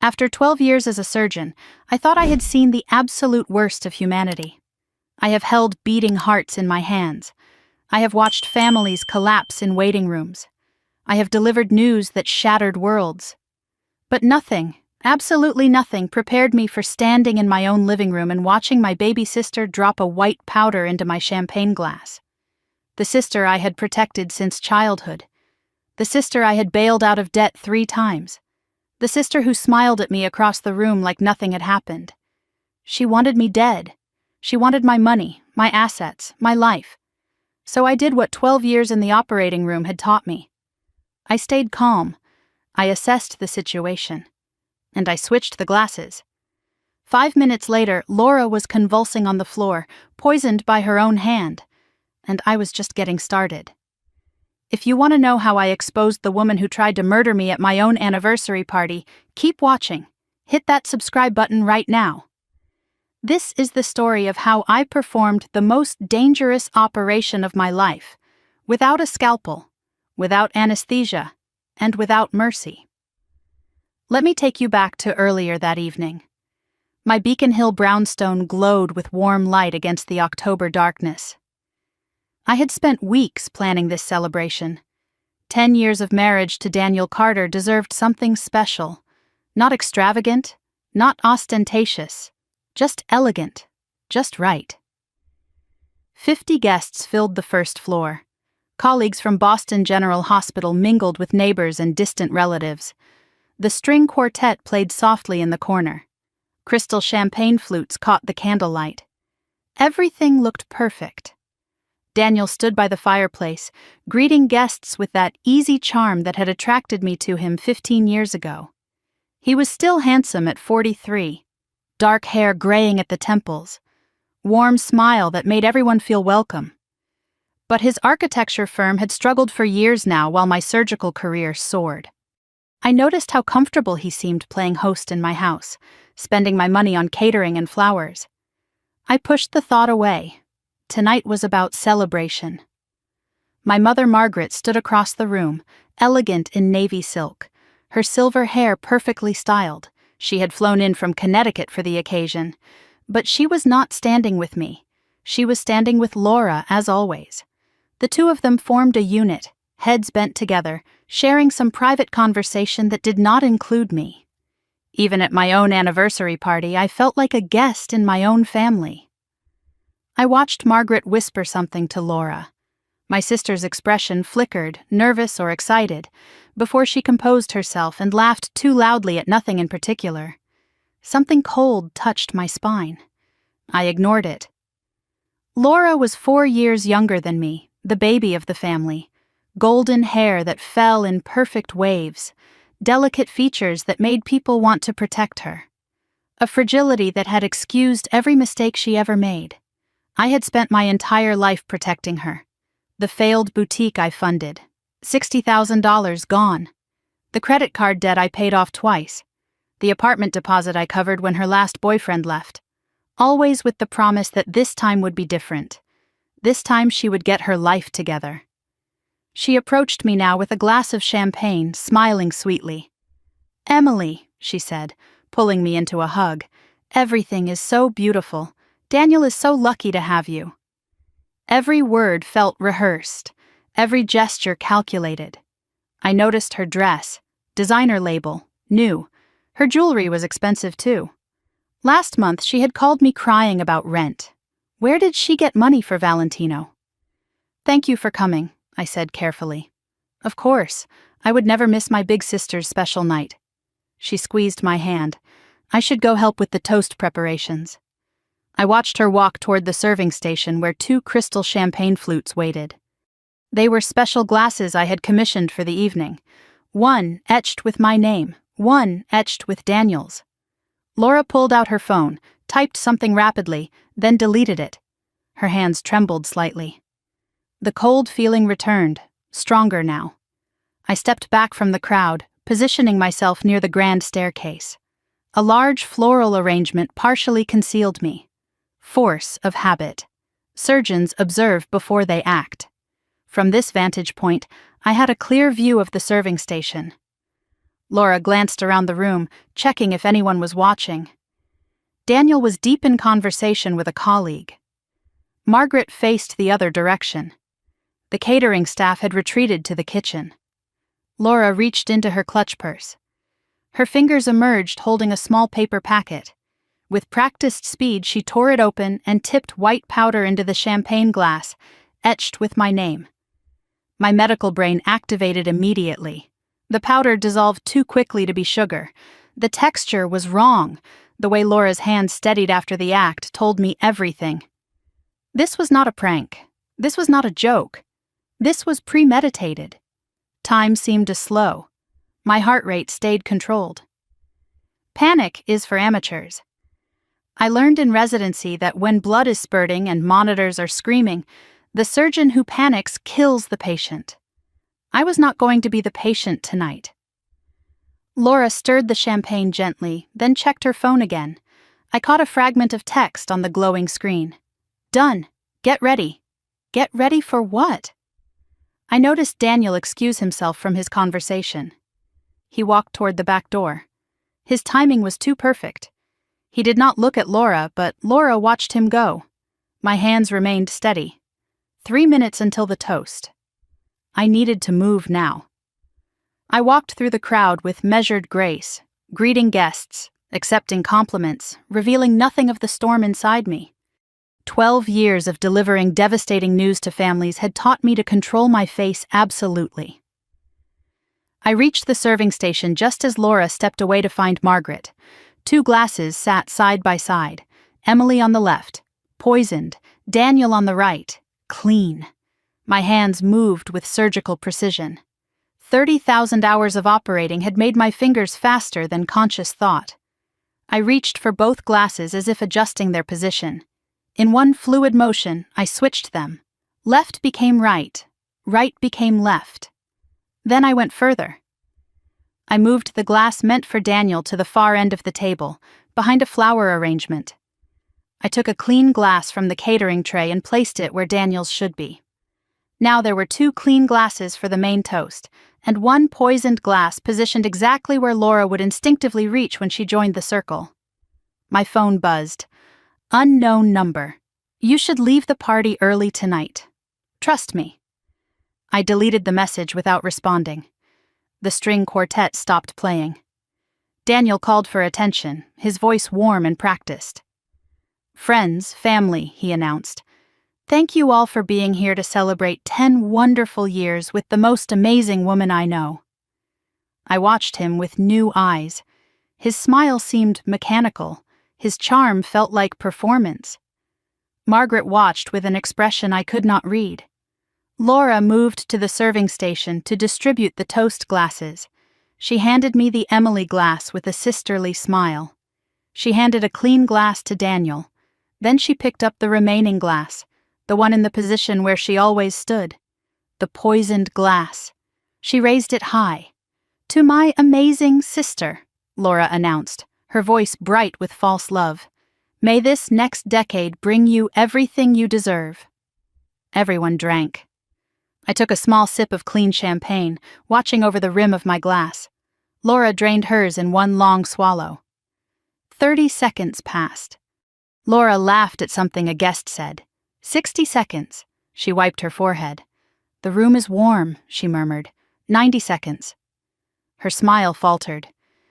After 12 years as a surgeon, I thought I had seen the absolute worst of humanity. I have held beating hearts in my hands. I have watched families collapse in waiting rooms. I have delivered news that shattered worlds. But nothing, absolutely nothing, prepared me for standing in my own living room and watching my baby sister drop a white powder into my champagne glass. The sister I had protected since childhood. The sister I had bailed out of debt 3 times. The sister who smiled at me across the room like nothing had happened. She wanted me dead. She wanted my money, my assets, my life. So I did what 12 years in the operating room had taught me. I stayed calm. I assessed the situation. And I switched the glasses. 5 minutes later, Laura was convulsing on the floor, poisoned by her own hand. And I was just getting started. If you want to know how I exposed the woman who tried to murder me at my own anniversary party, keep watching. Hit that subscribe button right now. This is the story of how I performed the most dangerous operation of my life, without a scalpel, without anesthesia, and without mercy. Let me take you back to earlier that evening. My Beacon Hill brownstone glowed with warm light against the October darkness. I had spent weeks planning this celebration. 10 years of marriage to Daniel Carter deserved something special. Not extravagant, not ostentatious, just elegant, just right. 50 guests filled the first floor. Colleagues from Boston General Hospital mingled with neighbors and distant relatives. The string quartet played softly in the corner. Crystal champagne flutes caught the candlelight. Everything looked perfect. Daniel stood by the fireplace, greeting guests with that easy charm that had attracted me to him 15 years ago. He was still handsome at 43, dark hair graying at the temples, warm smile that made everyone feel welcome. But his architecture firm had struggled for years now while my surgical career soared. I noticed how comfortable he seemed playing host in my house, spending my money on catering and flowers. I pushed the thought away. Tonight was about celebration. My mother Margaret stood across the room, elegant in navy silk, her silver hair perfectly styled. She had flown in from Connecticut for the occasion. But she was not standing with me. She was standing with Laura, as always. The two of them formed a unit, heads bent together, sharing some private conversation that did not include me. Even at my own anniversary party, I felt like a guest in my own family. I watched Margaret whisper something to Laura. My sister's expression flickered, nervous or excited, before she composed herself and laughed too loudly at nothing in particular. Something cold touched my spine. I ignored it. Laura was 4 years younger than me, the baby of the family. Golden hair that fell in perfect waves, delicate features that made people want to protect her. A fragility that had excused every mistake she ever made. I had spent my entire life protecting her. The failed boutique I funded. $60,000 gone. The credit card debt I paid off twice. The apartment deposit I covered when her last boyfriend left. Always with the promise that this time would be different. This time she would get her life together. She approached me now with a glass of champagne, smiling sweetly. "Emily," she said, pulling me into a hug, "everything is so beautiful. Daniel is so lucky to have you." Every word felt rehearsed, every gesture calculated. I noticed her dress, designer label, new. Her jewelry was expensive too. Last month she had called me crying about rent. Where did she get money for Valentino? "Thank you for coming," I said carefully. "Of course, I would never miss my big sister's special night." She squeezed my hand. I should go help with the toast preparations. I watched her walk toward the serving station where 2 crystal champagne flutes waited. They were special glasses I had commissioned for the evening. One etched with my name, one etched with Daniel's. Laura pulled out her phone, typed something rapidly, then deleted it. Her hands trembled slightly. The cold feeling returned, stronger now. I stepped back from the crowd, positioning myself near the grand staircase. A large floral arrangement partially concealed me. Force of habit. Surgeons observe before they act. From this vantage point, I had a clear view of the serving station. Laura glanced around the room, checking if anyone was watching. Daniel was deep in conversation with a colleague. Margaret faced the other direction. The catering staff had retreated to the kitchen. Laura reached into her clutch purse. Her fingers emerged holding a small paper packet. With practiced speed, she tore it open and tipped white powder into the champagne glass, etched with my name. My medical brain activated immediately. The powder dissolved too quickly to be sugar. The texture was wrong. The way Laura's hand steadied after the act told me everything. This was not a prank. This was not a joke. This was premeditated. Time seemed to slow. My heart rate stayed controlled. Panic is for amateurs. I learned in residency that when blood is spurting and monitors are screaming, the surgeon who panics kills the patient. I was not going to be the patient tonight. Laura stirred the champagne gently, then checked her phone again. I caught a fragment of text on the glowing screen. Done. Get ready. Get ready for what? I noticed Daniel excuse himself from his conversation. He walked toward the back door. His timing was too perfect. He did not look at Laura, but Laura watched him go. My hands remained steady. 3 minutes until the toast. I needed to move now. I walked through the crowd with measured grace, greeting guests, accepting compliments, revealing nothing of the storm inside me. 12 years of delivering devastating news to families had taught me to control my face absolutely. I reached the serving station just as Laura stepped away to find Margaret. 2 glasses sat side by side, Emily on the left, poisoned, Daniel on the right, clean. My hands moved with surgical precision. 30,000 hours of operating had made my fingers faster than conscious thought. I reached for both glasses as if adjusting their position. In one fluid motion, I switched them. Left became right became left. Then I went further. I moved the glass meant for Daniel to the far end of the table, behind a flower arrangement. I took a clean glass from the catering tray and placed it where Daniel's should be. Now there were 2 clean glasses for the main toast, and 1 poisoned glass positioned exactly where Laura would instinctively reach when she joined the circle. My phone buzzed. Unknown number. You should leave the party early tonight. Trust me. I deleted the message without responding. The string quartet stopped playing. Daniel called for attention, his voice warm and practiced. Friends, family, he announced. Thank you all for being here to celebrate 10 wonderful years with the most amazing woman I know. I watched him with new eyes. His smile seemed mechanical. His charm felt like performance. Margaret watched with an expression I could not read. Laura moved to the serving station to distribute the toast glasses. She handed me the Emily glass with a sisterly smile. She handed a clean glass to Daniel. Then she picked up the remaining glass, the one in the position where she always stood. The poisoned glass. She raised it high. To my amazing sister, Laura announced, her voice bright with false love. May this next decade bring you everything you deserve. Everyone drank. I took a small sip of clean champagne, watching over the rim of my glass. Laura drained hers in one long swallow. 30 seconds passed. Laura laughed at something a guest said. 60 seconds. She wiped her forehead. The room is warm, she murmured. 90 seconds. Her smile faltered.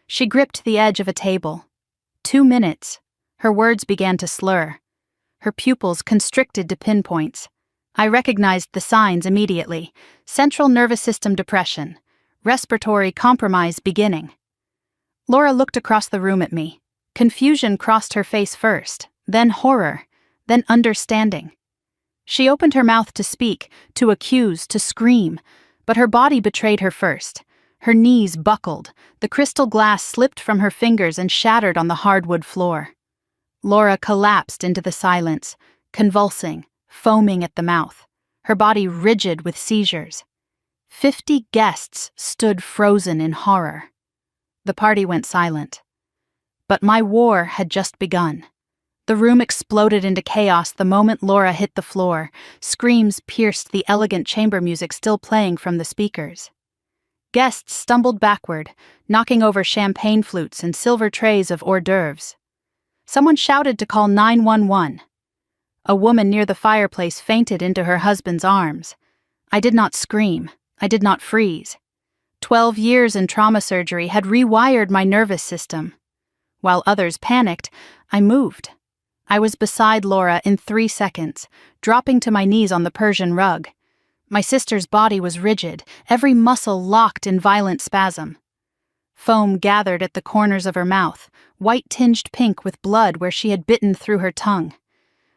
She gripped the edge of a table. 2 minutes. Her words began to slur. Her pupils constricted to pinpoints. I recognized the signs immediately. Central nervous system depression. Respiratory compromise beginning. Laura looked across the room at me. Confusion crossed her face first, then horror, then understanding. She opened her mouth to speak, to accuse, to scream, but her body betrayed her first. Her knees buckled, the crystal glass slipped from her fingers and shattered on the hardwood floor. Laura collapsed into the silence, convulsing, foaming at the mouth, her body rigid with seizures. 50 guests stood frozen in horror. The party went silent. But my war had just begun. The room exploded into chaos the moment Laura hit the floor. Screams pierced the elegant chamber music still playing from the speakers. Guests stumbled backward, knocking over champagne flutes and silver trays of hors d'oeuvres. Someone shouted to call 911. A woman near the fireplace fainted into her husband's arms. I did not scream. I did not freeze. 12 years in trauma surgery had rewired my nervous system. While others panicked, I moved. I was beside Laura in 3 seconds, dropping to my knees on the Persian rug. My sister's body was rigid, every muscle locked in violent spasm. Foam gathered at the corners of her mouth, white-tinged pink with blood where she had bitten through her tongue.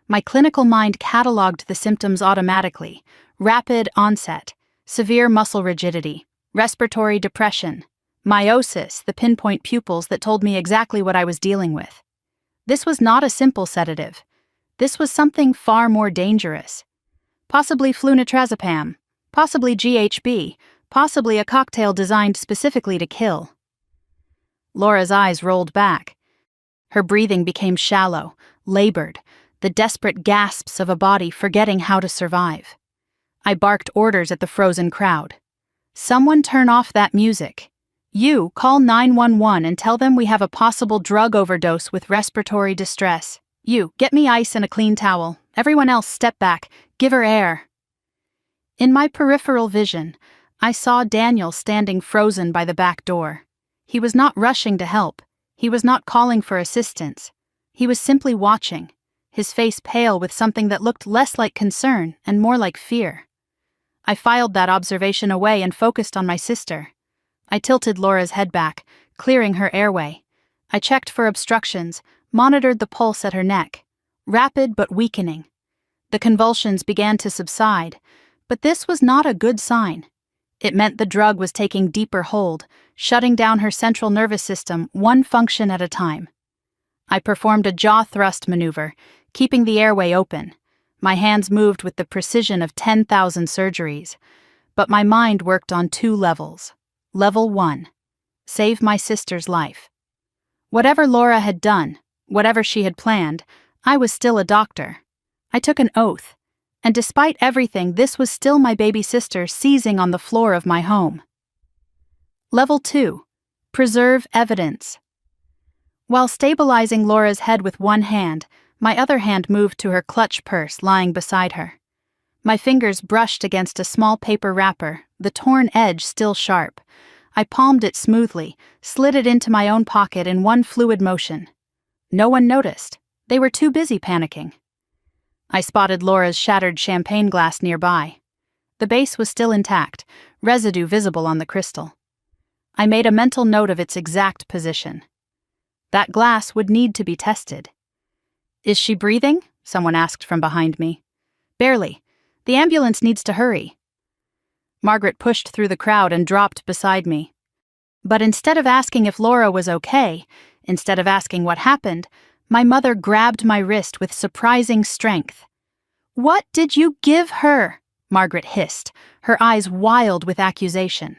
My clinical mind cataloged the symptoms automatically: rapid onset, severe muscle rigidity, respiratory depression, meiosis, the pinpoint pupils that told me exactly what I was dealing with. This was not a simple sedative. This was something far more dangerous. Possibly flunitrazepam, possibly GHB, possibly a cocktail designed specifically to kill. Laura's eyes rolled back. Her breathing became shallow, labored, the desperate gasps of a body forgetting how to survive. I barked orders at the frozen crowd. Someone turn off that music. You, call 911 and tell them we have a possible drug overdose with respiratory distress. You, get me ice and a clean towel. Everyone else step back. Give her air. In my peripheral vision, I saw Daniel standing frozen by the back door. He was not rushing to help. He was not calling for assistance. He was simply watching, his face pale with something that looked less like concern and more like fear. I filed that observation away and focused on my sister. I tilted Laura's head back, clearing her airway. I checked for obstructions, monitored the pulse at her neck. Rapid but weakening. The convulsions began to subside, but this was not a good sign. It meant the drug was taking deeper hold, shutting down her central nervous system one function at a time. I performed a jaw thrust maneuver, keeping the airway open. My hands moved with the precision of 10,000 surgeries, but my mind worked on 2 levels. Level 1. Save my sister's life. Whatever Laura had done, whatever she had planned, I was still a doctor. I took an oath, and despite everything, this was still my baby sister seizing on the floor of my home. Level 2. Preserve evidence. While stabilizing Laura's head with one hand, my other hand moved to her clutch purse lying beside her. My fingers brushed against a small paper wrapper, the torn edge still sharp. I palmed it smoothly, slid it into my own pocket in one fluid motion. No one noticed. They were too busy panicking. I spotted Laura's shattered champagne glass nearby. The base was still intact, residue visible on the crystal. I made a mental note of its exact position. That glass would need to be tested. "Is she breathing?" someone asked from behind me. "Barely. The ambulance needs to hurry." Margaret pushed through the crowd and dropped beside me. But instead of asking if Laura was okay, instead of asking what happened, my mother grabbed my wrist with surprising strength. "What did you give her?" Margaret hissed, her eyes wild with accusation.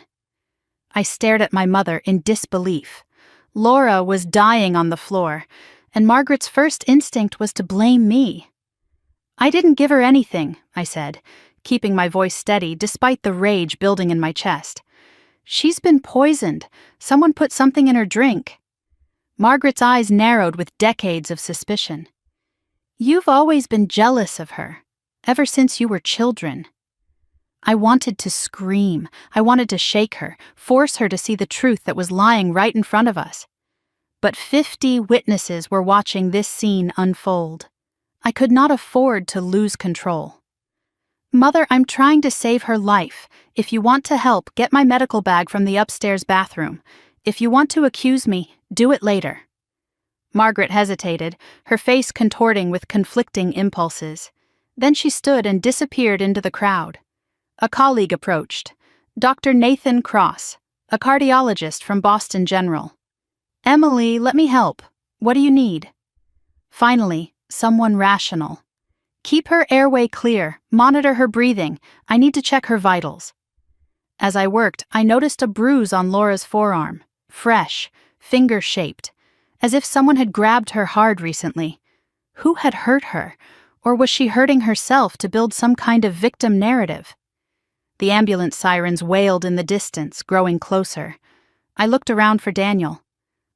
I stared at my mother in disbelief. Laura was dying on the floor, and Margaret's first instinct was to blame me. "I didn't give her anything," I said, keeping my voice steady despite the rage building in my chest. "She's been poisoned. Someone put something in her drink." Margaret's eyes narrowed with decades of suspicion. "You've always been jealous of her, ever since you were children." I wanted to scream. I wanted to shake her, force her to see the truth that was lying right in front of us. But 50 witnesses were watching this scene unfold. I could not afford to lose control. "Mother, I'm trying to save her life. If you want to help, get my medical bag from the upstairs bathroom. If you want to accuse me, do it later." Margaret hesitated, her face contorting with conflicting impulses. Then she stood and disappeared into the crowd. A colleague approached, Dr. Nathan Cross, a cardiologist from Boston General. "Emily, let me help. What do you need?" Finally, someone rational. "Keep her airway clear, monitor her breathing. I need to check her vitals." As I worked, I noticed a bruise on Laura's forearm, fresh, finger-shaped, as if someone had grabbed her hard recently. Who had hurt her? Or was she hurting herself to build some kind of victim narrative? The ambulance sirens wailed in the distance, growing closer. I looked around for Daniel.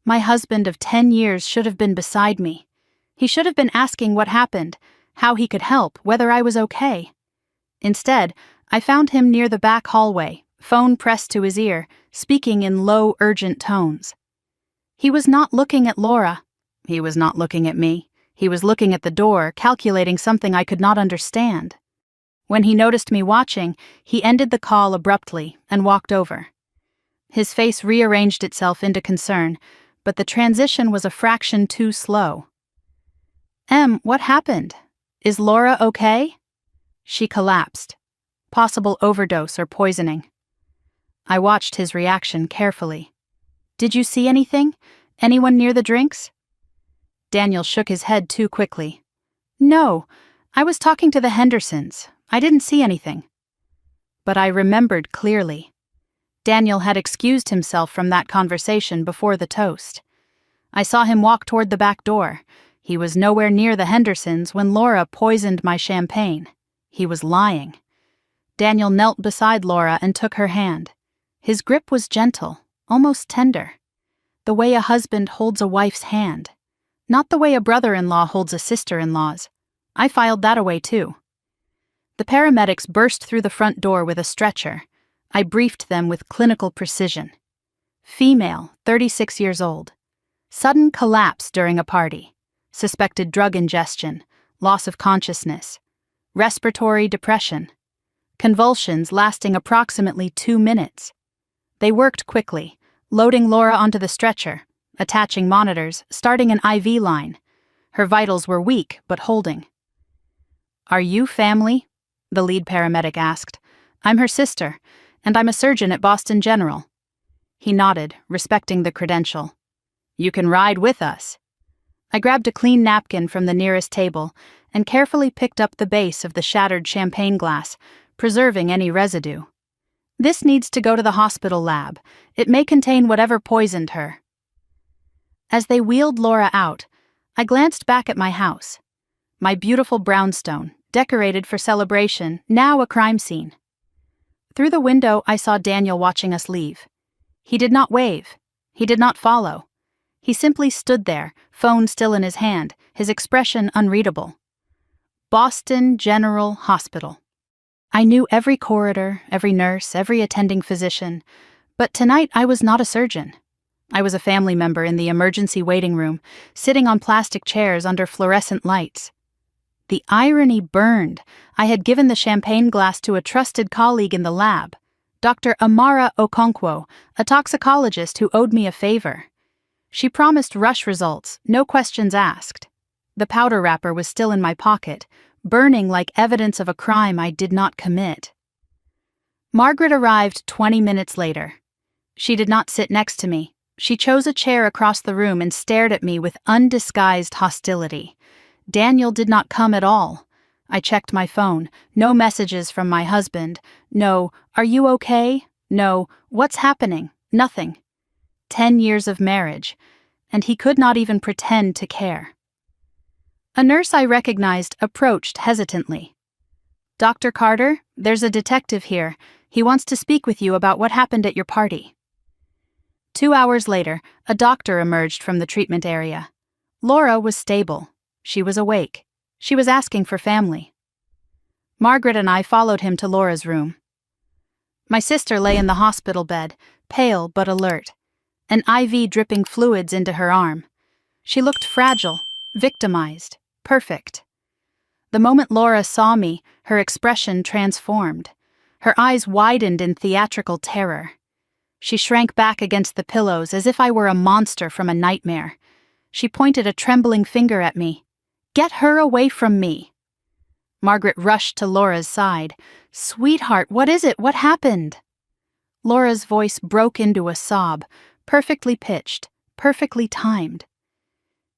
My husband of 10 years should have been beside me. He should have been asking what happened, how he could help, whether I was okay. Instead, I found him near the back hallway, phone pressed to his ear, speaking in low, urgent tones. He was not looking at Laura. He was not looking at me. He was looking at the door, calculating something I could not understand. When he noticed me watching, he ended the call abruptly and walked over. His face rearranged itself into concern, but the transition was a fraction too slow. "Em, what happened? Is Laura okay?" She collapsed. Possible overdose or poisoning. I watched his reaction carefully. "Did you see anything? Anyone near the drinks?" Daniel shook his head too quickly. "No, I was talking to the Hendersons. I didn't see anything." But I remembered clearly. Daniel had excused himself from that conversation before the toast. I saw him walk toward the back door. He was nowhere near the Hendersons when Laura poisoned my champagne. He was lying. Daniel knelt beside Laura and took her hand. His grip was gentle, almost tender. The way a husband holds a wife's hand. Not the way a brother-in-law holds a sister-in-law's. I filed that away too. The paramedics burst through the front door with a stretcher. I briefed them with clinical precision. Female, 36 years old. Sudden collapse during a party. Suspected drug ingestion. Loss of consciousness. Respiratory depression. Convulsions lasting approximately 2 minutes. They worked quickly, loading Laura onto the stretcher, attaching monitors, starting an IV line. Her vitals were weak, but holding. "Are you family?" the lead paramedic asked. "I'm her sister, and I'm a surgeon at Boston General." He nodded, respecting the credential. "You can ride with us." I grabbed a clean napkin from the nearest table and carefully picked up the base of the shattered champagne glass, preserving any residue. "This needs to go to the hospital lab. It may contain whatever poisoned her." As they wheeled Laura out, I glanced back at my house. My beautiful brownstone, decorated for celebration, now a crime scene. Through the window, I saw Daniel watching us leave. He did not wave. He did not follow. He simply stood there, phone still in his hand, his expression unreadable. Boston General Hospital. I knew every corridor, every nurse, every attending physician, but tonight I was not a surgeon. I was a family member in the emergency waiting room, sitting on plastic chairs under fluorescent lights. The irony burned. I had given the champagne glass to a trusted colleague in the lab, Dr. Amara Okonkwo, a toxicologist who owed me a favor. She promised rush results, no questions asked. The powder wrapper was still in my pocket, burning like evidence of a crime I did not commit. Margaret arrived 20 minutes later. She did not sit next to me. She chose a chair across the room and stared at me with undisguised hostility. Daniel did not come at all. I checked my phone. No messages from my husband. No, "Are you okay?" No, "What's happening?" Nothing. 10 years of marriage, and he could not even pretend to care. A nurse I recognized approached hesitantly. "Dr. Carter, there's a detective here. He wants to speak with you about what happened at your party." 2 hours later, a doctor emerged from the treatment area. Laura was stable. She was awake. She was asking for family. Margaret and I followed him to Laura's room. My sister lay in the hospital bed, pale but alert, an IV dripping fluids into her arm. She looked fragile, victimized, perfect. The moment Laura saw me, her expression transformed. Her eyes widened in theatrical terror. She shrank back against the pillows as if I were a monster from a nightmare. She pointed a trembling finger at me. "Get her away from me." Margaret rushed to Laura's side. "Sweetheart, what is it? What happened?" Laura's voice broke into a sob, perfectly pitched, perfectly timed.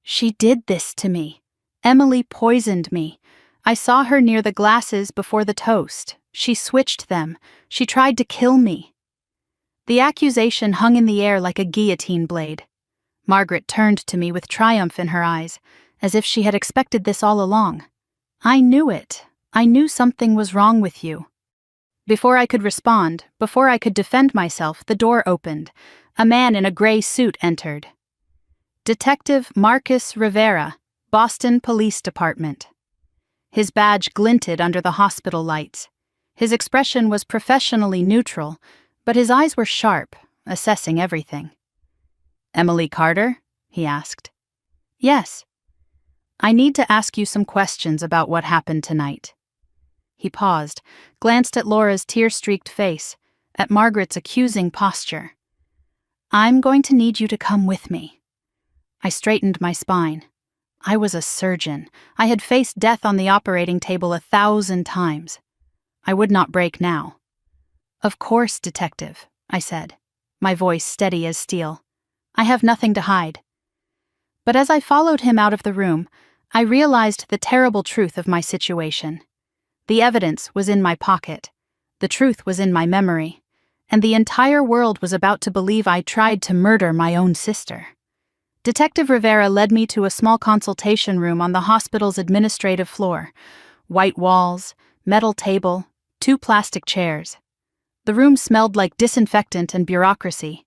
"She did this to me. Emily poisoned me. I saw her near the glasses before the toast. She switched them. She tried to kill me." The accusation hung in the air like a guillotine blade. Margaret turned to me with triumph in her eyes, as if she had expected this all along. "I knew it. I knew something was wrong with you." Before I could respond, before I could defend myself, the door opened. A man in a gray suit entered. Detective Marcus Rivera, Boston Police Department. His badge glinted under the hospital lights. His expression was professionally neutral, but his eyes were sharp, assessing everything. "Emily Carter?" he asked. "Yes." "I need to ask you some questions about what happened tonight." He paused, glanced at Laura's tear-streaked face, at Margaret's accusing posture. "I'm going to need you to come with me." I straightened my spine. I was a surgeon. I had faced death on the operating table 1,000 times. I would not break now. "Of course, Detective," I said, my voice steady as steel. "I have nothing to hide." But as I followed him out of the room, I realized the terrible truth of my situation. The evidence was in my pocket. The truth was in my memory. And the entire world was about to believe I tried to murder my own sister. Detective Rivera led me to a small consultation room on the hospital's administrative floor. White walls, metal table, 2 plastic chairs. The room smelled like disinfectant and bureaucracy.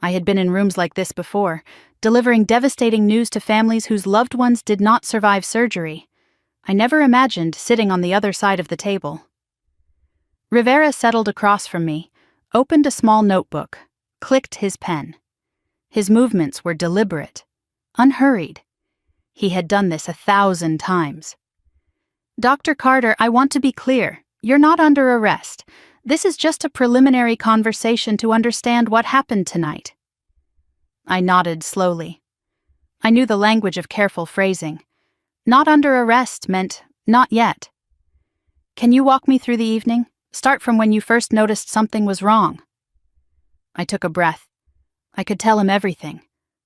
I had been in rooms like this before, delivering devastating news to families whose loved ones did not survive surgery. I never imagined sitting on the other side of the table. Rivera settled across from me, opened a small notebook, clicked his pen. His movements were deliberate, unhurried. He had done this 1,000 times. "Dr. Carter, I want to be clear. You're not under arrest. This is just a preliminary conversation to understand what happened tonight." I nodded slowly. I knew the language of careful phrasing. Not under arrest meant not yet. "Can you walk me through the evening? Start from when you first noticed something was wrong." I took a breath. I could tell him everything.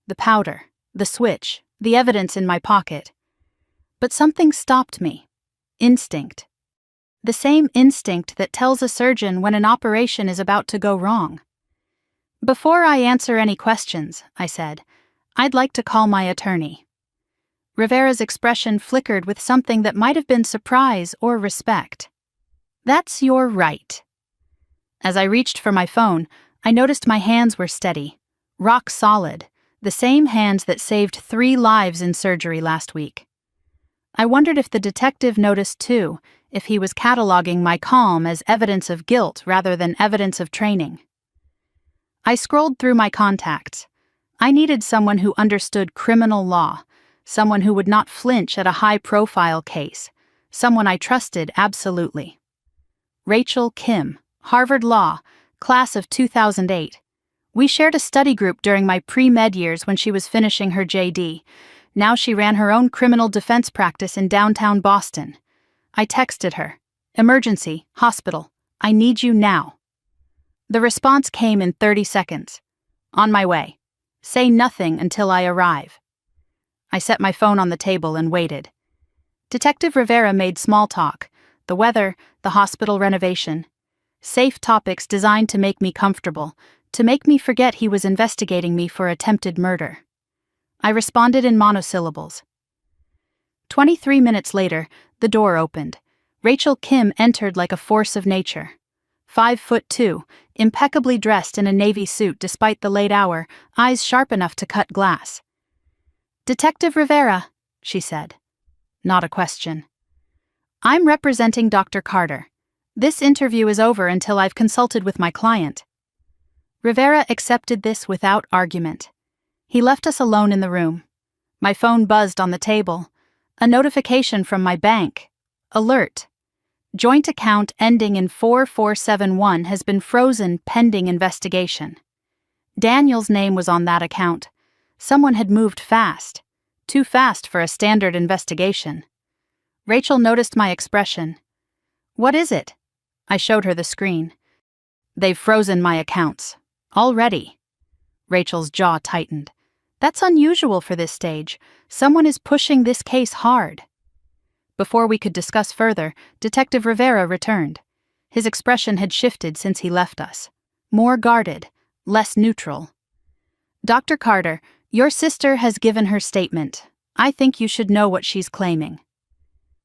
The powder, the switch, the evidence in my pocket. But something stopped me. Instinct. The same instinct that tells a surgeon when an operation is about to go wrong. "Before I answer any questions," I said, "I'd like to call my attorney." Rivera's expression flickered with something that might have been surprise or respect. "That's your right." As I reached for my phone, I noticed my hands were steady, rock solid, the same hands that saved 3 lives in surgery last week. I wondered if the detective noticed too, if he was cataloging my calm as evidence of guilt rather than evidence of training. I scrolled through my contacts. I needed someone who understood criminal law, someone who would not flinch at a high-profile case, someone I trusted absolutely. Rachel Kim, Harvard Law, class of 2008. We shared a study group during my pre-med years when she was finishing her JD. Now she ran her own criminal defense practice in downtown Boston. I texted her, "Emergency, hospital, I need you now." The response came in 30 seconds. "On my way. Say nothing until I arrive." I set my phone on the table and waited. Detective Rivera made small talk, the weather, the hospital renovation. Safe topics designed to make me comfortable, to make me forget he was investigating me for attempted murder. I responded in monosyllables. 23 minutes later, the door opened. Rachel Kim entered like a force of nature. 5'2", impeccably dressed in a navy suit despite the late hour, eyes sharp enough to cut glass. "Detective Rivera," she said. Not a question. "I'm representing Dr. Carter. This interview is over until I've consulted with my client." Rivera accepted this without argument. He left us alone in the room. My phone buzzed on the table. A notification from my bank. Alert. Joint account ending in 4471 has been frozen pending investigation. Daniel's name was on that account. Someone had moved fast. Too fast for a standard investigation. Rachel noticed my expression. "What is it?" I showed her the screen. "They've frozen my accounts. Already." Rachel's jaw tightened. That's unusual for this stage. Someone is pushing this case hard. Before we could discuss further, Detective Rivera returned. His expression had shifted since he left us. More guarded, less neutral. "Dr. Carter, your sister has given her statement. I think you should know what she's claiming."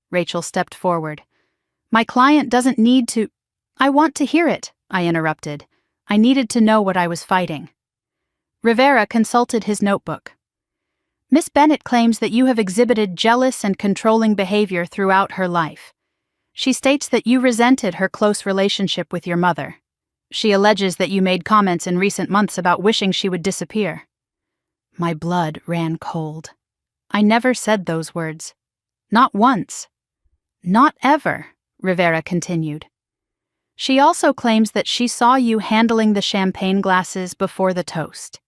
Rachel stepped forward. "My client doesn't need to..." I want to hear it, I interrupted. I needed to know what I was fighting. Rivera consulted his notebook. Miss Bennett claims that you have exhibited jealous and controlling behavior throughout her life. She states that you resented her close relationship with your mother. She alleges that you made comments in recent months about wishing she would disappear. My blood ran cold. I never said those words. Not once. Not ever, Rivera continued. She also claims that she saw you handling the champagne glasses before the toast.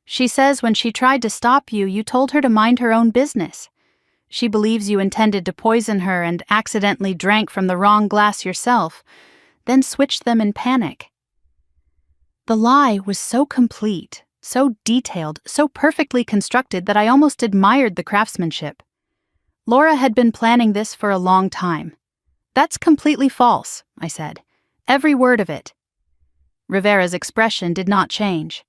She says when she tried to stop you, you told her to mind her own business. She believes you intended to poison her and accidentally drank from the wrong glass yourself, then switched them in panic. The lie was so complete, so detailed, so perfectly constructed that I almost admired the craftsmanship. Laura had been planning this for a long time. That's completely false, I said. Every word of it. Rivera's expression did not change.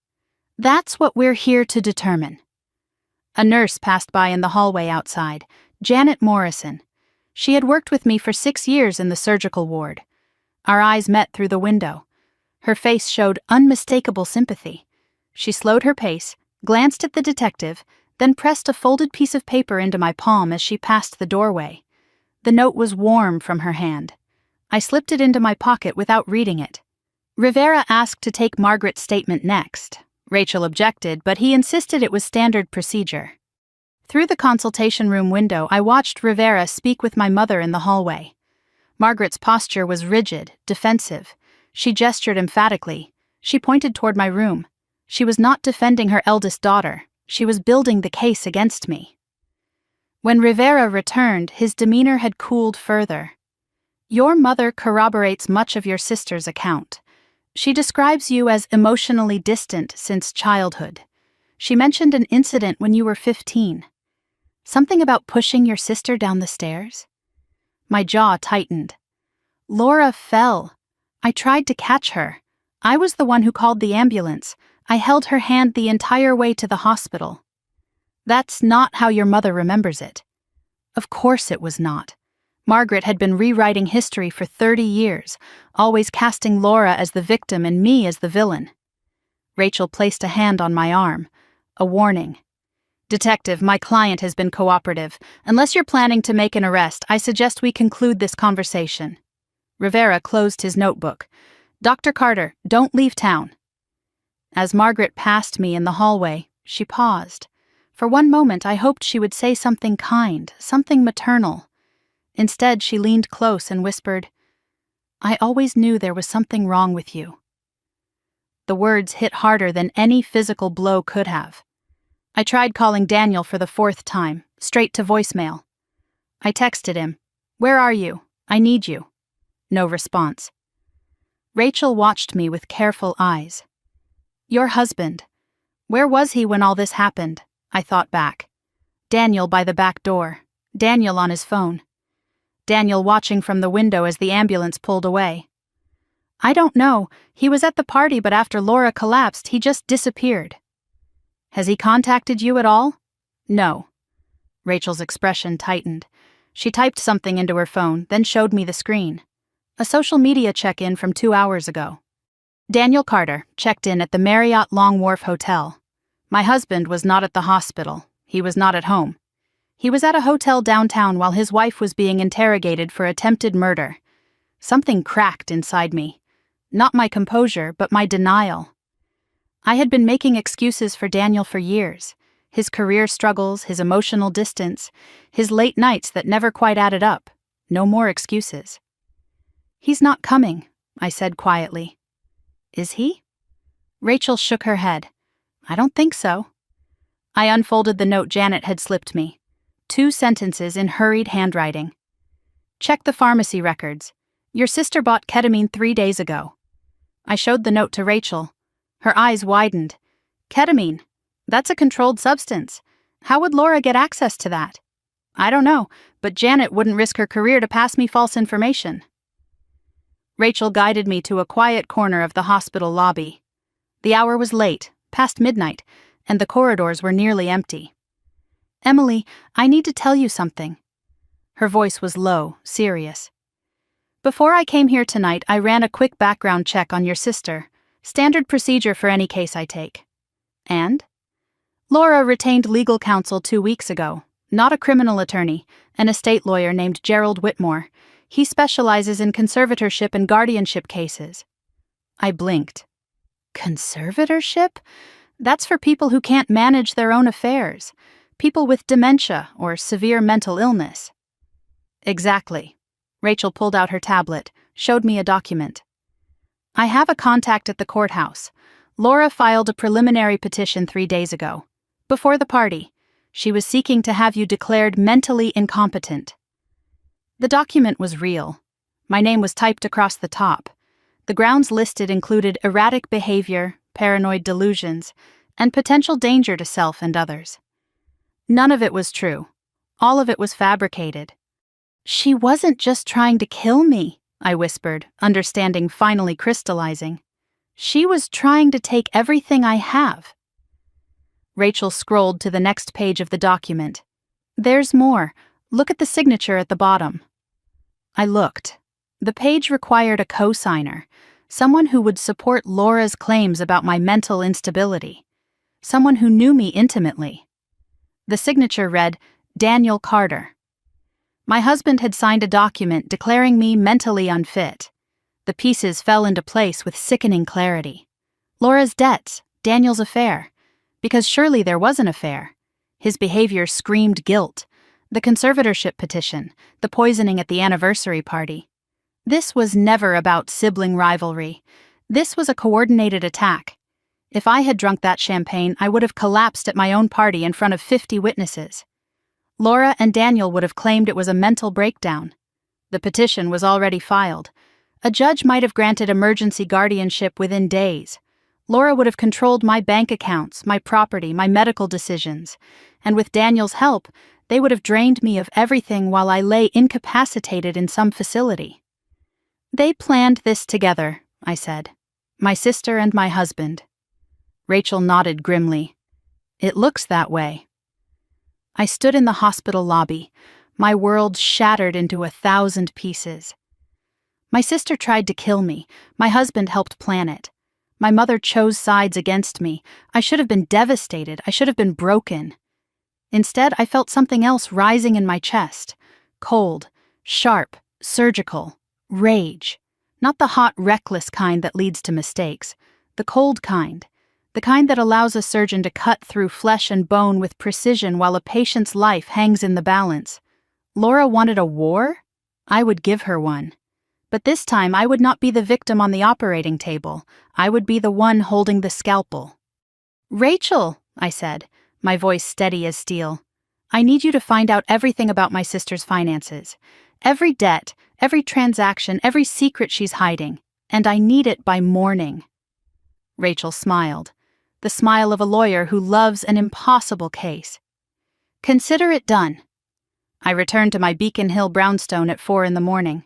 That's what we're here to determine. A nurse passed by in the hallway outside, Janet Morrison. She had worked with me for 6 years in the surgical ward. Our eyes met through the window. Her face showed unmistakable sympathy. She slowed her pace, glanced at the detective, then pressed a folded piece of paper into my palm as she passed the doorway. The note was warm from her hand. I slipped it into my pocket without reading it. Rivera asked to take Margaret's statement next. Rachel objected, but he insisted it was standard procedure. Through the consultation room window, I watched Rivera speak with my mother in the hallway. Margaret's posture was rigid, defensive. She gestured emphatically. She pointed toward my room. She was not defending her eldest daughter. She was building the case against me. When Rivera returned, his demeanor had cooled further. Your mother corroborates much of your sister's account. She describes you as emotionally distant since childhood. She mentioned an incident when you were 15. Something about pushing your sister down the stairs? My jaw tightened. Laura fell. I tried to catch her. I was the one who called the ambulance. I held her hand the entire way to the hospital. That's not how your mother remembers it. Of course it was not. Margaret had been rewriting history for 30 years, always casting Laura as the victim and me as the villain. Rachel placed a hand on my arm. A warning. Detective, my client has been cooperative. Unless you're planning to make an arrest, I suggest we conclude this conversation. Rivera closed his notebook. Dr. Carter, don't leave town. As Margaret passed me in the hallway, she paused. For one moment, I hoped she would say something kind, something maternal. Instead, she leaned close and whispered, I always knew there was something wrong with you. The words hit harder than any physical blow could have. I tried calling Daniel for the 4th time, straight to voicemail. I texted him, Where are you? I need you. No response. Rachel watched me with careful eyes. Your husband. Where was he when all this happened? I thought back. Daniel by the back door. Daniel on his phone. Daniel watching from the window as the ambulance pulled away. I don't know. He was at the party, but after Laura collapsed, he just disappeared. Has he contacted you at all? No. Rachel's expression tightened. She typed something into her phone, then showed me the screen. A social media check-in from 2 hours ago. Daniel Carter checked in at the Marriott Long Wharf Hotel. My husband was not at the hospital. He was not at home. He was at a hotel downtown while his wife was being interrogated for attempted murder. Something cracked inside me. Not my composure, but my denial. I had been making excuses for Daniel for years. His career struggles, his emotional distance, his late nights that never quite added up. No more excuses. He's not coming, I said quietly. Is he? Rachel shook her head. I don't think so. I unfolded the note Janet had slipped me. 2 sentences in hurried handwriting. Check the pharmacy records. Your sister bought ketamine 3 days ago. I showed the note to Rachel. Her eyes widened. Ketamine? That's a controlled substance. How would Laura get access to that? I don't know, but Janet wouldn't risk her career to pass me false information. Rachel guided me to a quiet corner of the hospital lobby. The hour was late, past midnight, and the corridors were nearly empty. Emily, I need to tell you something. Her voice was low, serious. Before I came here tonight, I ran a quick background check on your sister. Standard procedure for any case I take. And? Laura retained legal counsel 2 weeks ago. Not a criminal attorney, an estate lawyer named Gerald Whitmore. He specializes in conservatorship and guardianship cases. I blinked. Conservatorship? That's for people who can't manage their own affairs. People with dementia or severe mental illness. Exactly. Rachel pulled out her tablet, showed me a document. I have a contact at the courthouse. Laura filed a preliminary petition 3 days ago. Before the party, she was seeking to have you declared mentally incompetent. The document was real. My name was typed across the top. The grounds listed included erratic behavior, paranoid delusions, and potential danger to self and others. None of it was true. All of it was fabricated. She wasn't just trying to kill me, I whispered, understanding finally crystallizing. She was trying to take everything I have. Rachel scrolled to the next page of the document. There's more. Look at the signature at the bottom. I looked. The page required a co-signer, someone who would support Laura's claims about my mental instability, someone who knew me intimately. The signature read, Daniel Carter. My husband had signed a document declaring me mentally unfit. The pieces fell into place with sickening clarity. Laura's debts, Daniel's affair. Because surely there was an affair. His behavior screamed guilt. The conservatorship petition, the poisoning at the anniversary party. This was never about sibling rivalry. This was a coordinated attack. If I had drunk that champagne, I would have collapsed at my own party in front of 50 witnesses. Laura and Daniel would have claimed it was a mental breakdown. The petition was already filed. A judge might have granted emergency guardianship within days. Laura would have controlled my bank accounts, my property, my medical decisions. And with Daniel's help, they would have drained me of everything while I lay incapacitated in some facility. They planned this together, I said. My sister and my husband. Rachel nodded grimly. It looks that way. I stood in the hospital lobby, my world shattered into 1,000 pieces. My sister tried to kill me. My husband helped plan it. My mother chose sides against me. I should have been devastated. I should have been broken. Instead, I felt something else rising in my chest. Cold, sharp, surgical, rage. Not the hot, reckless kind that leads to mistakes. The cold kind. The kind that allows a surgeon to cut through flesh and bone with precision while a patient's life hangs in the balance. Laura wanted a war? I would give her one. But this time I would not be the victim on the operating table. I would be the one holding the scalpel. Rachel, I said, my voice steady as steel. I need you to find out everything about my sister's finances. Every debt, every transaction, every secret she's hiding. And I need it by morning. Rachel smiled. The smile of a lawyer who loves an impossible case. Consider it done. I returned to my Beacon Hill brownstone at 4 a.m.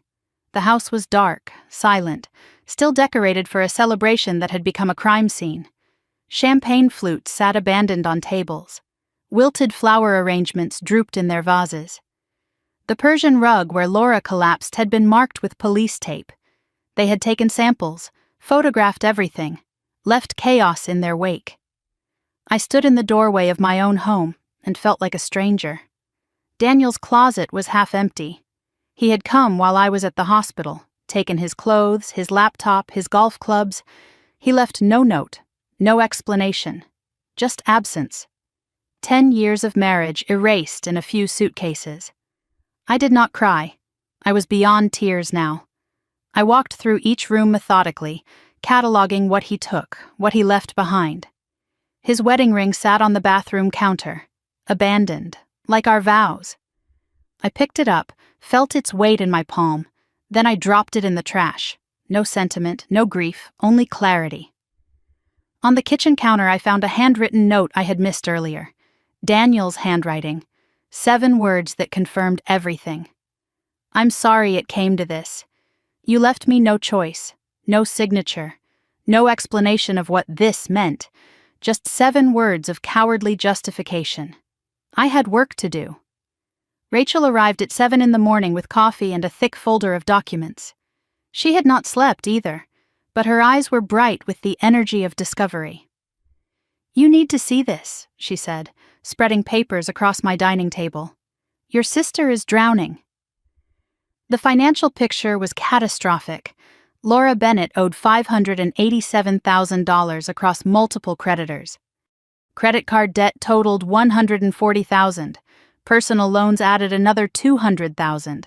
The house was dark, silent, still decorated for a celebration that had become a crime scene. Champagne flutes sat abandoned on tables. Wilted flower arrangements drooped in their vases. The Persian rug where Laura collapsed had been marked with police tape. They had taken samples, photographed everything, left chaos in their wake. I stood in the doorway of my own home and felt like a stranger. Daniel's closet was half empty. He had come while I was at the hospital, taken his clothes, his laptop, his golf clubs. He left no note, no explanation, just absence. 10 years of marriage erased in a few suitcases. I did not cry. I was beyond tears now. I walked through each room methodically, cataloging what he took, what he left behind. His wedding ring sat on the bathroom counter, abandoned, like our vows. I picked it up, felt its weight in my palm, then I dropped it in the trash. No sentiment, no grief, only clarity. On the kitchen counter I found a handwritten note I had missed earlier. Daniel's handwriting. 7 words that confirmed everything. I'm sorry it came to this. You left me no choice, no signature, no explanation of what this meant, just 7 words of cowardly justification. I had work to do. Rachel arrived at 7 a.m. with coffee and a thick folder of documents. She had not slept either, but her eyes were bright with the energy of discovery. "You need to see this," she said, spreading papers across my dining table. "Your sister is drowning." The financial picture was catastrophic. Laura Bennett owed $587,000 across multiple creditors. Credit card debt totaled $140,000. Personal loans added another $200,000.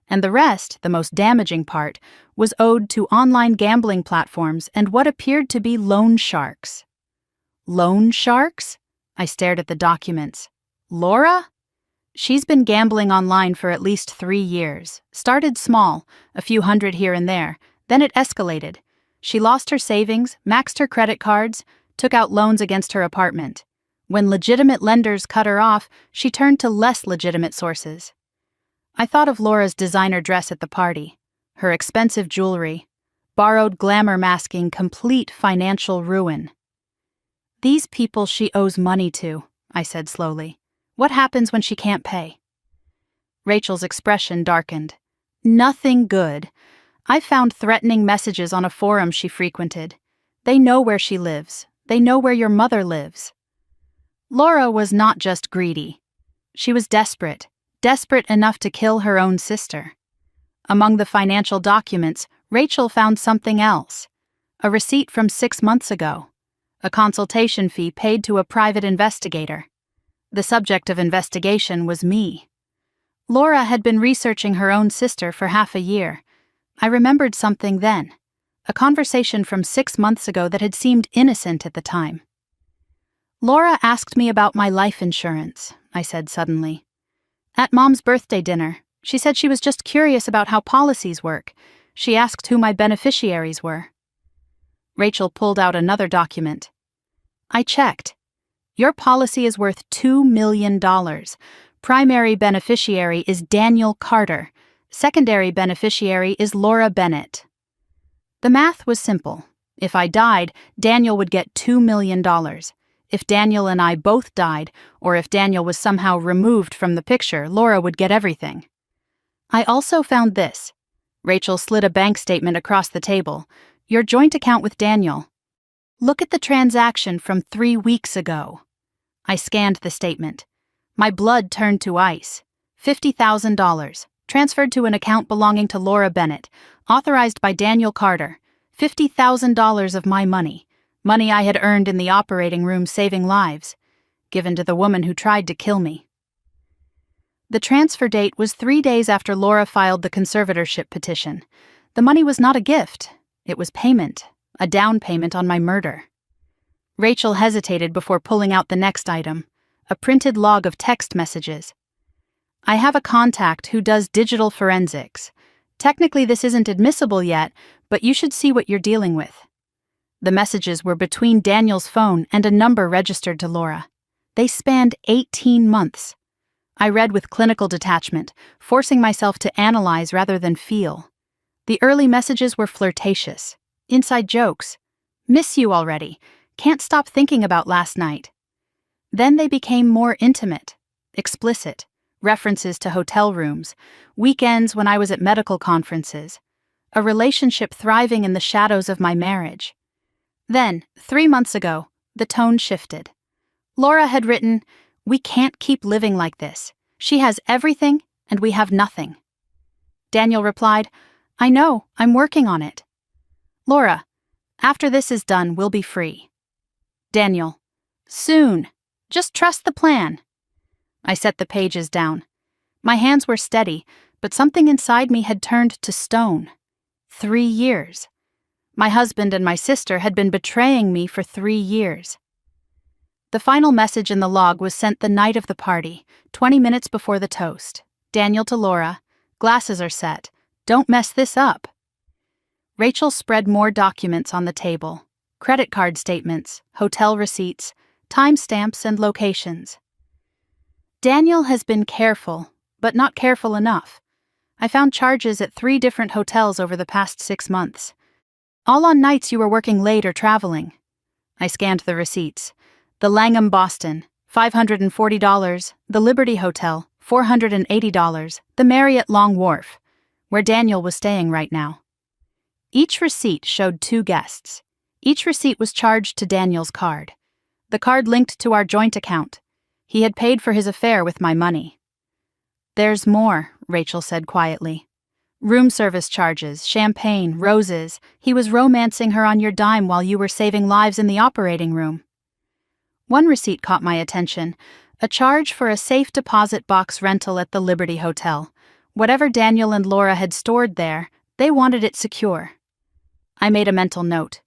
And the rest, the most damaging part, was owed to online gambling platforms and what appeared to be loan sharks. Loan sharks? I stared at the documents. Laura? She's been gambling online for at least 3 years. Started small, a few hundred here and there. Then it escalated. She lost her savings, maxed her credit cards, took out loans against her apartment. When legitimate lenders cut her off, she turned to less legitimate sources. I thought of Laura's designer dress at the party, her expensive jewelry, borrowed glamour masking complete financial ruin. "These people she owes money to," I said slowly. "What happens when she can't pay?" Rachel's expression darkened. "Nothing good. I found threatening messages on a forum she frequented. They know where she lives. They know where your mother lives." Laura was not just greedy. She was desperate enough to kill her own sister. Among the financial documents, Rachel found something else. A receipt from 6 months ago. A consultation fee paid to a private investigator. The subject of investigation was me. Laura had been researching her own sister for half a year. I remembered something then. A conversation from 6 months ago that had seemed innocent at the time. "Laura asked me about my life insurance," I said suddenly. "At Mom's birthday dinner, she said she was just curious about how policies work. She asked who my beneficiaries were." Rachel pulled out another document. "I checked. Your policy is worth $2 million. Primary beneficiary is Daniel Carter. Secondary beneficiary is Laura Bennett." The math was simple. If I died, Daniel would get $2 million. If Daniel and I both died, or if Daniel was somehow removed from the picture, Laura would get everything. I also found this. Rachel slid a bank statement across the table. "Your joint account with Daniel. Look at the transaction from 3 weeks ago." I scanned the statement. My blood turned to ice. $50,000, transferred to an account belonging to Laura Bennett, authorized by Daniel Carter. $50,000 of my money I had earned in the operating room saving lives, given to the woman who tried to kill me. The transfer date was 3 days after Laura filed the conservatorship petition. The money was not a gift. It was payment, a down payment on my murder. Rachel hesitated before pulling out the next item, a printed log of text messages. "I have a contact who does digital forensics. Technically this isn't admissible yet, but you should see what you're dealing with." The messages were between Daniel's phone and a number registered to Laura. They spanned 18 months. I read with clinical detachment, forcing myself to analyze rather than feel. The early messages were flirtatious, inside jokes. "Miss you already. Can't stop thinking about last night." Then they became more intimate, explicit, references to hotel rooms, weekends when I was at medical conferences, a relationship thriving in the shadows of my marriage. Then, 3 months ago, the tone shifted. Laura had written, "We can't keep living like this. She has everything, and we have nothing." Daniel replied, "I know, I'm working on it." Laura, "After this is done, we'll be free." Daniel, "Soon. Just trust the plan." I set the pages down. My hands were steady, but something inside me had turned to stone. 3 years. My husband and my sister had been betraying me for 3 years. The final message in the log was sent the night of the party, 20 minutes before the toast. Daniel to Laura, "Glasses are set. Don't mess this up." Rachel spread more documents on the table. Credit card statements, hotel receipts, timestamps, and locations. Daniel has been careful, but not careful enough. I found charges at 3 different hotels over the past 6 months. All on nights you were working late or traveling. I scanned the receipts. The Langham Boston, $540, the Liberty Hotel, $480, the Marriott Long Wharf, where Daniel was staying right now. Each receipt showed 2 guests. Each receipt was charged to Daniel's card. The card linked to our joint account. He had paid for his affair with my money. "There's more," Rachel said quietly. "Room service charges, champagne, roses. He was romancing her on your dime while you were saving lives in the operating room." One receipt caught my attention, a charge for a safe deposit box rental at the Liberty Hotel. Whatever Daniel and Laura had stored there, they wanted it secure. I made a mental note.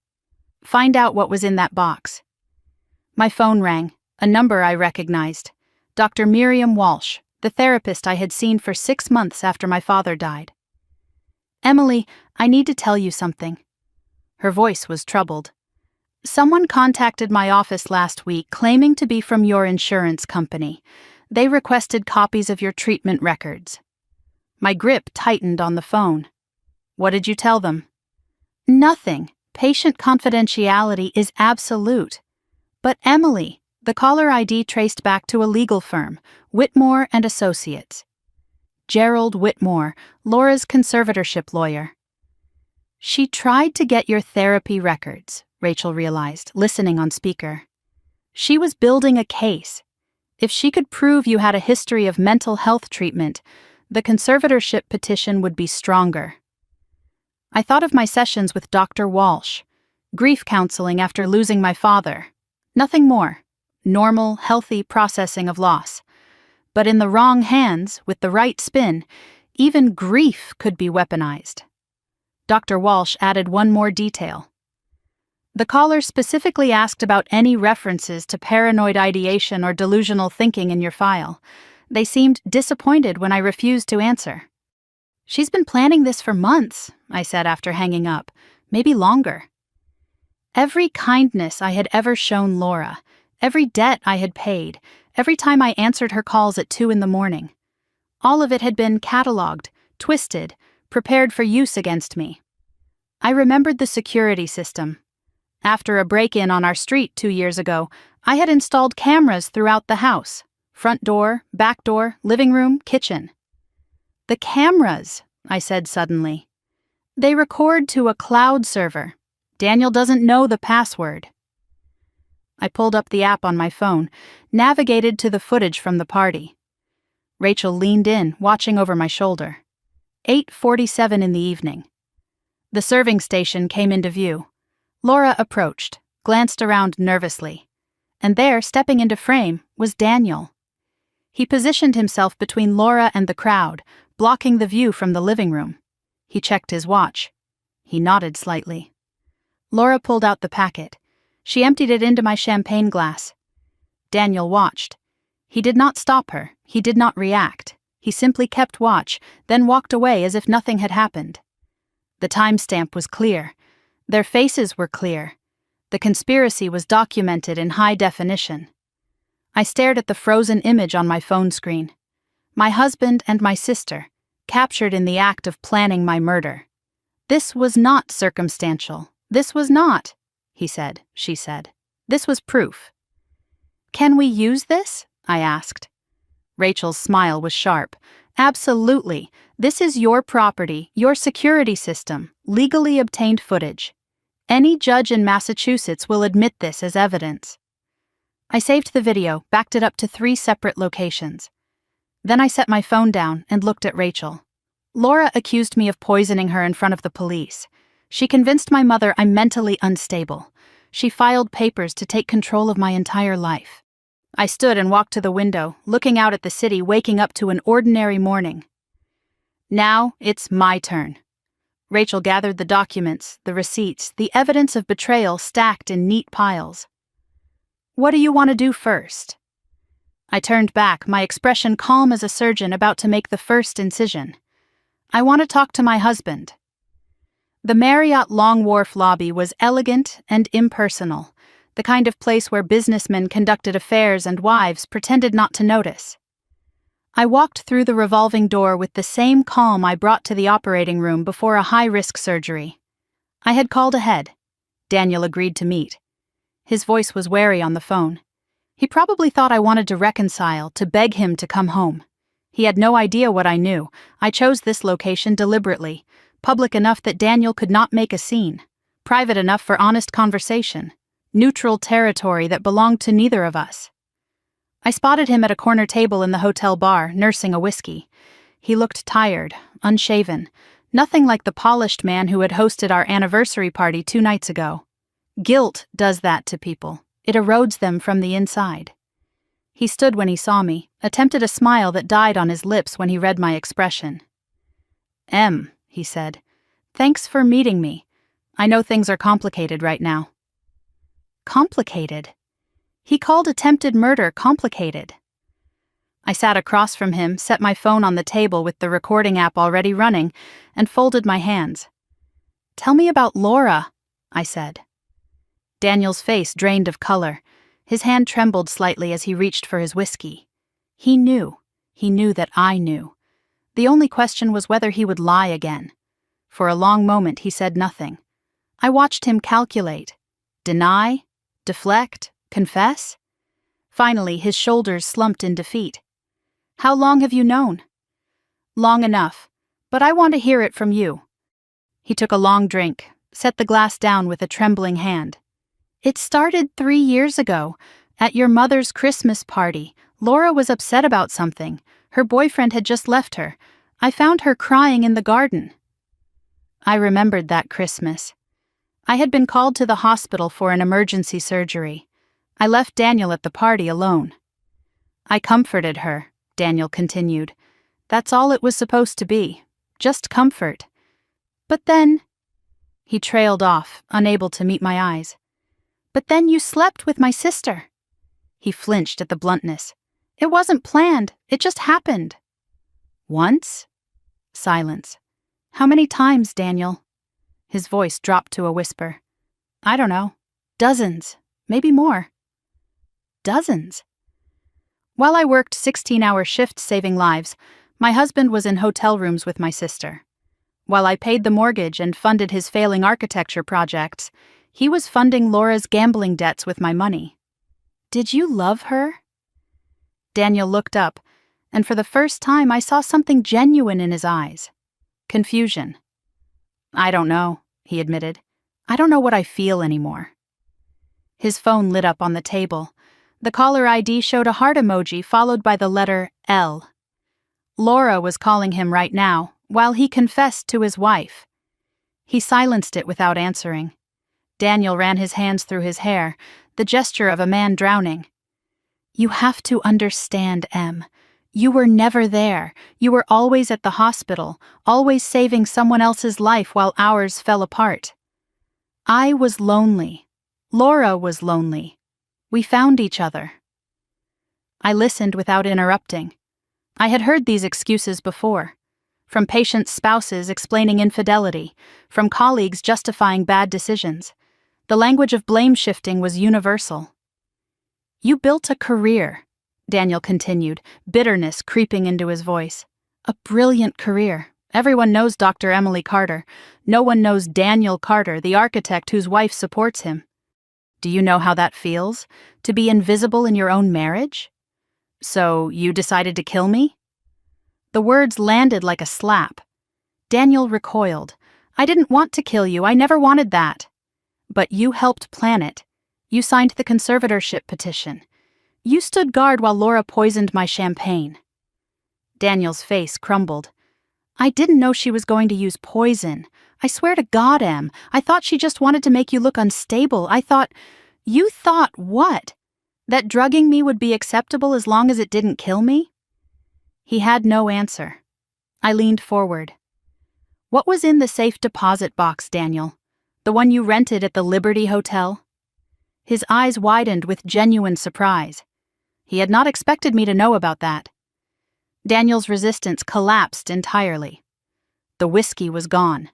Find out what was in that box. My phone rang, a number I recognized. Dr. Miriam Walsh, the therapist I had seen for 6 months after my father died. "Emily, I need to tell you something." Her voice was troubled. "Someone contacted my office last week claiming to be from your insurance company. They requested copies of your treatment records." My grip tightened on the phone. "What did you tell them?" "Nothing. Patient confidentiality is absolute." "But Emily," the caller ID traced back to a legal firm, Whitmore and Associates. Gerald Whitmore, Laura's conservatorship lawyer. "She tried to get your therapy records," Rachel realized, listening on speaker. "She was building a case. If she could prove you had a history of mental health treatment, the conservatorship petition would be stronger." I thought of my sessions with Dr. Walsh, grief counseling after losing my father. Nothing more. Normal, healthy processing of loss. But in the wrong hands, with the right spin, even grief could be weaponized. Dr. Walsh added one more detail. The caller specifically asked about any references to paranoid ideation or delusional thinking in your file. They seemed disappointed when I refused to answer. "She's been planning this for months," I said after hanging up, "maybe longer." Every kindness I had ever shown Laura, every debt I had paid, every time I answered her calls at 2 a.m, all of it had been catalogued, twisted, prepared for use against me. I remembered the security system. After a break-in on our street 2 years ago, I had installed cameras throughout the house: front door, back door, living room, kitchen. "The cameras," I said suddenly. "They record to a cloud server. Daniel doesn't know the password." I pulled up the app on my phone, navigated to the footage from the party. Rachel leaned in, watching over my shoulder. 8:47 in the evening. The serving station came into view. Laura approached, glanced around nervously. And there, stepping into frame, was Daniel. He positioned himself between Laura and the crowd, blocking the view from the living room. He checked his watch. He nodded slightly. Laura pulled out the packet. She emptied it into my champagne glass. Daniel watched. He did not stop her. He did not react. He simply kept watch, then walked away as if nothing had happened. The timestamp was clear. Their faces were clear. The conspiracy was documented in high definition. I stared at the frozen image on my phone screen. My husband and my sister, captured in the act of planning my murder. This was not circumstantial. This was not, he said, she said. This was proof. "Can we use this?" I asked. Rachel's smile was sharp. "Absolutely. This is your property, your security system, legally obtained footage. Any judge in Massachusetts will admit this as evidence." I saved the video, backed it up to 3 separate locations. Then I set my phone down and looked at Rachel. Laura accused me of poisoning her in front of the police. She convinced my mother I'm mentally unstable. She filed papers to take control of my entire life. I stood and walked to the window, looking out at the city waking up to an ordinary morning. Now it's my turn. Rachel gathered the documents, the receipts, the evidence of betrayal stacked in neat piles. "What do you want to do first?" I turned back, my expression calm as a surgeon about to make the first incision. "I want to talk to my husband." The Marriott Long Wharf lobby was elegant and impersonal, the kind of place where businessmen conducted affairs and wives pretended not to notice. I walked through the revolving door with the same calm I brought to the operating room before a high-risk surgery. I had called ahead. Daniel agreed to meet. His voice was wary on the phone. He probably thought I wanted to reconcile, to beg him to come home. He had no idea what I knew. I chose this location deliberately. Public enough that Daniel could not make a scene. Private enough for honest conversation. Neutral territory that belonged to neither of us. I spotted him at a corner table in the hotel bar, nursing a whiskey. He looked tired, unshaven, nothing like the polished man who had hosted our anniversary party 2 nights ago. Guilt does that to people. It erodes them from the inside. He stood when he saw me, attempted a smile that died on his lips when he read my expression. "Em," he said, "thanks for meeting me. I know things are complicated right now." Complicated? He called attempted murder complicated. I sat across from him, set my phone on the table with the recording app already running, and folded my hands. "Tell me about Laura," I said. Daniel's face drained of color. His hand trembled slightly as he reached for his whiskey. He knew that I knew. The only question was whether he would lie again. For a long moment he said nothing. I watched him calculate. Deny? Deflect? Confess? Finally, his shoulders slumped in defeat. "How long have you known?" "Long enough, but I want to hear it from you." He took a long drink, set the glass down with a trembling hand. "It started 3 years ago. At your mother's Christmas party, Laura was upset about something. Her boyfriend had just left her. I found her crying in the garden." I remembered that Christmas. I had been called to the hospital for an emergency surgery. I left Daniel at the party alone. "I comforted her," Daniel continued. "That's all it was supposed to be. Just comfort. But then—" He trailed off, unable to meet my eyes. "But then you slept with my sister." He flinched at the bluntness. "It wasn't planned. It just happened." "Once?" Silence. "How many times, Daniel?" His voice dropped to a whisper. "I don't know. Dozens. Maybe more." Dozens? While I worked 16-hour shifts saving lives, my husband was in hotel rooms with my sister. While I paid the mortgage and funded his failing architecture projects, he was funding Laura's gambling debts with my money. "Did you love her?" Daniel looked up, and for the first time I saw something genuine in his eyes. Confusion. "I don't know," he admitted. "I don't know what I feel anymore." His phone lit up on the table. The caller ID showed a heart emoji followed by the letter L. Laura was calling him right now, while he confessed to his wife. He silenced it without answering. Daniel ran his hands through his hair, the gesture of a man drowning. "You have to understand, Em. You were never there. You were always at the hospital, always saving someone else's life while ours fell apart. I was lonely. Laura was lonely. We found each other." I listened without interrupting. I had heard these excuses before. From patients' spouses explaining infidelity, from colleagues justifying bad decisions. The language of blame shifting was universal. "You built a career," Daniel continued, bitterness creeping into his voice. "A brilliant career. Everyone knows Dr. Emily Carter. No one knows Daniel Carter, the architect whose wife supports him. Do you know how that feels? To be invisible in your own marriage? So you decided to kill me?" The words landed like a slap. Daniel recoiled. "I didn't want to kill you. I never wanted that." "But you helped plan it. You signed the conservatorship petition. You stood guard while Laura poisoned my champagne." Daniel's face crumbled. "I didn't know she was going to use poison. I swear to God, Em, I thought she just wanted to make you look unstable. I thought—" "You thought what? That drugging me would be acceptable as long as it didn't kill me?" He had no answer. I leaned forward. "What was in the safe deposit box, Daniel? The one you rented at the Liberty Hotel?" His eyes widened with genuine surprise. He had not expected me to know about that. Daniel's resistance collapsed entirely. The whiskey was gone.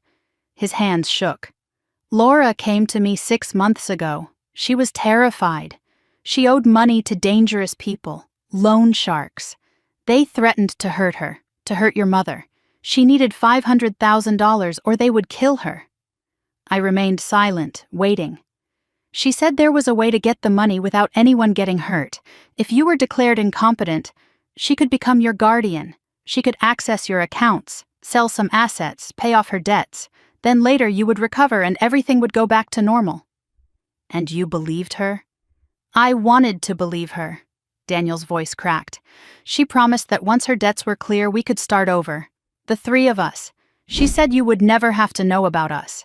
His hands shook. "Laura came to me 6 months ago. She was terrified. She owed money to dangerous people, loan sharks. They threatened to hurt her, to hurt your mother. She needed $500,000 or they would kill her." I remained silent, waiting. "She said there was a way to get the money without anyone getting hurt. If you were declared incompetent, she could become your guardian. She could access your accounts, Sell some assets, pay off her debts. Then later you would recover and everything would go back to normal. And you believed her? I wanted to believe her. Daniel's voice cracked. She promised that once her debts were clear, we could start over. The three of us. She said you would never have to know about us.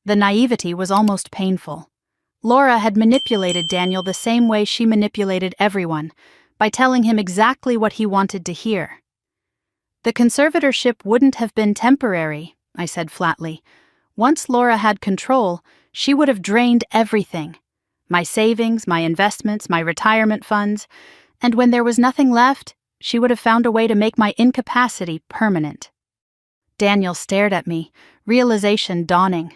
The naivety was almost painful. Laura had manipulated Daniel the same way she manipulated everyone, by telling him exactly what he wanted to hear. The conservatorship wouldn't have been temporary, I said flatly. Once Laura had control, she would have drained everything. My savings, my investments, my retirement funds, and when there was nothing left, she would have found a way to make my incapacity permanent. Daniel stared at me, realization dawning.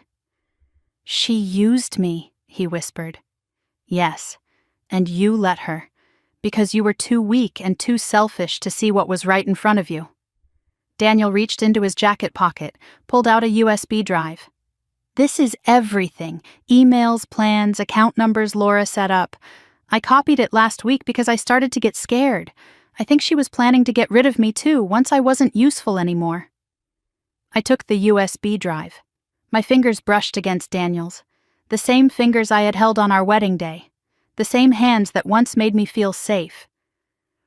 She used me, he whispered. Yes, and you let her, because you were too weak and too selfish to see what was right in front of you. Daniel reached into his jacket pocket, pulled out a USB drive. This is everything. Emails, plans, account numbers Laura set up. I copied it last week because I started to get scared. I think she was planning to get rid of me too, once I wasn't useful anymore. I took the USB drive. My fingers brushed against Daniel's. The same fingers I had held on our wedding day. The same hands that once made me feel safe.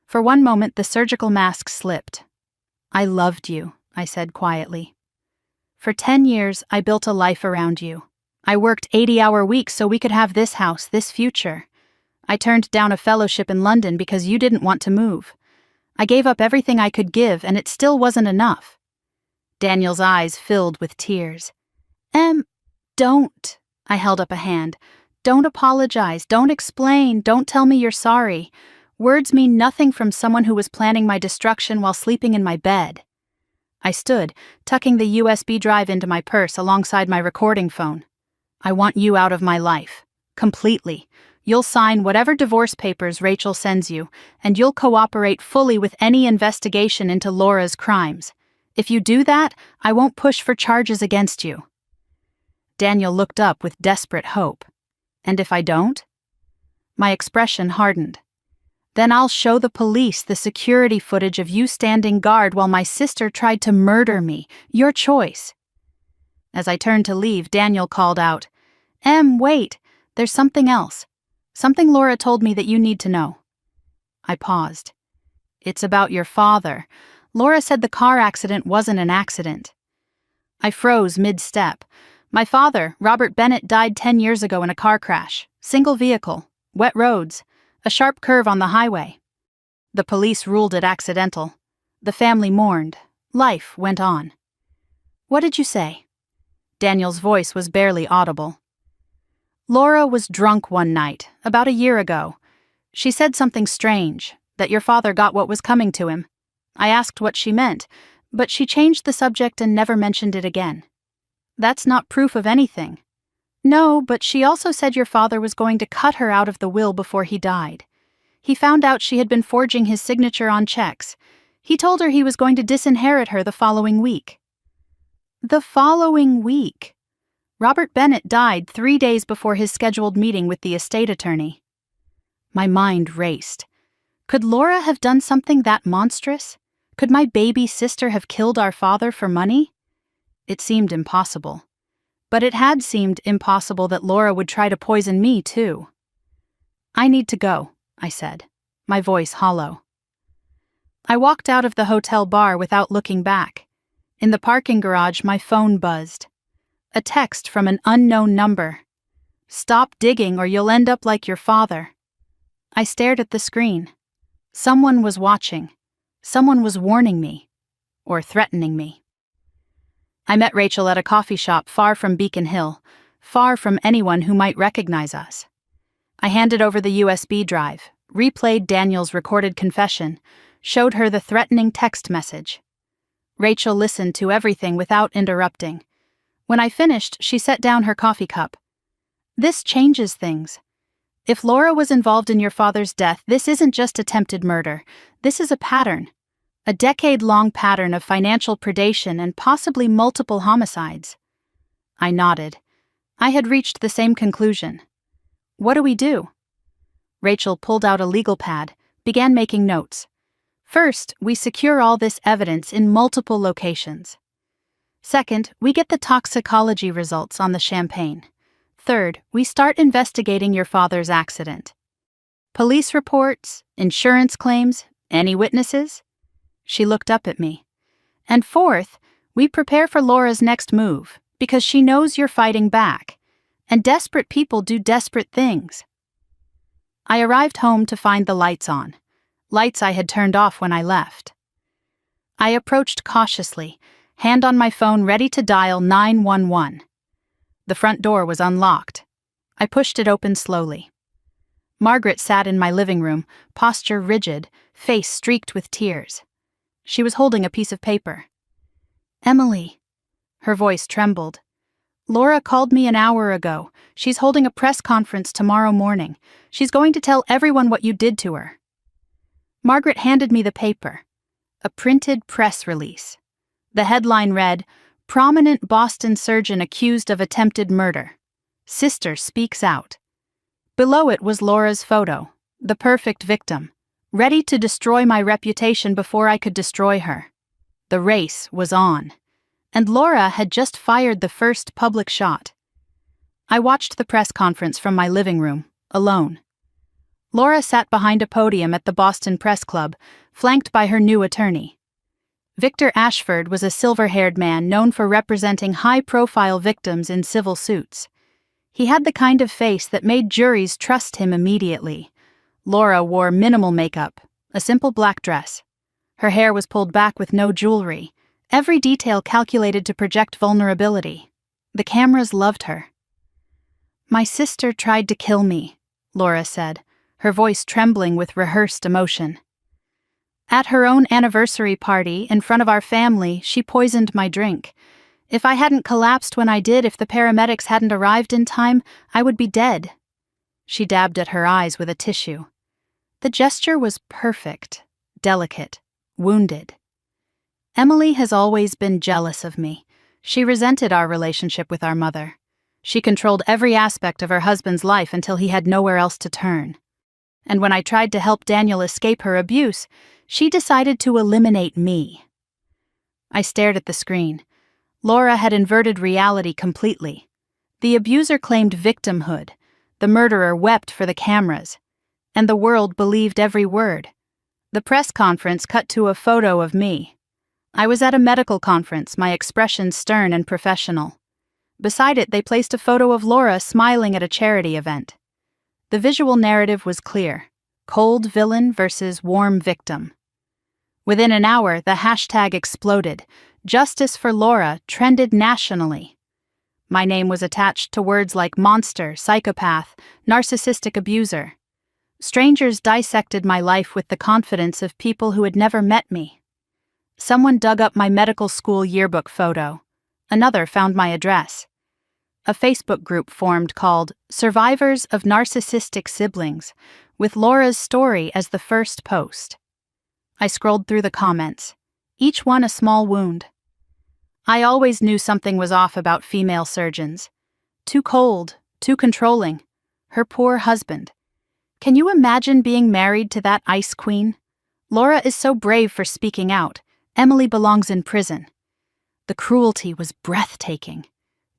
For one moment, the surgical mask slipped. I loved you, I said quietly. For 10 years, I built a life around you. I worked 80-hour weeks so we could have this house, this future. I turned down a fellowship in London because you didn't want to move. I gave up everything I could give, and it still wasn't enough. Daniel's eyes filled with tears. Don't. I held up a hand. Don't apologize, don't explain, don't tell me you're sorry. Words mean nothing from someone who was planning my destruction while sleeping in my bed. I stood, tucking the USB drive into my purse alongside my recording phone. I want you out of my life. Completely. You'll sign whatever divorce papers Rachel sends you, and you'll cooperate fully with any investigation into Laura's crimes. If you do that, I won't push for charges against you. Daniel looked up with desperate hope. And if I don't? My expression hardened. Then I'll show the police the security footage of you standing guard while my sister tried to murder me. Your choice. As I turned to leave, Daniel called out, Wait, there's something else. Something Laura told me that you need to know. I paused. It's about your father. Laura said the car accident wasn't an accident. I froze mid-step. My father, Robert Bennett, died 10 years ago in a car crash. Single vehicle, wet roads, a sharp curve on the highway. The police ruled it accidental. The family mourned. Life went on. What did you say? Daniel's voice was barely audible. Laura was drunk one night, about a year ago. She said something strange, that your father got what was coming to him. I asked what she meant, but she changed the subject and never mentioned it again. That's not proof of anything. No, but she also said your father was going to cut her out of the will before he died. He found out she had been forging his signature on checks. He told her he was going to disinherit her the following week. The following week? Robert Bennett died 3 days before his scheduled meeting with the estate attorney. My mind raced. Could Laura have done something that monstrous? Could my baby sister have killed our father for money? It seemed impossible. But it had seemed impossible that Laura would try to poison me, too. I need to go, I said, my voice hollow. I walked out of the hotel bar without looking back. In the parking garage, my phone buzzed. A text from an unknown number. Stop digging or you'll end up like your father. I stared at the screen. Someone was watching. Someone was warning me. Or threatening me. I met Rachel at a coffee shop far from Beacon Hill, far from anyone who might recognize us. I handed over the USB drive, replayed Daniel's recorded confession, showed her the threatening text message. Rachel listened to everything without interrupting. When I finished, she set down her coffee cup. This changes things. If Laura was involved in your father's death, this isn't just attempted murder. This is a pattern. A decade-long pattern of financial predation and possibly multiple homicides. I nodded. I had reached the same conclusion. What do we do? Rachel pulled out a legal pad, began making notes. First, we secure all this evidence in multiple locations. Second, we get the toxicology results on the champagne. Third, we start investigating your father's accident. Police reports, insurance claims, any witnesses? She looked up at me. And fourth, we prepare for Laura's next move, because she knows you're fighting back. And desperate people do desperate things. I arrived home to find the lights on. Lights I had turned off when I left. I approached cautiously, hand on my phone ready to dial 911. The front door was unlocked. I pushed it open slowly. Margaret sat in my living room, posture rigid, face streaked with tears. She was holding a piece of paper. "Emily." Her voice trembled. "Laura called me an hour ago. She's holding a press conference tomorrow morning. She's going to tell everyone what you did to her." Margaret handed me the paper. A printed press release. The headline read, "Prominent Boston surgeon accused of attempted murder. Sister speaks out." Below it was Laura's photo, the perfect victim, ready to destroy my reputation before I could destroy her. The race was on, and Laura had just fired the first public shot. I watched the press conference from my living room, alone. Laura sat behind a podium at the Boston Press Club, flanked by her new attorney. Victor Ashford was a silver-haired man known for representing high-profile victims in civil suits. He had the kind of face that made juries trust him immediately. Laura wore minimal makeup, a simple black dress. Her hair was pulled back with no jewelry, every detail calculated to project vulnerability. The cameras loved her. "My sister tried to kill me," Laura said, her voice trembling with rehearsed emotion. "At her own anniversary party, in front of our family, she poisoned my drink. If I hadn't collapsed when I did, if the paramedics hadn't arrived in time, I would be dead." She dabbed at her eyes with a tissue. The gesture was perfect, delicate, wounded. "Emily has always been jealous of me. She resented our relationship with our mother. She controlled every aspect of her husband's life until he had nowhere else to turn. And when I tried to help Daniel escape her abuse, she decided to eliminate me." I stared at the screen. Laura had inverted reality completely. The abuser claimed victimhood, the murderer wept for the cameras, and the world believed every word. The press conference cut to a photo of me. I was at a medical conference, my expression stern and professional. Beside it, they placed a photo of Laura smiling at a charity event. The visual narrative was clear: cold villain versus warm victim. Within an hour, the hashtag exploded. Justice for Laura trended nationally. My name was attached to words like monster, psychopath, narcissistic abuser. Strangers dissected my life with the confidence of people who had never met me. Someone dug up my medical school yearbook photo. Another found my address. A Facebook group formed called Survivors of Narcissistic Siblings, with Laura's story as the first post. I scrolled through the comments, each one a small wound. I always knew something was off about female surgeons. Too cold, too controlling. Her poor husband. Can you imagine being married to that ice queen? Laura is so brave for speaking out. Emily belongs in prison. The cruelty was breathtaking.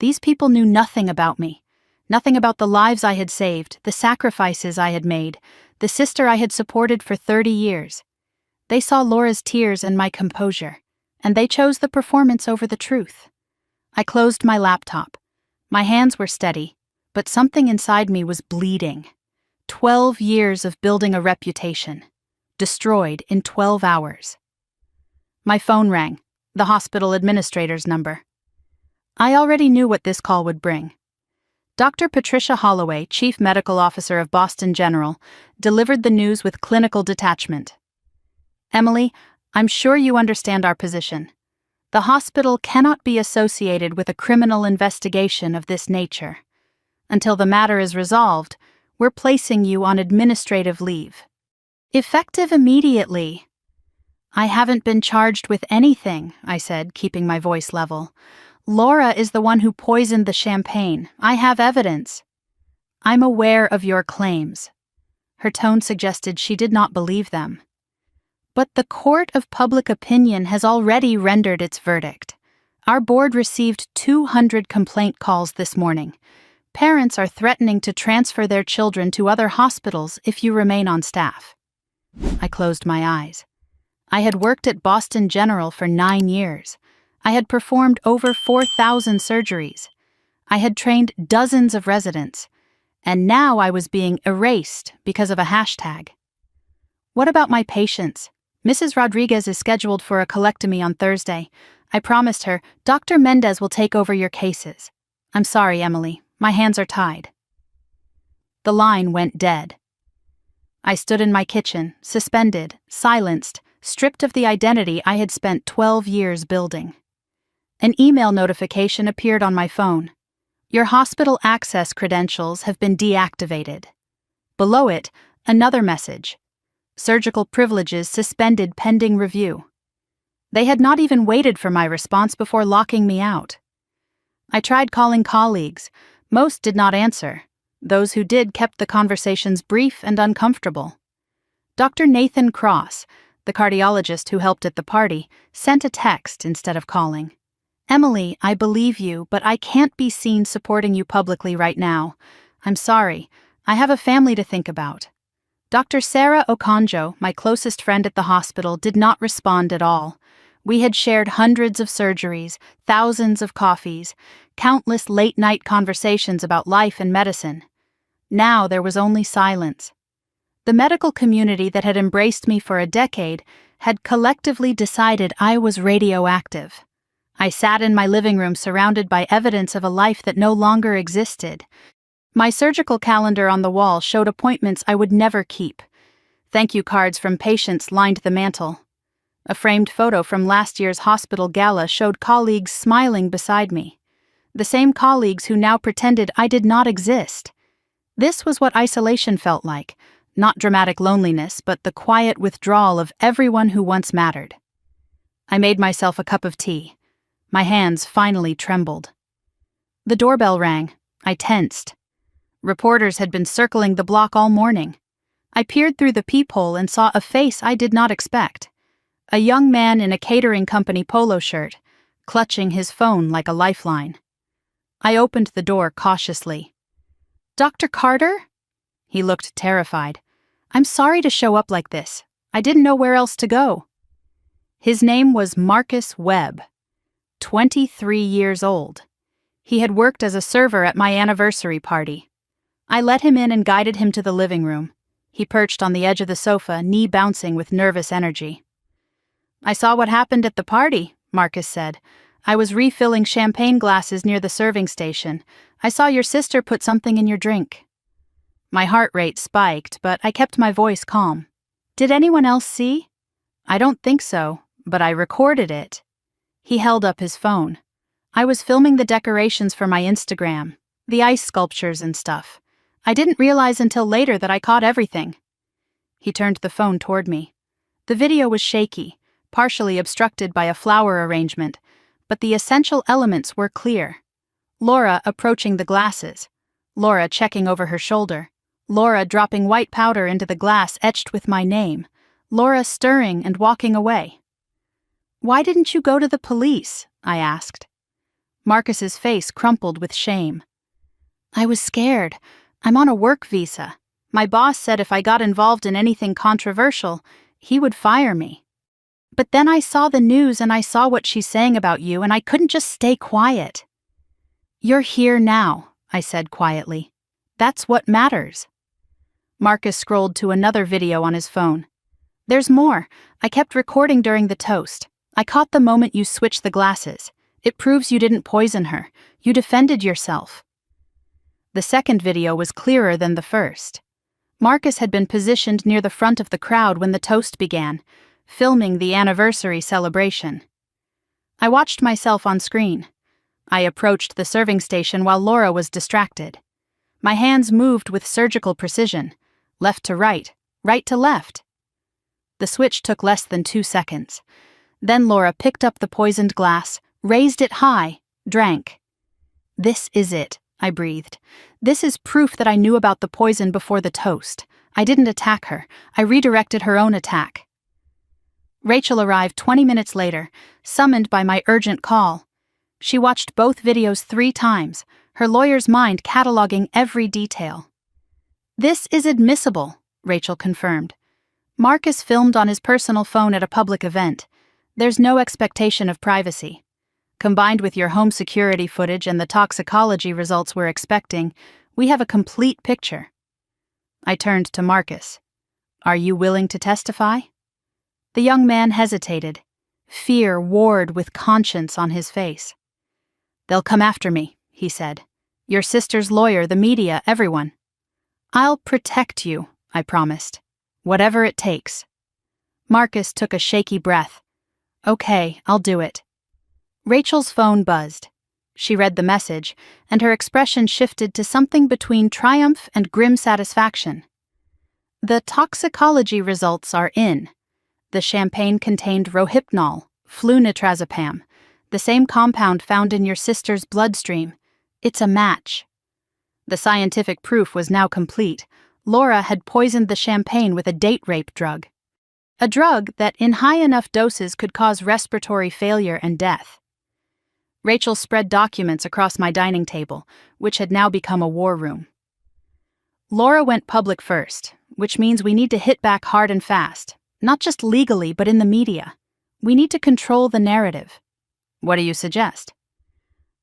These people knew nothing about me. Nothing about the lives I had saved, the sacrifices I had made, the sister I had supported for 30 years. They saw Laura's tears and my composure, and they chose the performance over the truth. I closed my laptop. My hands were steady, but something inside me was bleeding. 12 years of building a reputation, destroyed in 12 hours. My phone rang, the hospital administrator's number. I already knew what this call would bring. Dr. Patricia Holloway, Chief Medical Officer of Boston General, delivered the news with clinical detachment. "Emily, I'm sure you understand our position. The hospital cannot be associated with a criminal investigation of this nature. Until the matter is resolved, we're placing you on administrative leave. Effective immediately." "I haven't been charged with anything," I said, keeping my voice level. "Laura is the one who poisoned the champagne. I have evidence." "I'm aware of your claims." Her tone suggested she did not believe them. But the court of public opinion has already rendered its verdict. Our board received 200 complaint calls this morning. Parents are threatening to transfer their children to other hospitals if you remain on staff. I closed my eyes. I had worked at Boston General for 9 years. I had performed over 4,000 surgeries. I had trained dozens of residents. And now I was being erased because of a hashtag. What about my patients? Mrs. Rodriguez is scheduled for a colectomy on Thursday. I promised her, Dr. Mendez will take over your cases. I'm sorry, Emily. My hands are tied. The line went dead. I stood in my kitchen, suspended, silenced, stripped of the identity I had spent 12 years building. An email notification appeared on my phone. Your hospital access credentials have been deactivated. Below it, another message. Surgical privileges suspended pending review. They had not even waited for my response before locking me out. I tried calling colleagues. Most did not answer. Those who did kept the conversations brief and uncomfortable. Dr. Nathan Cross, the cardiologist who helped at the party, sent a text instead of calling. Emily, I believe you, but I can't be seen supporting you publicly right now. I'm sorry. I have a family to think about. Dr. Sarah Okonjo, my closest friend at the hospital, did not respond at all. We had shared hundreds of surgeries, thousands of coffees, countless late-night conversations about life and medicine. Now there was only silence. The medical community that had embraced me for a decade had collectively decided I was radioactive. I sat in my living room surrounded by evidence of a life that no longer existed. My surgical calendar on the wall showed appointments I would never keep. Thank you cards from patients lined the mantel. A framed photo from last year's hospital gala showed colleagues smiling beside me. The same colleagues who now pretended I did not exist. This was what isolation felt like, not dramatic loneliness, but the quiet withdrawal of everyone who once mattered. I made myself a cup of tea. My hands finally trembled. The doorbell rang. I tensed. Reporters had been circling the block all morning. I peered through the peephole and saw a face I did not expect. A young man in a catering company polo shirt, clutching his phone like a lifeline. I opened the door cautiously. Dr. Carter? He looked terrified. I'm sorry to show up like this. I didn't know where else to go. His name was Marcus Webb, 23 years old. He had worked as a server at my anniversary party. I let him in and guided him to the living room. He perched on the edge of the sofa, knee bouncing with nervous energy. I saw what happened at the party, Marcus said. I was refilling champagne glasses near the serving station. I saw your sister put something in your drink. My heart rate spiked, but I kept my voice calm. Did anyone else see? I don't think so, but I recorded it. He held up his phone. I was filming the decorations for my Instagram, the ice sculptures and stuff. I didn't realize until later that I caught everything. He turned the phone toward me. The video was shaky, partially obstructed by a flower arrangement, but the essential elements were clear. Laura approaching the glasses. Laura checking over her shoulder. Laura dropping white powder into the glass etched with my name. Laura stirring and walking away. Why didn't you go to the police? I asked. Marcus's face crumpled with shame. I was scared. I'm on a work visa. My boss said if I got involved in anything controversial, he would fire me. But then I saw the news and I saw what she's saying about you, and I couldn't just stay quiet. You're here now, I said quietly. That's what matters. Marcus scrolled to another video on his phone. There's more. I kept recording during the toast. I caught the moment you switched the glasses. It proves you didn't poison her. You defended yourself. The second video was clearer than the first. Marcus had been positioned near the front of the crowd when the toast began, filming the anniversary celebration. I watched myself on screen. I approached the serving station while Laura was distracted. My hands moved with surgical precision, left to right to left. The switch took less than 2 seconds. Then Laura picked up the poisoned glass, raised it high, drank. This is it, I breathed. This is proof that I knew about the poison before the toast. I didn't attack her. I redirected her own attack. Rachel arrived 20 minutes later, summoned by my urgent call. She watched both videos 3 times, her lawyer's mind cataloging every detail. "This is admissible," Rachel confirmed. "Marcus filmed on his personal phone at a public event. There's no expectation of privacy. Combined with your home security footage and the toxicology results we're expecting, we have a complete picture." I turned to Marcus. "Are you willing to testify?" The young man hesitated, fear warred with conscience on his face. "They'll come after me," he said. "Your sister's lawyer, the media, everyone." "I'll protect you," I promised. "Whatever it takes." Marcus took a shaky breath. "Okay, I'll do it." Rachel's phone buzzed. She read the message, and her expression shifted to something between triumph and grim satisfaction. "The toxicology results are in. The champagne contained rohypnol, flunitrazepam, the same compound found in your sister's bloodstream. It's a match." The scientific proof was now complete. Laura had poisoned the champagne with a date rape drug. A drug that in high enough doses could cause respiratory failure and death. Rachel spread documents across my dining table, which had now become a war room. "Laura went public first, which means we need to hit back hard and fast, not just legally but in the media. We need to control the narrative." "What do you suggest?"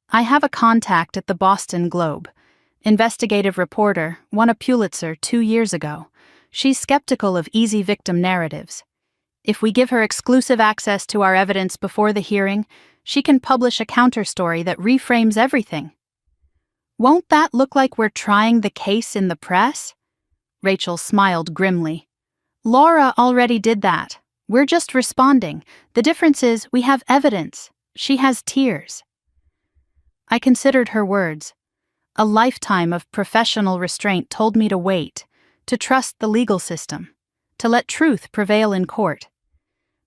"I have a contact at the Boston Globe. Investigative reporter, won a Pulitzer 2 years ago. She's skeptical of easy victim narratives. If we give her exclusive access to our evidence before the hearing, she can publish a counterstory that reframes everything." "Won't that look like we're trying the case in the press?" Rachel smiled grimly. "Laura already did that. We're just responding. The difference is we have evidence. She has tears." I considered her words. A lifetime of professional restraint told me to wait, to trust the legal system, to let truth prevail in court.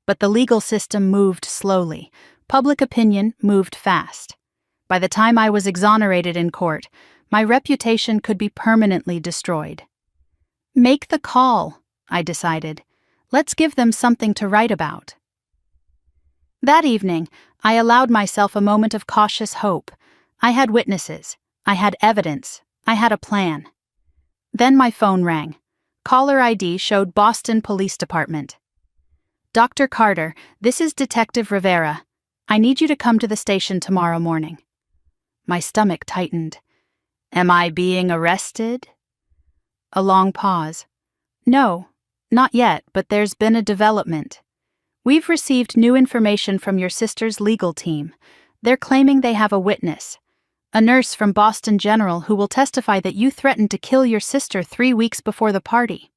But the legal system moved slowly. Public opinion moved fast. By the time I was exonerated in court, my reputation could be permanently destroyed. "Make the call," I decided. "Let's give them something to write about." That evening, I allowed myself a moment of cautious hope. I had witnesses. I had evidence. I had a plan. Then my phone rang. Caller ID showed Boston Police Department. "Dr. Carter, this is Detective Rivera. I need you to come to the station tomorrow morning." My stomach tightened. "Am I being arrested?" A long pause. "No, not yet, but there's been a development. We've received new information from your sister's legal team. They're claiming they have a witness, a nurse from Boston General who will testify that you threatened to kill your sister 3 weeks before the party."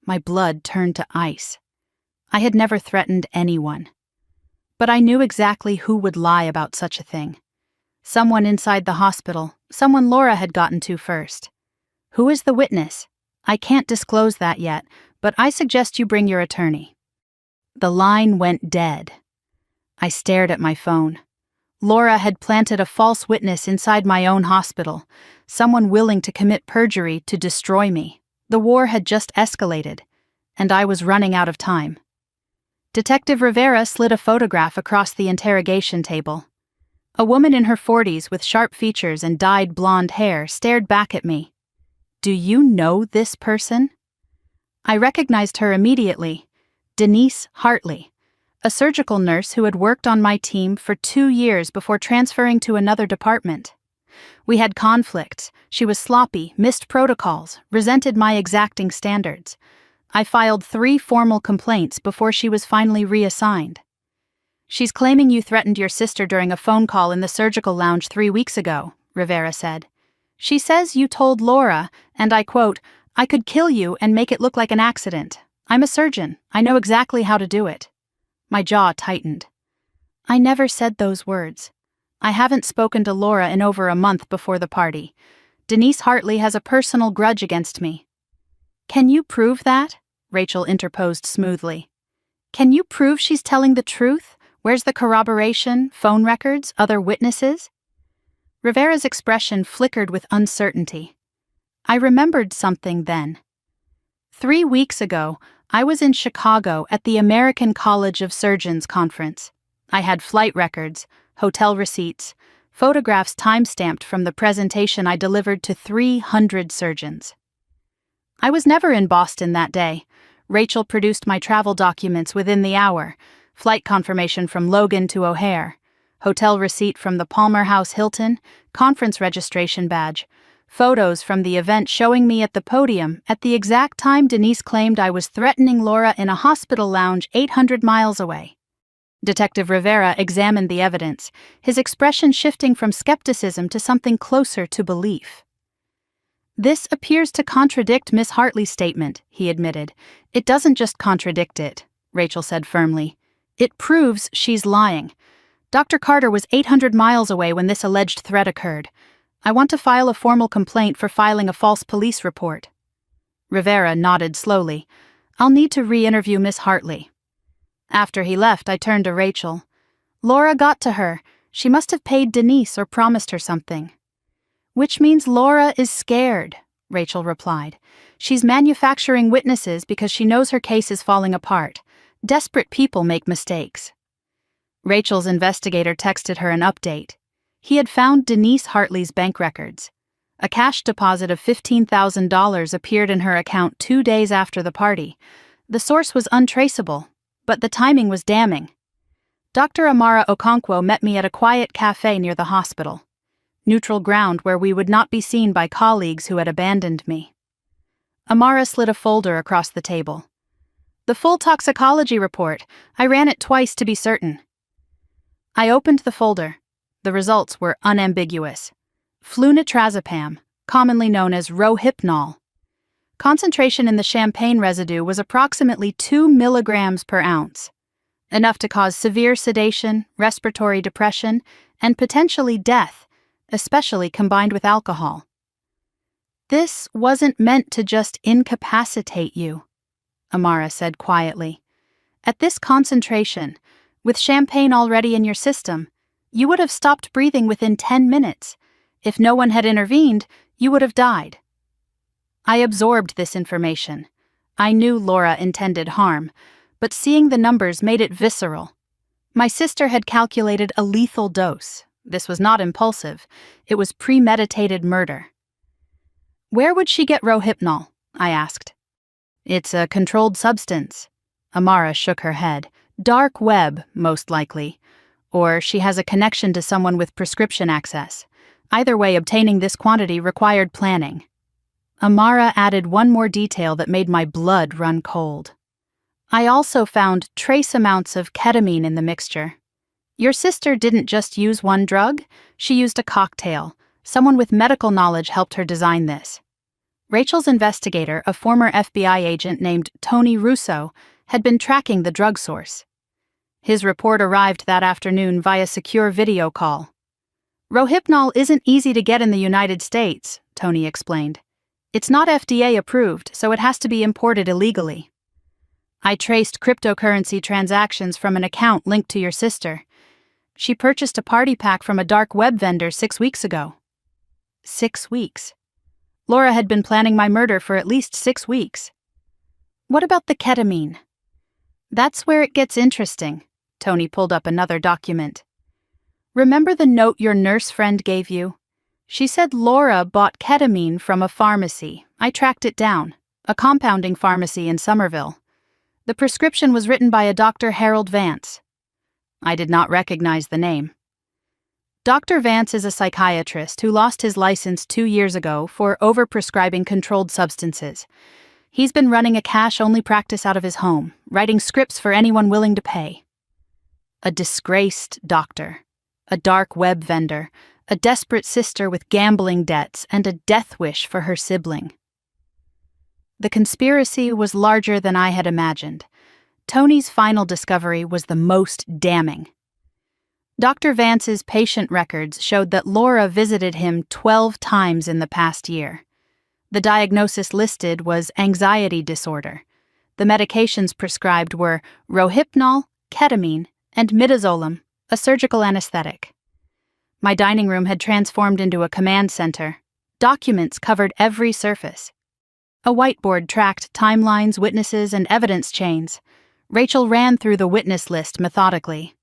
My blood turned to ice. I had never threatened anyone. But I knew exactly who would lie about such a thing. Someone inside the hospital, someone Laura had gotten to first. "Who is the witness? I can't disclose that yet, but I suggest you bring your attorney." The line went dead. I stared at my phone. Laura had planted a false witness inside my own hospital, someone willing to commit perjury to destroy me. The war had just escalated, and I was running out of time. Detective Rivera slid a photograph across the interrogation table. A woman in her 40s with sharp features and dyed blonde hair stared back at me. "Do you know this person?" I recognized her immediately. Denise Hartley, a surgical nurse who had worked on my team for 2 years before transferring to another department. We had conflicts. She was sloppy, missed protocols, resented my exacting standards. I filed 3 formal complaints before she was finally reassigned. "She's claiming you threatened your sister during a phone call in the surgical lounge 3 weeks ago," Rivera said. "She says you told Laura, and I quote, 'I could kill you and make it look like an accident. I'm a surgeon. I know exactly how to do it.'" My jaw tightened. I never said those words. I haven't spoken to Laura in over a month before the party. Denise Hartley has a personal grudge against me. "Can you prove that?" Rachel interposed smoothly. "Can you prove she's telling the truth? Where's the corroboration, phone records, other witnesses?" Rivera's expression flickered with uncertainty. I remembered something then. 3 weeks ago, I was in Chicago at the American College of Surgeons conference. I had flight records, hotel receipts, photographs time-stamped from the presentation I delivered to 300 surgeons. I was never in Boston that day. Rachel produced my travel documents within the hour, flight confirmation from Logan to O'Hare, hotel receipt from the Palmer House Hilton, conference registration badge, photos from the event showing me at the podium at the exact time Denise claimed I was threatening Laura in a hospital lounge 800 miles away. Detective Rivera examined the evidence, his expression shifting from skepticism to something closer to belief. "This appears to contradict Miss Hartley's statement," he admitted. "It doesn't just contradict it," Rachel said firmly. "It proves she's lying. Dr. Carter was 800 miles away when this alleged threat occurred. I want to file a formal complaint for filing a false police report." Rivera nodded slowly. "I'll need to re-interview Miss Hartley." After he left, I turned to Rachel. "Laura got to her. She must have paid Denise or promised her something." "Which means Laura is scared," Rachel replied. "She's manufacturing witnesses because she knows her case is falling apart. Desperate people make mistakes." Rachel's investigator texted her an update. He had found Denise Hartley's bank records. A cash deposit of $15,000 appeared in her account 2 days after the party. The source was untraceable, but the timing was damning. Dr. Amara Okonkwo met me at a quiet cafe near the hospital. Neutral ground where we would not be seen by colleagues who had abandoned me. Amara slid a folder across the table. "The full toxicology report. I ran it twice to be certain." I opened the folder. The results were unambiguous. Flunitrazepam, commonly known as Rohypnol. Concentration in the champagne residue was approximately 2 milligrams per ounce, enough to cause severe sedation, respiratory depression, and potentially death, especially combined with alcohol. "This wasn't meant to just incapacitate you," Amara said quietly. "At this concentration, with champagne already in your system, you would have stopped breathing within 10 minutes. If no one had intervened, you would have died." I absorbed this information. I knew Laura intended harm, but seeing the numbers made it visceral. My sister had calculated a lethal dose. This was not impulsive. It was premeditated murder. "Where would she get Rohypnol?" I asked. "It's a controlled substance." Amara shook her head. "Dark web, most likely. Or she has a connection to someone with prescription access. Either way, obtaining this quantity required planning." Amara added one more detail that made my blood run cold. "I also found trace amounts of ketamine in the mixture. Your sister didn't just use one drug, she used a cocktail. Someone with medical knowledge helped her design this." Rachel's investigator, a former FBI agent named Tony Russo, had been tracking the drug source. His report arrived that afternoon via secure video call. "Rohypnol isn't easy to get in the United States," Tony explained. "It's not FDA approved, so it has to be imported illegally." I traced cryptocurrency transactions from an account linked to your sister. She purchased a party pack from a dark web vendor 6 weeks ago. 6 weeks. Laura had been planning my murder for at least 6 weeks. "What about the ketamine?" "That's where it gets interesting." Tony pulled up another document. "Remember the note your nurse friend gave you? She said Laura bought ketamine from a pharmacy. I tracked it down, a compounding pharmacy in Somerville. The prescription was written by a Dr. Harold Vance." I did not recognize the name. "Dr. Vance is a psychiatrist who lost his license 2 years ago for overprescribing controlled substances. He's been running a cash-only practice out of his home, writing scripts for anyone willing to pay." A disgraced doctor, a dark web vendor, a desperate sister with gambling debts, and a death wish for her sibling. The conspiracy was larger than I had imagined. Tony's final discovery was the most damning. Dr. Vance's patient records showed that Laura visited him 12 times in the past year. The diagnosis listed was anxiety disorder. The medications prescribed were Rohypnol, ketamine, and midazolam, a surgical anesthetic. My dining room had transformed into a command center. Documents covered every surface. A whiteboard tracked timelines, witnesses, and evidence chains. Rachel ran through the witness list methodically.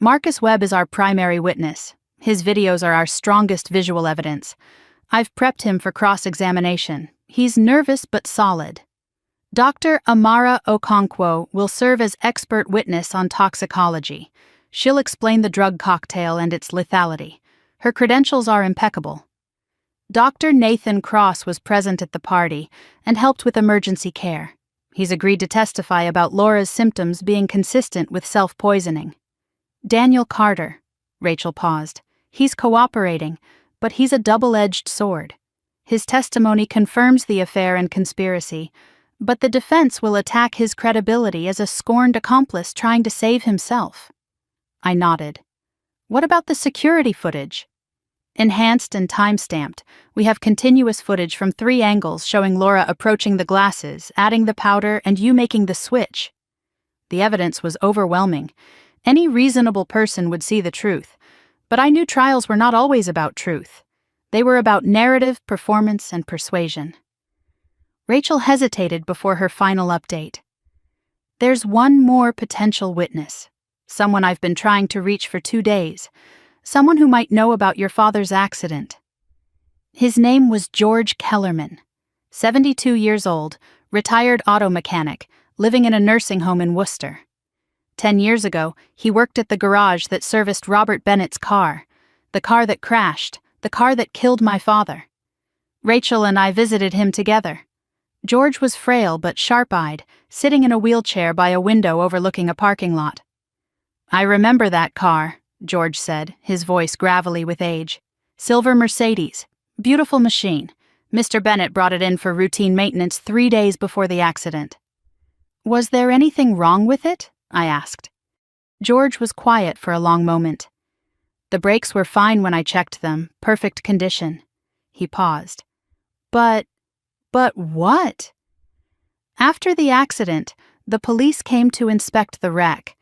Marcus Webb is our primary witness. His videos are our strongest visual evidence. I've prepped him for cross-examination. He's nervous but solid. Dr. Amara Okonkwo will serve as expert witness on toxicology. She'll explain the drug cocktail and its lethality. Her credentials are impeccable. Dr. Nathan Cross was present at the party and helped with emergency care. He's agreed to testify about Laura's symptoms being consistent with self-poisoning. Daniel Carter. Rachel paused. He's cooperating, but he's a double-edged sword. His testimony confirms the affair and conspiracy, but the defense will attack his credibility as a scorned accomplice trying to save himself. I nodded. What about the security footage? Enhanced and time-stamped, we have continuous footage from 3 angles showing Laura approaching the glasses, adding the powder, and you making the switch. The evidence was overwhelming. Any reasonable person would see the truth, but I knew trials were not always about truth. They were about narrative, performance, and persuasion. Rachel hesitated before her final update. There's one more potential witness, someone I've been trying to reach for 2 days. Someone who might know about your father's accident. His name was George Kellerman, 72 years old, retired auto mechanic, living in a nursing home in Worcester. 10 years ago, he worked at the garage that serviced Robert Bennett's car, the car that crashed, the car that killed my father. Rachel and I visited him together. George was frail but sharp-eyed, sitting in a wheelchair by a window overlooking a parking lot. I remember that car, George said, his voice gravelly with age. Silver Mercedes. Beautiful machine. Mr. Bennett brought it in for routine maintenance 3 days before the accident. Was there anything wrong with it? I asked. George was quiet for a long moment. The brakes were fine when I checked them, perfect condition. He paused. But what? After the accident, the police came to inspect the wreck.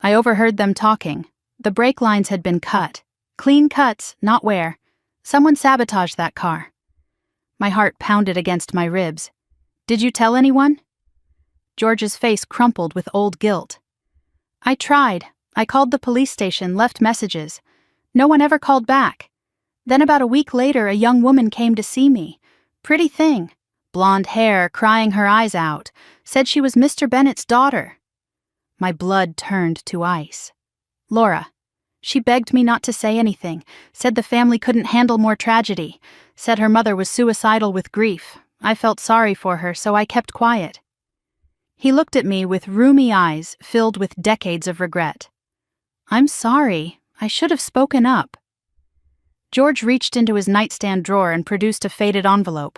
I overheard them talking. The brake lines had been cut. Clean cuts, not wear. Someone sabotaged that car. My heart pounded against my ribs. Did you tell anyone? George's face crumpled with old guilt. I tried. I called the police station, left messages. No one ever called back. Then about a week later, a young woman came to see me. Pretty thing. Blonde hair, crying her eyes out. Said she was Mr. Bennett's daughter. My blood turned to ice. Laura. She begged me not to say anything, said the family couldn't handle more tragedy, said her mother was suicidal with grief. I felt sorry for her, so I kept quiet. He looked at me with rheumy eyes filled with decades of regret. I'm sorry. I should have spoken up. George reached into his nightstand drawer and produced a faded envelope.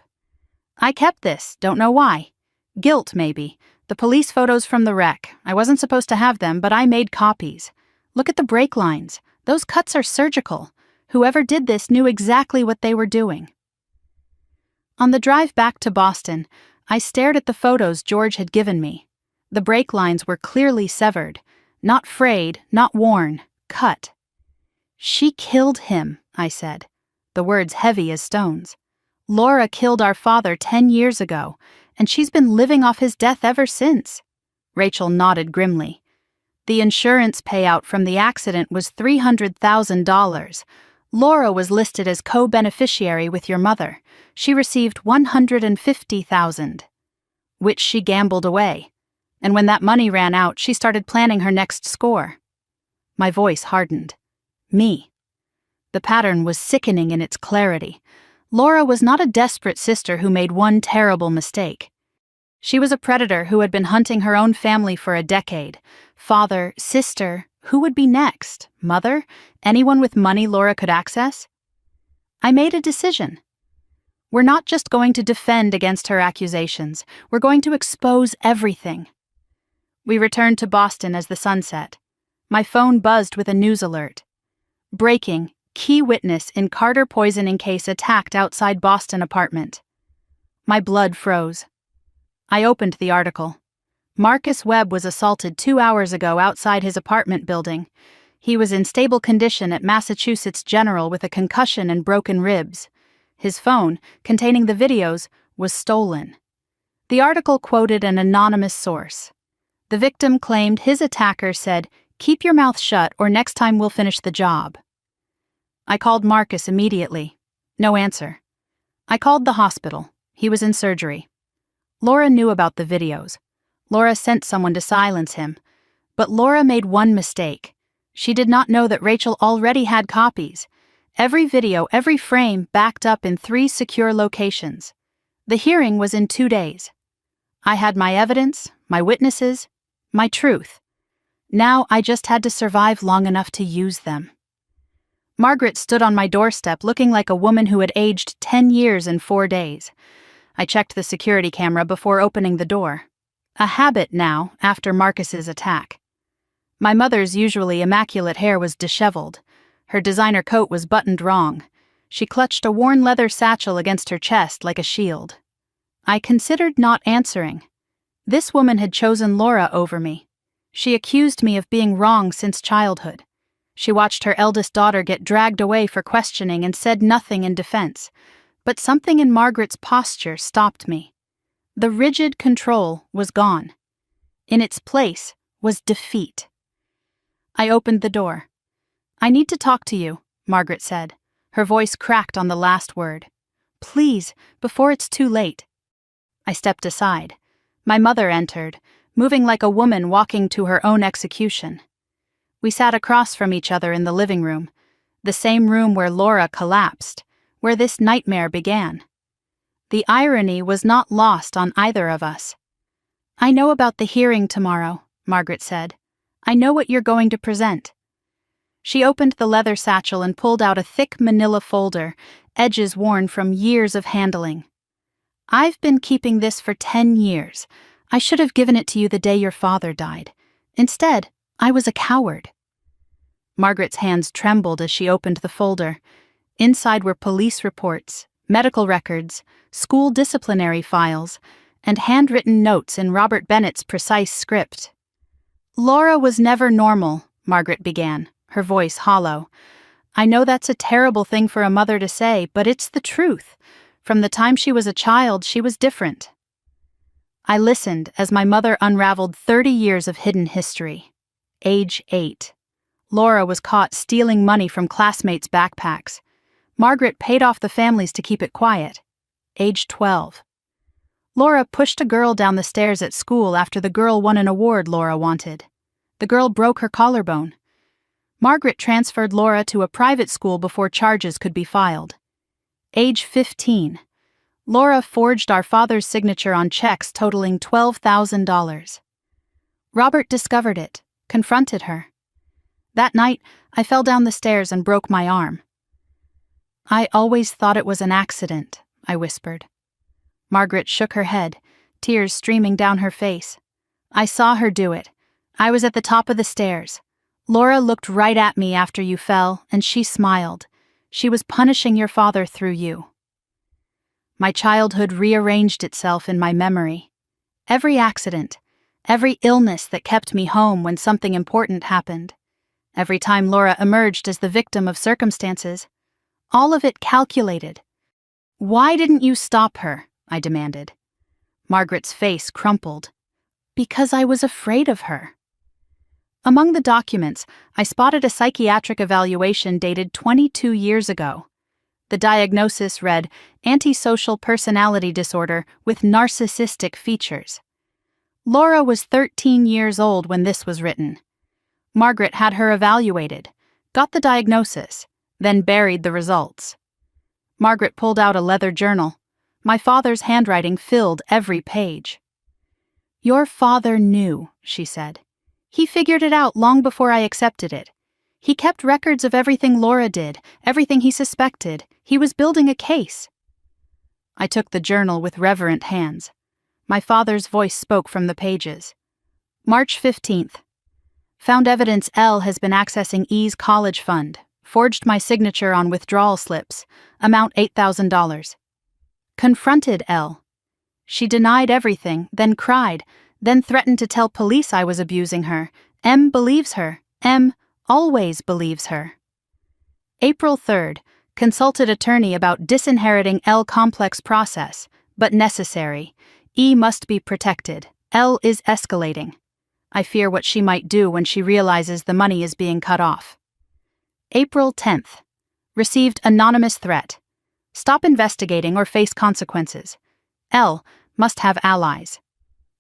I kept this, don't know why. Guilt, maybe. The police photos from the wreck. I wasn't supposed to have them, but I made copies. Look at the brake lines. Those cuts are surgical. Whoever did this knew exactly what they were doing. On the drive back to Boston, I stared at the photos George had given me. The brake lines were clearly severed. Not frayed, not worn, cut. She killed him, I said, the words heavy as stones. Laura killed our father 10 years ago, and she's been living off his death ever since. Rachel nodded grimly. The insurance payout from the accident was $300,000. Laura was listed as co-beneficiary with your mother. She received $150,000, which she gambled away. And when that money ran out, she started planning her next score. My voice hardened. Me. The pattern was sickening in its clarity. Laura was not a desperate sister who made one terrible mistake. She was a predator who had been hunting her own family for a decade. Father, sister, who would be next? Mother? Anyone with money Laura could access? I made a decision. We're not just going to defend against her accusations. We're going to expose everything. We returned to Boston as the sun set. My phone buzzed with a news alert. Breaking, key witness in Carter poisoning case attacked outside Boston apartment. My blood froze. I opened the article. Marcus Webb was assaulted 2 hours ago outside his apartment building. He was in stable condition at Massachusetts General with a concussion and broken ribs. His phone, containing the videos, was stolen. The article quoted an anonymous source. The victim claimed his attacker said, "Keep your mouth shut or next time we'll finish the job." I called Marcus immediately. No answer. I called the hospital. He was in surgery. Laura knew about the videos. Laura sent someone to silence him. But Laura made one mistake. She did not know that Rachel already had copies. Every video, every frame, backed up in 3 secure locations. The hearing was in 2 days. I had my evidence, my witnesses, my truth. Now I just had to survive long enough to use them. Margaret stood on my doorstep looking like a woman who had aged 10 years in 4 days. I checked the security camera before opening the door. A habit now, after Marcus's attack. My mother's usually immaculate hair was disheveled. Her designer coat was buttoned wrong. She clutched a worn leather satchel against her chest like a shield. I considered not answering. This woman had chosen Laura over me. She accused me of being wrong since childhood. She watched her eldest daughter get dragged away for questioning and said nothing in defense. But something in Margaret's posture stopped me. The rigid control was gone. In its place was defeat. I opened the door. "I need to talk to you," Margaret said. Her voice cracked on the last word. "Please, before it's too late." I stepped aside. My mother entered, moving like a woman walking to her own execution. We sat across from each other in the living room, the same room where Laura collapsed, where this nightmare began. The irony was not lost on either of us. "I know about the hearing tomorrow," Margaret said. "I know what you're going to present." She opened the leather satchel and pulled out a thick manila folder, edges worn from years of handling. "I've been keeping this for 10 years. I should have given it to you the day your father died. Instead, I was a coward." Margaret's hands trembled as she opened the folder. Inside were police reports, medical records, school disciplinary files, and handwritten notes in Robert Bennett's precise script. "Laura was never normal," Margaret began, her voice hollow. "I know that's a terrible thing for a mother to say, but it's the truth. From the time she was a child, she was different." I listened as my mother unraveled 30 years of hidden history. Age 8. Laura was caught stealing money from classmates' backpacks. Margaret paid off the families to keep it quiet. Age 12. Laura pushed a girl down the stairs at school after the girl won an award Laura wanted. The girl broke her collarbone. Margaret transferred Laura to a private school before charges could be filed. Age 15. Laura forged our father's signature on checks totaling $12,000. Robert discovered it, confronted her. That night, I fell down the stairs and broke my arm. "I always thought it was an accident," I whispered. Margaret shook her head, tears streaming down her face. "I saw her do it. I was at the top of the stairs. Laura looked right at me after you fell, and she smiled. She was punishing your father through you." My childhood rearranged itself in my memory. Every accident, every illness that kept me home when something important happened, every time Laura emerged as the victim of circumstances, all of it calculated. "Why didn't you stop her?" I demanded. Margaret's face crumpled. "Because I was afraid of her." Among the documents, I spotted a psychiatric evaluation dated 22 years ago. The diagnosis read, "Antisocial personality disorder with narcissistic features." Laura was 13 years old when this was written. Margaret had her evaluated, got the diagnosis, then buried the results. Margaret pulled out a leather journal. My father's handwriting filled every page. "Your father knew," she said. "He figured it out long before I accepted it. He kept records of everything Laura did, everything he suspected. He was building a case." I took the journal with reverent hands. My father's voice spoke from the pages. March 15th. Found evidence L has been accessing E's college fund. Forged my signature on withdrawal slips. Amount $8,000. Confronted L. She denied everything, then cried, then threatened to tell police I was abusing her. M believes her. M always believes her. April 3rd. Consulted attorney about disinheriting L complex process, but necessary. E must be protected. L is escalating. I fear what she might do when she realizes the money is being cut off. April 10th. Received anonymous threat. Stop investigating or face consequences. L must have allies.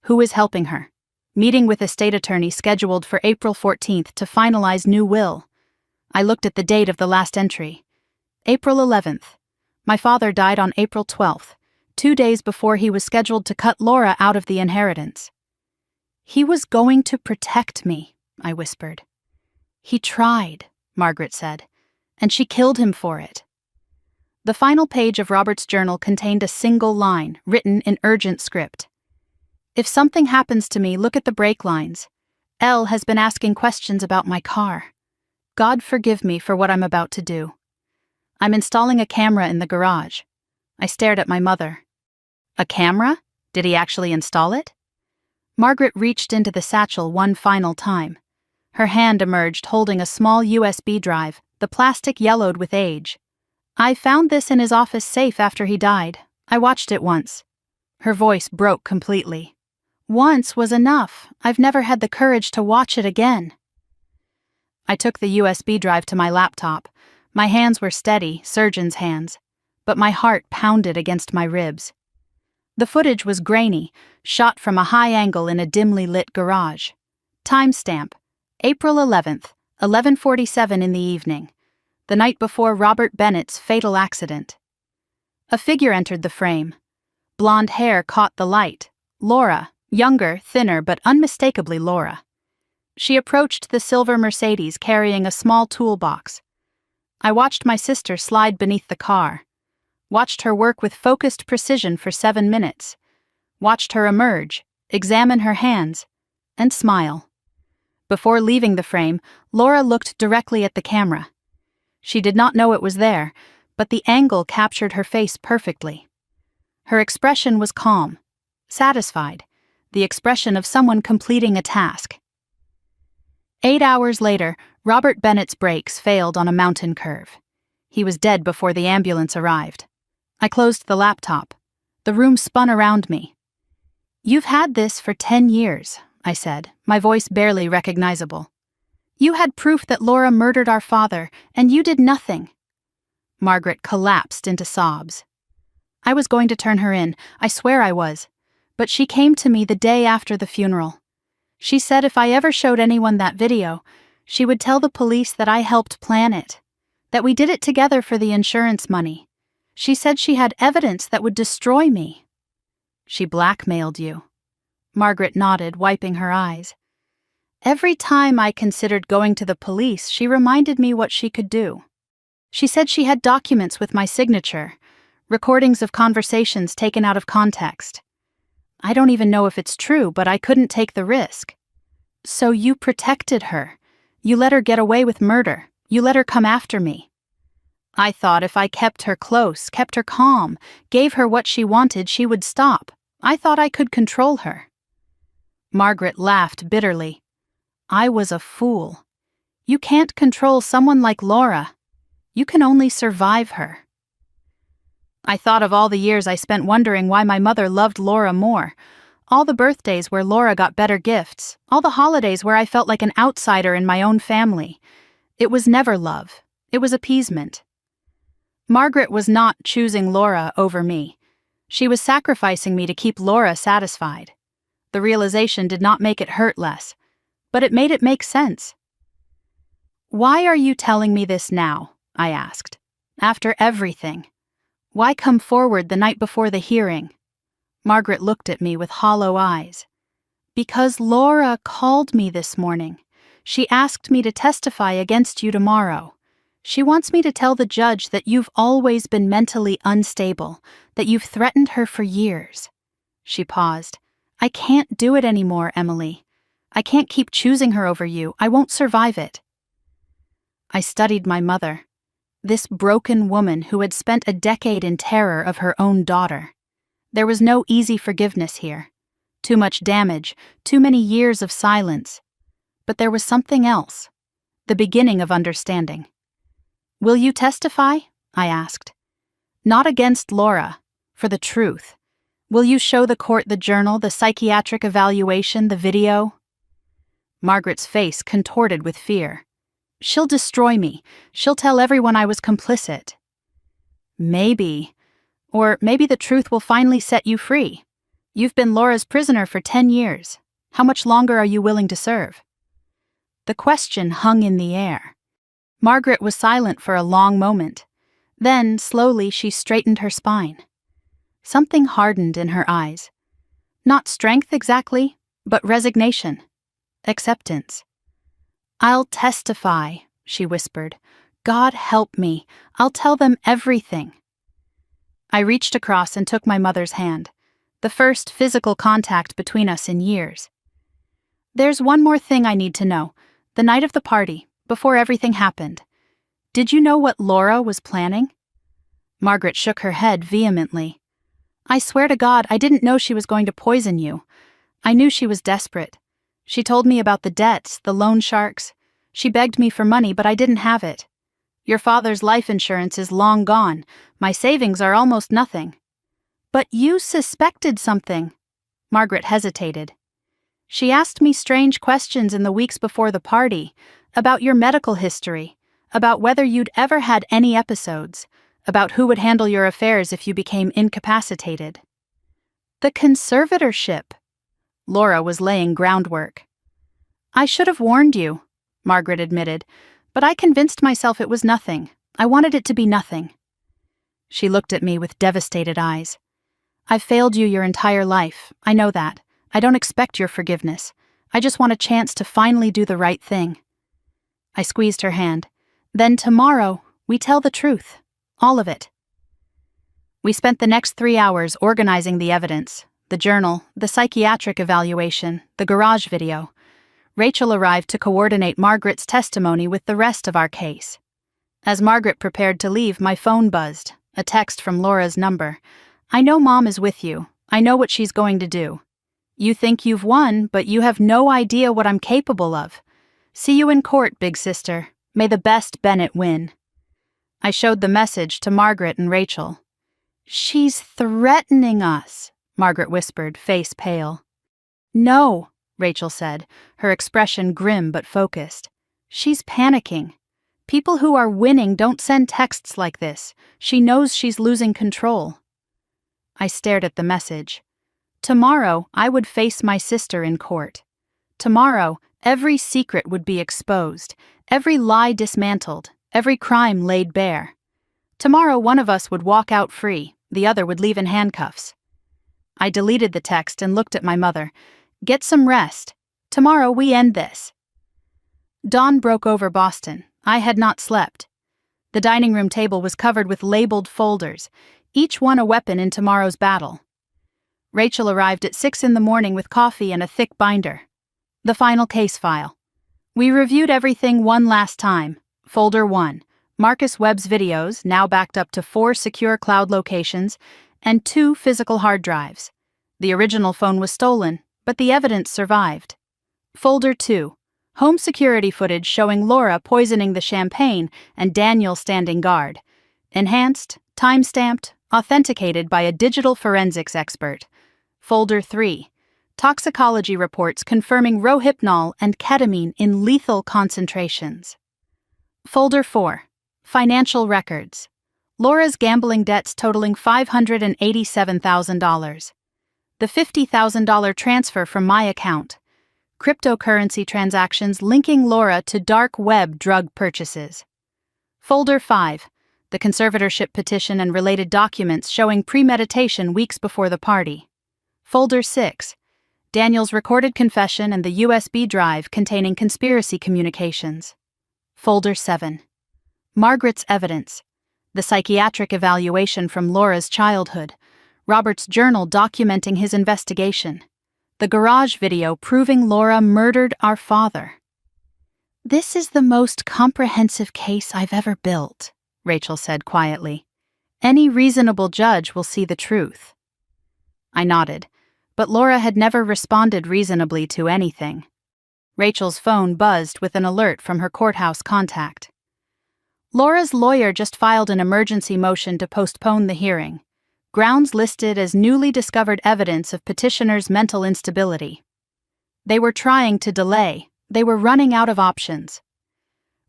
Who is helping her? Meeting with estate attorney scheduled for April 14th to finalize new will. I looked at the date of the last entry. April 11th. My father died on April 12th, 2 days before he was scheduled to cut Laura out of the inheritance. He was going to protect me, I whispered. He tried, Margaret said, and she killed him for it. The final page of Robert's journal contained a single line, written in urgent script. If something happens to me, look at the brake lines. Elle has been asking questions about my car. God forgive me for what I'm about to do. I'm installing a camera in the garage. I stared at my mother. A camera? Did he actually install it? Margaret reached into the satchel one final time. Her hand emerged holding a small USB drive, the plastic yellowed with age. I found this in his office safe after he died. I watched it once. Her voice broke completely. Once was enough. I've never had the courage to watch it again. I took the USB drive to my laptop. My hands were steady, surgeon's hands, but my heart pounded against my ribs. The footage was grainy, shot from a high angle in a dimly lit garage. Timestamp: April 11th, 11:47 in the evening, the night before Robert Bennett's fatal accident. A figure entered the frame. Blonde hair caught the light. Laura, younger, thinner, but unmistakably Laura. She approached the silver Mercedes carrying a small toolbox. I watched my sister slide beneath the car. Watched her work with focused precision for 7 minutes. Watched her emerge, examine her hands, and smile. Before leaving the frame, Laura looked directly at the camera. She did not know it was there, but the angle captured her face perfectly. Her expression was calm, satisfied, the expression of someone completing a task. 8 hours later, Robert Bennett's brakes failed on a mountain curve. He was dead before the ambulance arrived. I closed the laptop. The room spun around me. You've had this for 10 years, I said, my voice barely recognizable. You had proof that Laura murdered our father, and you did nothing. Margaret collapsed into sobs. I was going to turn her in, I swear I was. But she came to me the day after the funeral. She said if I ever showed anyone that video, she would tell the police that I helped plan it, that we did it together for the insurance money. She said she had evidence that would destroy me. She blackmailed you. Margaret nodded, wiping her eyes. Every time I considered going to the police, she reminded me what she could do. She said she had documents with my signature, recordings of conversations taken out of context. I don't even know if it's true, but I couldn't take the risk. So you protected her. You let her get away with murder. You let her come after me. I thought if I kept her close, kept her calm, gave her what she wanted, she would stop. I thought I could control her. Margaret laughed bitterly. I was a fool. You can't control someone like Laura. You can only survive her. I thought of all the years I spent wondering why my mother loved Laura more. All the birthdays where Laura got better gifts. All the holidays where I felt like an outsider in my own family. It was never love. It was appeasement. Margaret was not choosing Laura over me. She was sacrificing me to keep Laura satisfied. The realization did not make it hurt less, but it made it make sense. Why are you telling me this now? I asked. After everything. Why come forward the night before the hearing? Margaret looked at me with hollow eyes. Because Laura called me this morning. She asked me to testify against you tomorrow. She wants me to tell the judge that you've always been mentally unstable, that you've threatened her for years. She paused. I can't do it anymore, Emily. I can't keep choosing her over you. I won't survive it. I studied my mother. This broken woman who had spent a decade in terror of her own daughter. There was no easy forgiveness here. Too much damage, too many years of silence. But there was something else. The beginning of understanding. Will you testify? I asked. Not against Laura, for the truth. Will you show the court the journal, the psychiatric evaluation, the video? Margaret's face contorted with fear. She'll destroy me. She'll tell everyone I was complicit. Maybe. Or maybe the truth will finally set you free. You've been Laura's prisoner for 10 years. How much longer are you willing to serve? The question hung in the air. Margaret was silent for a long moment. Then, slowly, she straightened her spine. Something hardened in her eyes. Not strength exactly, but resignation. Acceptance. I'll testify, she whispered. God help me. I'll tell them everything. I reached across and took my mother's hand, the first physical contact between us in years. There's one more thing I need to know. The night of the party, before everything happened. Did you know what Laura was planning? Margaret shook her head vehemently. I swear to God, I didn't know she was going to poison you. I knew she was desperate. She told me about the debts, the loan sharks. She begged me for money, but I didn't have it. Your father's life insurance is long gone. My savings are almost nothing. But you suspected something. Margaret hesitated. She asked me strange questions in the weeks before the party, about your medical history, about whether you'd ever had any episodes, about who would handle your affairs if you became incapacitated. The conservatorship. Laura was laying groundwork. I should have warned you, Margaret admitted, but I convinced myself it was nothing. I wanted it to be nothing. She looked at me with devastated eyes. I've failed you your entire life. I know that. I don't expect your forgiveness. I just want a chance to finally do the right thing. I squeezed her hand. Then tomorrow, we tell the truth. All of it. We spent the next 3 hours organizing the evidence, the journal, the psychiatric evaluation, the garage video. Rachel arrived to coordinate Margaret's testimony with the rest of our case. As Margaret prepared to leave, my phone buzzed, a text from Laura's number. I know Mom is with you. I know what she's going to do. You think you've won, but you have no idea what I'm capable of. See you in court, big sister. May the best Bennett win. I showed the message to Margaret and Rachel. She's threatening us, Margaret whispered, face pale. No, Rachel said, her expression grim but focused. She's panicking. People who are winning don't send texts like this. She knows she's losing control. I stared at the message. Tomorrow, I would face my sister in court. Tomorrow, every secret would be exposed, every lie dismantled, every crime laid bare. Tomorrow, one of us would walk out free, the other would leave in handcuffs. I deleted the text and looked at my mother. Get some rest. Tomorrow, we end this. Dawn broke over Boston. I had not slept. The dining room table was covered with labeled folders, each one a weapon in tomorrow's battle. Rachel arrived at 6 a.m. with coffee and a thick binder. The final case file. We reviewed everything one last time. Folder 1. Marcus Webb's videos, now backed up to 4 secure cloud locations, and 2 physical hard drives. The original phone was stolen, but the evidence survived. Folder 2. Home security footage showing Laura poisoning the champagne and Daniel standing guard. Enhanced, time-stamped, authenticated by a digital forensics expert. Folder 3. Toxicology reports confirming Rohypnol and ketamine in lethal concentrations. Folder 4. Financial records. Laura's gambling debts totaling $587,000. The $50,000 transfer from my account. Cryptocurrency transactions linking Laura to dark web drug purchases. Folder 5. The conservatorship petition and related documents showing premeditation weeks before the party. Folder 6. Daniel's recorded confession and the USB drive containing conspiracy communications. Folder 7. Margaret's evidence. The psychiatric evaluation from Laura's childhood. Robert's journal documenting his investigation. The garage video proving Laura murdered our father. This is the most comprehensive case I've ever built, Rachel said quietly. Any reasonable judge will see the truth. I nodded, but Laura had never responded reasonably to anything. Rachel's phone buzzed with an alert from her courthouse contact. Laura's lawyer just filed an emergency motion to postpone the hearing. grounds listed as newly discovered evidence of petitioner's mental instability. They were trying to delay. They were running out of options.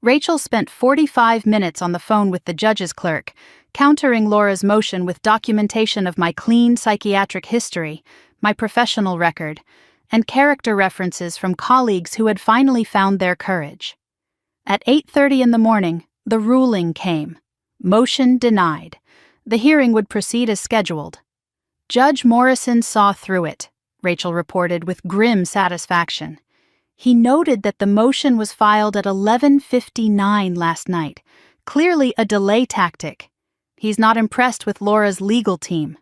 Rachel spent 45 minutes on the phone with the judge's clerk, countering Laura's motion with documentation of my clean psychiatric history, my professional record, and character references from colleagues who had finally found their courage. At 8:30 in the morning, the ruling came. Motion denied. The hearing would proceed as scheduled. Judge Morrison saw through it, Rachel reported with grim satisfaction. He noted that the motion was filed at 11:59 last night, clearly a delay tactic. He's not impressed with Laura's legal team.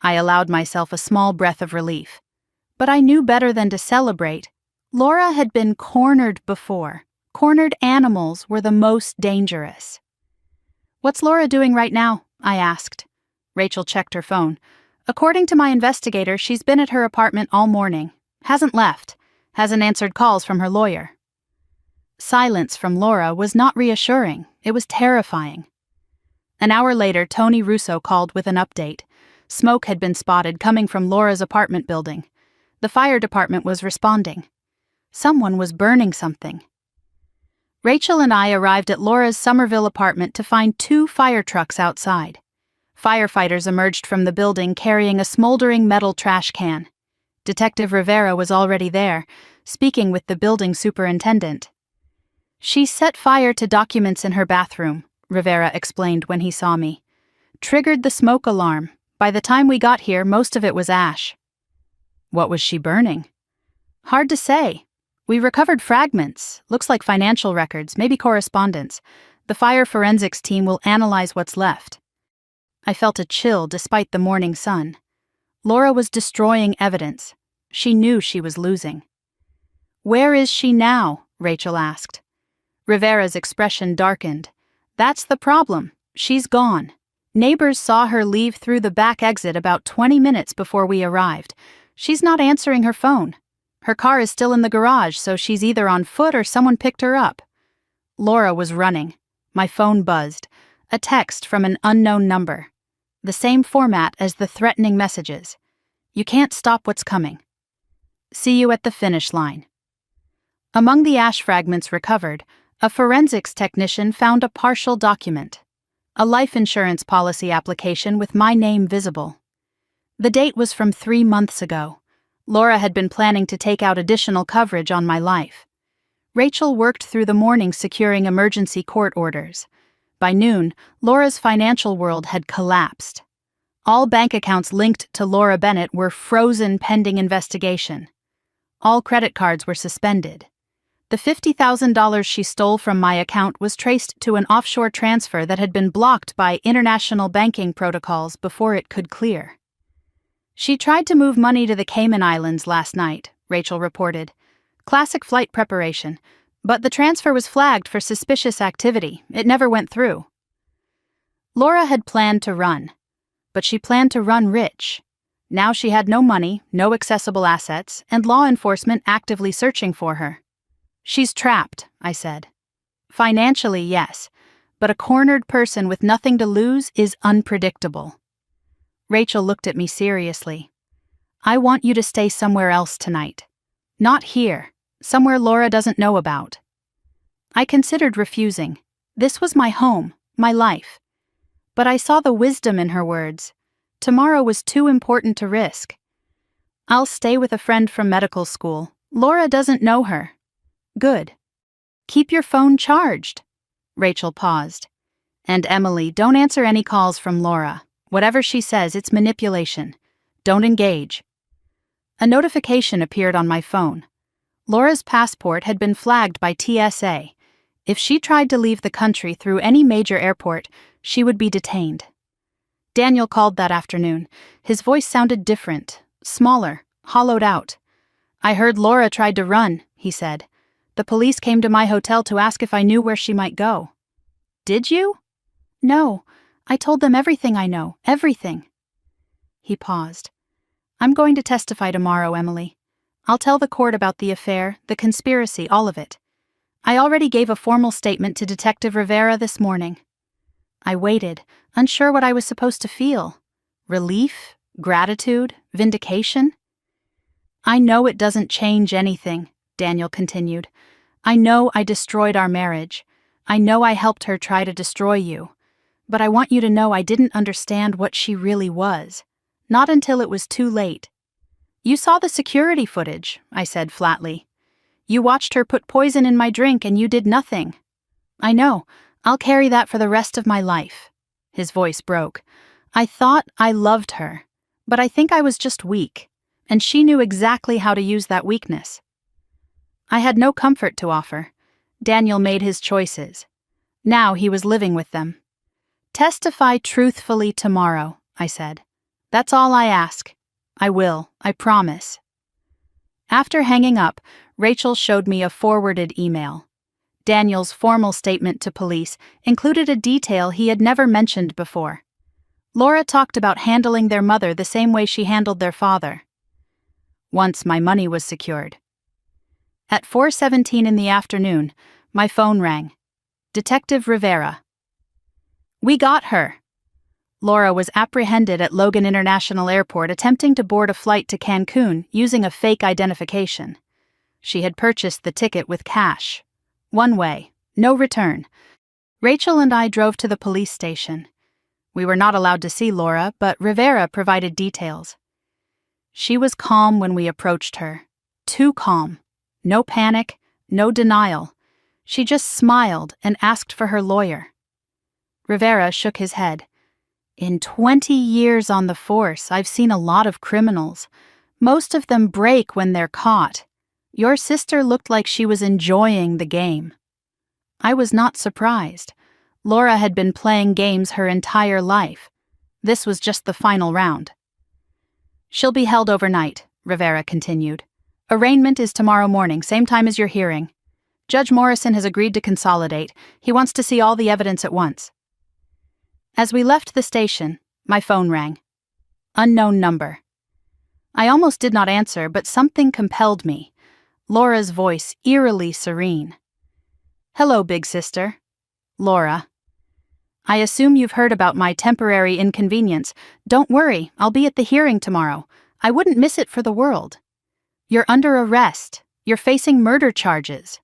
I allowed myself a small breath of relief. But I knew better than to celebrate. Laura had been cornered before. Cornered animals were the most dangerous. "What's Laura doing right now?" I asked. Rachel checked her phone. "According to my investigator, she's been at her apartment all morning. Hasn't left. Hasn't answered calls from her lawyer." Silence from Laura was not reassuring. It was terrifying. An hour later, Tony Russo called with an update. Smoke had been spotted coming from Laura's apartment building. The fire department was responding. Someone was burning something. Rachel and I arrived at Laura's Somerville apartment to find 2 fire trucks outside. Firefighters emerged from the building carrying a smoldering metal trash can. Detective Rivera was already there, speaking with the building superintendent. "She set fire to documents in her bathroom," Rivera explained when he saw me. "Triggered the smoke alarm. By the time we got here, most of it was ash." "What was she burning?" "Hard to say. We recovered fragments. Looks like financial records, maybe correspondence. The fire forensics team will analyze what's left." I felt a chill despite the morning sun. Laura was destroying evidence. She knew she was losing. "Where is she now?" Rachel asked. Rivera's expression darkened. "That's the problem. She's gone. Neighbors saw her leave through the back exit about 20 minutes before we arrived. She's not answering her phone. Her car is still in the garage, so she's either on foot or someone picked her up." Laura was running. My phone buzzed. A text from an unknown number. The same format as the threatening messages. "You can't stop what's coming. See you at the finish line." Among the ash fragments recovered, a forensics technician found a partial document. A life insurance policy application with my name visible. The date was from 3 months ago. Laura had been planning to take out additional coverage on my life. Rachel worked through the morning securing emergency court orders. By noon, Laura's financial world had collapsed. All bank accounts linked to Laura Bennett were frozen pending investigation. All credit cards were suspended. The $50,000 she stole from my account was traced to an offshore transfer that had been blocked by international banking protocols before it could clear. "She tried to move money to the Cayman Islands last night," Rachel reported. "Classic flight preparation. But the transfer was flagged for suspicious activity. It never went through." Laura had planned to run. But she planned to run rich. Now she had no money, no accessible assets, and law enforcement actively searching for her. "She's trapped," I said. "Financially, yes, but a cornered person with nothing to lose is unpredictable." Rachel looked at me seriously. "I want you to stay somewhere else tonight. Not here, somewhere Laura doesn't know about." I considered refusing. This was my home, my life. But I saw the wisdom in her words. Tomorrow was too important to risk. "I'll stay with a friend from medical school. Laura doesn't know her." "Good. Keep your phone charged." Rachel paused. "And Emily, don't answer any calls from Laura. Whatever she says, it's manipulation. Don't engage." A notification appeared on my phone. Laura's passport had been flagged by TSA. If she tried to leave the country through any major airport, she would be detained. Daniel called that afternoon. His voice sounded different, smaller, hollowed out. "I heard Laura tried to run," he said. "The police came to my hotel to ask if I knew where she might go." "Did you?" "No. I told them everything I know, everything." He paused. "I'm going to testify tomorrow, Emily. I'll tell the court about the affair, the conspiracy, all of it. I already gave a formal statement to Detective Rivera this morning." I waited, unsure what I was supposed to feel. Relief? Gratitude? Vindication? I know it doesn't change anything, Daniel continued. I know I destroyed our marriage. I know I helped her try to destroy you. But I want you to know I didn't understand what she really was. Not until it was too late. You saw the security footage, I said flatly. You watched her put poison in my drink and you did nothing. I know. I'll carry that for the rest of my life. His voice broke. I thought I loved her, but I think I was just weak, and she knew exactly how to use that weakness. I had no comfort to offer. Daniel made his choices. Now he was living with them. Testify truthfully tomorrow, I said. That's all I ask. I will, I promise. After hanging up, Rachel showed me a forwarded email. Daniel's formal statement to police included a detail he had never mentioned before. Laura talked about handling their mother the same way she handled their father. Once my money was secured. At 4:17 in the afternoon, my phone rang. Detective Rivera. We got her. Laura was apprehended at Logan International Airport attempting to board a flight to Cancun using a fake identification. She had purchased the ticket with cash. One way, no return. Rachel and I drove to the police station. We were not allowed to see Laura, but Rivera provided details. She was calm when we approached her. Too calm. No panic, no denial. She just smiled and asked for her lawyer. Rivera shook his head. In 20 years on the force, I've seen a lot of criminals. Most of them break when they're caught. Your sister looked like she was enjoying the game. I was not surprised. Laura had been playing games her entire life. This was just the final round. She'll be held overnight, Rivera continued. Arraignment is tomorrow morning, same time as your hearing. Judge Morrison has agreed to consolidate. He wants to see all the evidence at once. As we left the station, my phone rang. Unknown number. I almost did not answer, but something compelled me. Laura's voice, eerily serene. Hello, big sister. Laura. I assume you've heard about my temporary inconvenience. Don't worry, I'll be at the hearing tomorrow. I wouldn't miss it for the world. You're under arrest. You're facing murder charges.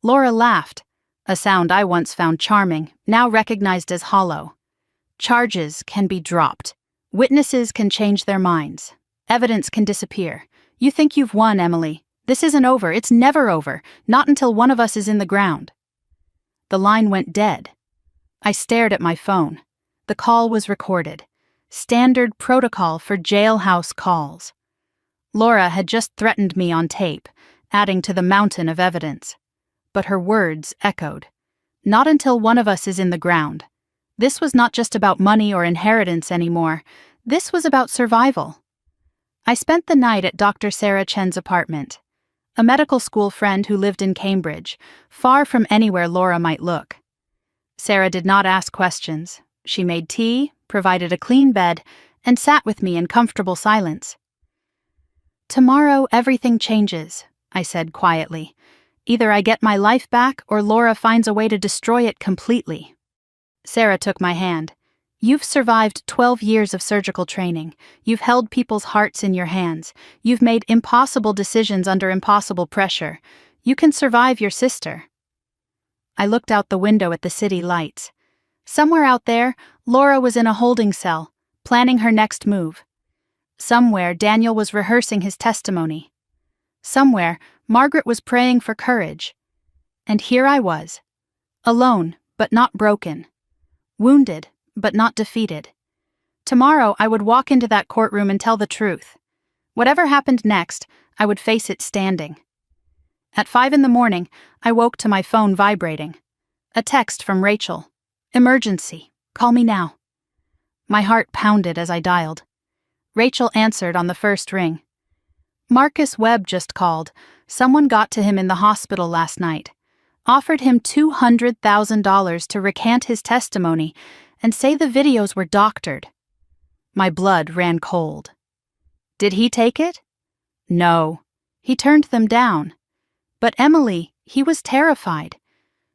Laura laughed, a sound I once found charming, now recognized as hollow. Charges can be dropped. Witnesses can change their minds. Evidence can disappear. You think you've won, Emily. This isn't over. It's never over. Not until one of us is in the ground. The line went dead. I stared at my phone. The call was recorded. Standard protocol for jailhouse calls. Laura had just threatened me on tape, adding to the mountain of evidence. But her words echoed. Not until one of us is in the ground. This was not just about money or inheritance anymore. This was about survival. I spent the night at Dr. Sarah Chen's apartment, a medical school friend who lived in Cambridge, far from anywhere Laura might look. Sarah did not ask questions. She made tea, provided a clean bed, and sat with me in comfortable silence. Tomorrow everything changes, I said quietly. Either I get my life back or Laura finds a way to destroy it completely. Sarah took my hand. You've survived 12 years of surgical training. You've held people's hearts in your hands. You've made impossible decisions under impossible pressure. You can survive your sister. I looked out the window at the city lights. Somewhere out there, Laura was in a holding cell, planning her next move. Somewhere, Daniel was rehearsing his testimony. Somewhere, Margaret was praying for courage. And here I was, alone but not broken, wounded but not defeated. Tomorrow I would walk into that courtroom and tell the truth. Whatever happened next, I would face it standing. At 5 a.m, I woke to my phone vibrating. A text from Rachel. Emergency. Call me now. My heart pounded as I dialed. Rachel answered on the first ring. Marcus Webb just called. Someone got to him in the hospital last night. Offered him $200,000 to recant his testimony and say the videos were doctored. My blood ran cold. Did he take it? No. He turned them down. But Emily, he was terrified.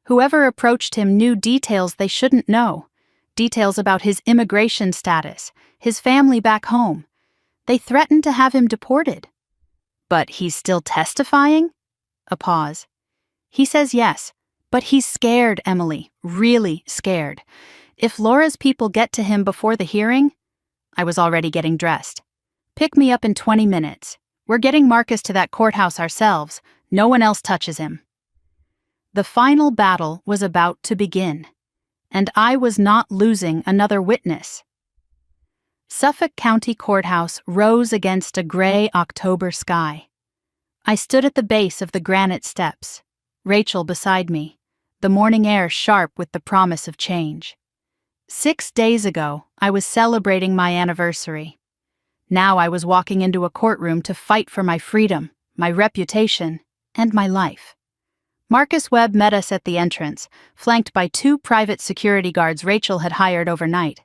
Whoever approached him knew details they shouldn't know. Details about his immigration status, his family back home. They threatened to have him deported. But he's still testifying? A pause. He says yes, but he's scared, Emily, really scared. If Laura's people get to him before the hearing... I was already getting dressed. Pick me up in 20 minutes. We're getting Marcus to that courthouse ourselves. No one else touches him. The final battle was about to begin, and I was not losing another witness. Suffolk County Courthouse rose against a gray October sky. I stood at the base of the granite steps, Rachel beside me, the morning air sharp with the promise of change. 6 days ago, I was celebrating my anniversary. Now I was walking into a courtroom to fight for my freedom, my reputation, and my life. Marcus Webb met us at the entrance, flanked by 2 private security guards Rachel had hired overnight.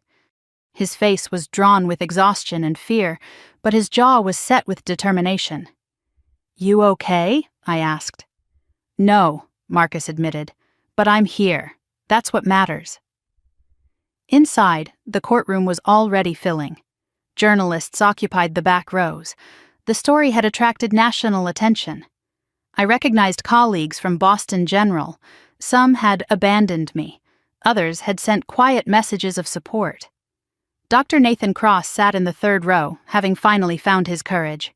His face was drawn with exhaustion and fear, but his jaw was set with determination. "You okay?" I asked. "No," Marcus admitted, "but I'm here. That's what matters." Inside, the courtroom was already filling. Journalists occupied the back rows. The story had attracted national attention. I recognized colleagues from Boston General. Some had abandoned me. Others had sent quiet messages of support. Dr. Nathan Cross sat in the 3rd row, having finally found his courage.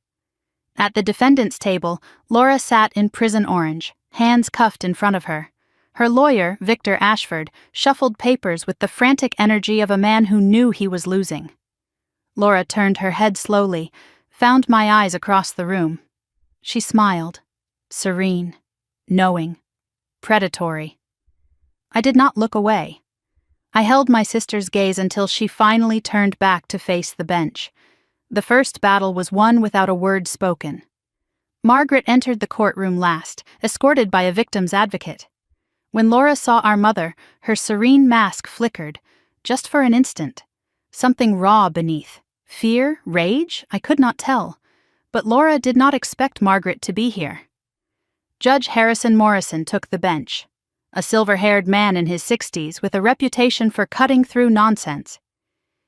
At the defendant's table, Laura sat in prison orange, hands cuffed in front of her. Her lawyer, Victor Ashford, shuffled papers with the frantic energy of a man who knew he was losing. Laura turned her head slowly, found my eyes across the room. She smiled, serene, knowing, predatory. I did not look away. I held my sister's gaze until she finally turned back to face the bench. The first battle was won without a word spoken. Margaret entered the courtroom last, escorted by a victim's advocate. When Laura saw our mother, her serene mask flickered, just for an instant. Something raw beneath. Fear? Rage? I could not tell. But Laura did not expect Margaret to be here. Judge Harrison Morrison took the bench. A silver-haired man in his 60s with a reputation for cutting through nonsense.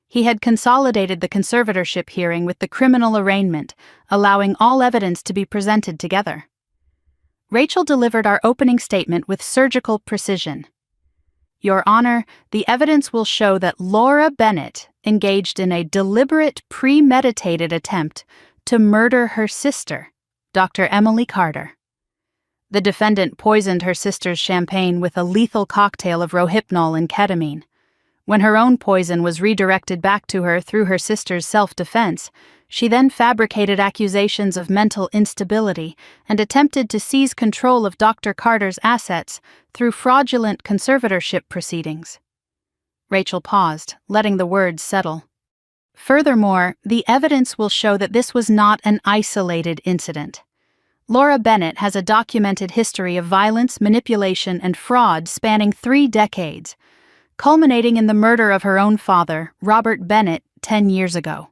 He had consolidated the conservatorship hearing with the criminal arraignment, allowing all evidence to be presented together. Rachel delivered our opening statement with surgical precision. "Your Honor, the evidence will show that Laura Bennett engaged in a deliberate, premeditated attempt to murder her sister, Dr. Emily Carter. The defendant poisoned her sister's champagne with a lethal cocktail of Rohypnol and ketamine. When her own poison was redirected back to her through her sister's self-defense, she then fabricated accusations of mental instability and attempted to seize control of Dr. Carter's assets through fraudulent conservatorship proceedings." Rachel paused, letting the words settle. "Furthermore, the evidence will show that this was not an isolated incident. Laura Bennett has a documented history of violence, manipulation, and fraud spanning 3 decades, culminating in the murder of her own father, Robert Bennett, 10 years ago."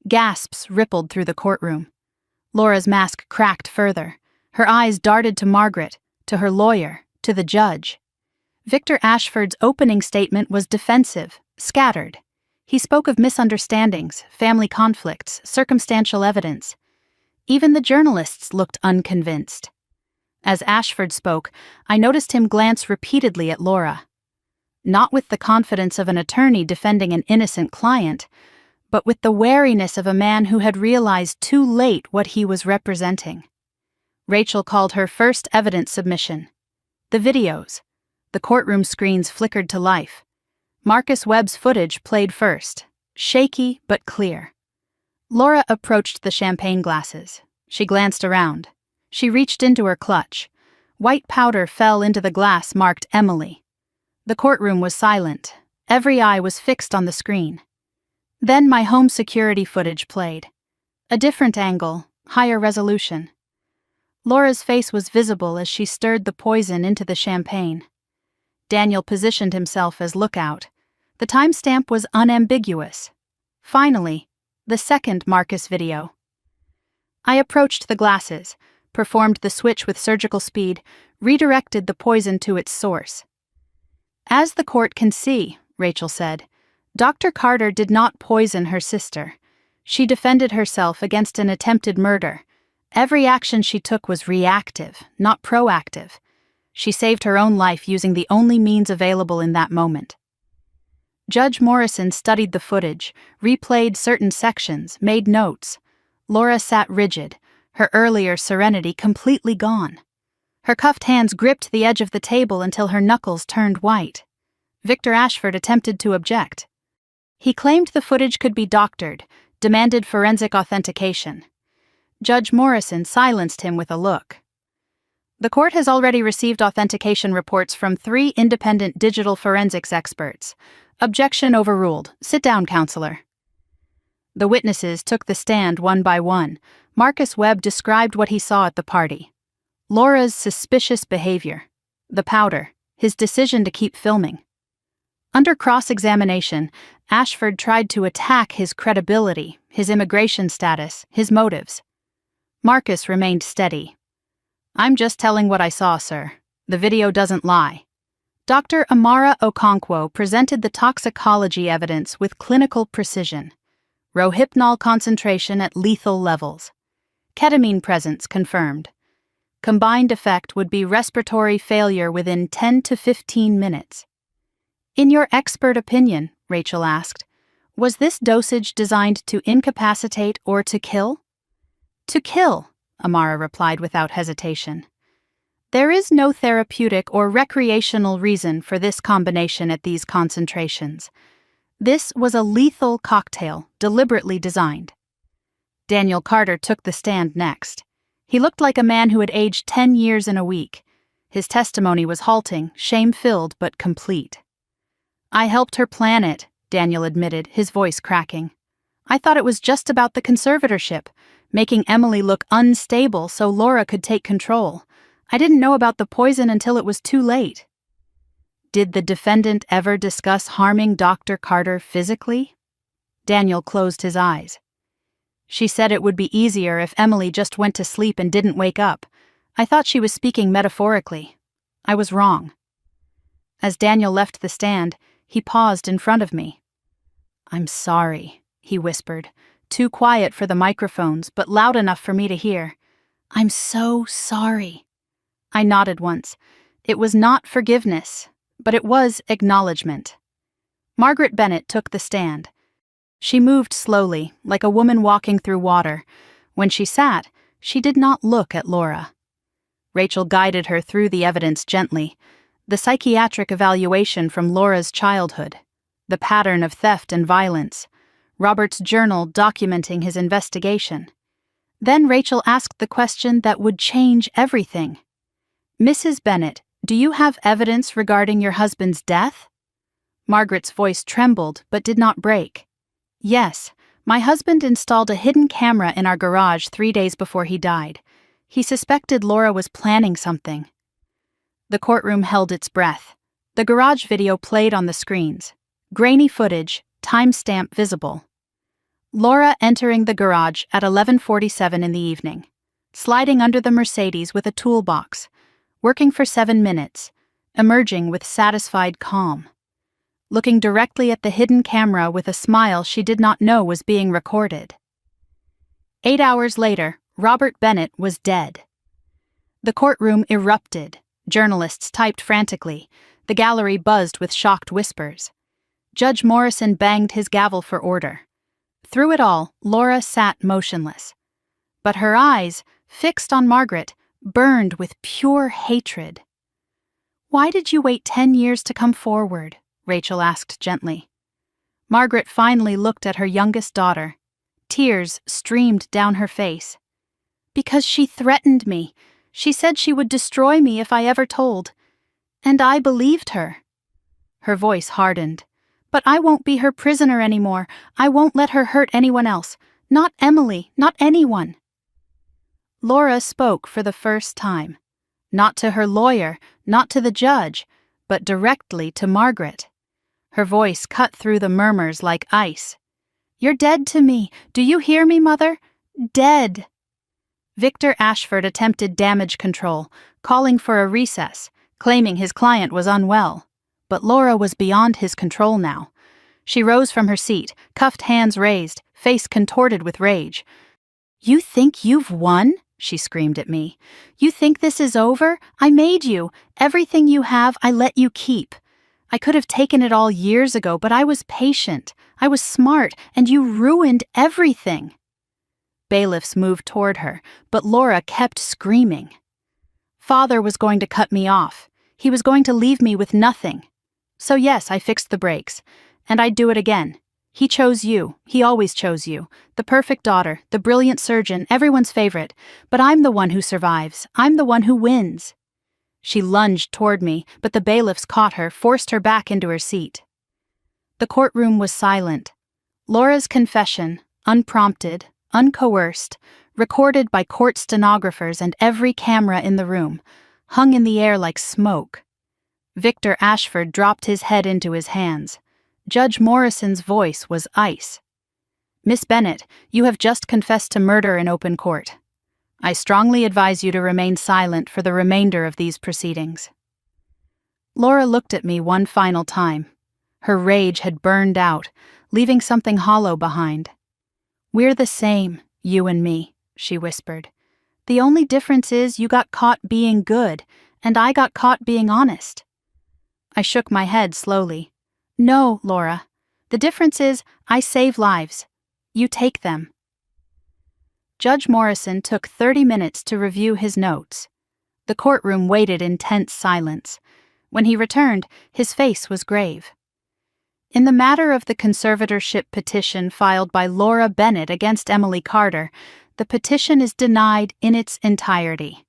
Gasps rippled through the courtroom. Laura's mask cracked further. Her eyes darted to Margaret, to her lawyer, to the judge. Victor Ashford's opening statement was defensive, scattered. He spoke of misunderstandings, family conflicts, circumstantial evidence. Even the journalists looked unconvinced. As Ashford spoke, I noticed him glance repeatedly at Laura. Not with the confidence of an attorney defending an innocent client, but with the wariness of a man who had realized too late what he was representing. Rachel called her first evidence submission. The videos. The courtroom screens flickered to life. Marcus Webb's footage played first, shaky but clear. Laura approached the champagne glasses. She glanced around. She reached into her clutch. White powder fell into the glass marked Emily. The courtroom was silent. Every eye was fixed on the screen. Then my home security footage played. A different angle, higher resolution. Laura's face was visible as she stirred the poison into the champagne. Daniel positioned himself as lookout. The timestamp was unambiguous. Finally, the second Marcus video. I approached the glasses, performed the switch with surgical speed, redirected the poison to its source. "As the court can see," Rachel said, Dr. Carter did not poison her sister. She defended herself against an attempted murder. Every action she took was reactive, not proactive. She saved her own life using the only means available in that moment. Judge Morrison studied the footage, replayed certain sections, made notes. Laura sat rigid, her earlier serenity completely gone. Her cuffed hands gripped the edge of the table until her knuckles turned white. Victor Ashford attempted to object. He claimed the footage could be doctored, demanded forensic authentication. Judge Morrison silenced him with a look. The court has already received authentication reports from 3 independent digital forensics experts. Objection overruled. Sit down, counselor. The witnesses took the stand one by one. Marcus Webb described what he saw at the party. Laura's suspicious behavior. The powder. His decision to keep filming. Under cross-examination, Ashford tried to attack his credibility, his immigration status, his motives. Marcus remained steady. I'm just telling what I saw, sir. The video doesn't lie. Dr. Amara Okonkwo presented the toxicology evidence with clinical precision. Rohypnol concentration at lethal levels. Ketamine presence confirmed. Combined effect would be respiratory failure within 10 to 15 minutes. In your expert opinion, Rachel asked, was this dosage designed to incapacitate or to kill? To kill, Amara replied without hesitation. There is no therapeutic or recreational reason for this combination at these concentrations. This was a lethal cocktail, deliberately designed. Daniel Carter took the stand next. He looked like a man who had aged 10 years in a week. His testimony was halting, shame-filled, but complete. I helped her plan it, Daniel admitted, his voice cracking. I thought it was just about the conservatorship, making Emily look unstable so Laura could take control. I didn't know about the poison until it was too late. Did the defendant ever discuss harming Dr. Carter physically? Daniel closed his eyes. She said it would be easier if Emily just went to sleep and didn't wake up. I thought she was speaking metaphorically. I was wrong. As Daniel left the stand, he paused in front of me. I'm sorry, he whispered, too quiet for the microphones, but loud enough for me to hear. I'm so sorry. I nodded once. It was not forgiveness, but it was acknowledgement. Margaret Bennett took the stand. She moved slowly, like a woman walking through water. When she sat, she did not look at Laura. Rachel guided her through the evidence gently. The psychiatric evaluation from Laura's childhood. The pattern of theft and violence. Robert's journal documenting his investigation. Then Rachel asked the question that would change everything. Mrs. Bennett, do you have evidence regarding your husband's death? Margaret's voice trembled but did not break. Yes, my husband installed a hidden camera in our garage 3 days before he died. He suspected Laura was planning something. The courtroom held its breath. The garage video played on the screens. Grainy footage, timestamp visible. Laura entering the garage at 11:47 in the evening. Sliding under the Mercedes with a toolbox. Working for 7 minutes. Emerging with satisfied calm. Looking directly at the hidden camera with a smile she did not know was being recorded. 8 hours later, Robert Bennett was dead. The courtroom erupted. Journalists typed frantically. The gallery buzzed with shocked whispers. Judge Morrison banged his gavel for order. Through it all, Laura sat motionless. But her eyes, fixed on Margaret, burned with pure hatred. Why did you wait 10 years to come forward? Rachel asked gently. Margaret finally looked at her youngest daughter. Tears streamed down her face. Because she threatened me. She said she would destroy me if I ever told. And I believed her. Her voice hardened. But I won't be her prisoner anymore. I won't let her hurt anyone else. Not Emily, not anyone. Laura spoke for the first time. Not to her lawyer, not to the judge, but directly to Margaret. Her voice cut through the murmurs like ice. You're dead to me. Do you hear me, Mother? Dead. Victor Ashford attempted damage control, calling for a recess, claiming his client was unwell. But Laura was beyond his control now. She rose from her seat, cuffed hands raised, face contorted with rage. "You think you've won?" she screamed at me. "You think this is over? I made you. Everything you have, I let you keep. I could have taken it all years ago, but I was patient. I was smart, and you ruined everything." Bailiffs moved toward her, but Laura kept screaming. Father was going to cut me off. He was going to leave me with nothing. So yes, I fixed the brakes. And I'd do it again. He chose you. He always chose you. The perfect daughter, the brilliant surgeon, everyone's favorite. But I'm the one who survives. I'm the one who wins. She lunged toward me, but the bailiffs caught her, forced her back into her seat. The courtroom was silent. Laura's confession, unprompted, uncoerced, recorded by court stenographers and every camera in the room, hung in the air like smoke. Victor Ashford dropped his head into his hands. Judge Morrison's voice was ice. "Miss Bennett, you have just confessed to murder in open court. I strongly advise you to remain silent for the remainder of these proceedings." Laura looked at me one final time. Her rage had burned out, leaving something hollow behind. "We're the same, you and me," she whispered. "The only difference is you got caught being good, and I got caught being honest." I shook my head slowly. "No, Laura. The difference is I save lives. You take them." Judge Morrison took 30 minutes to review his notes. The courtroom waited in tense silence. When he returned, his face was grave. "In the matter of the conservatorship petition filed by Laura Bennett against Emily Carter, the petition is denied in its entirety.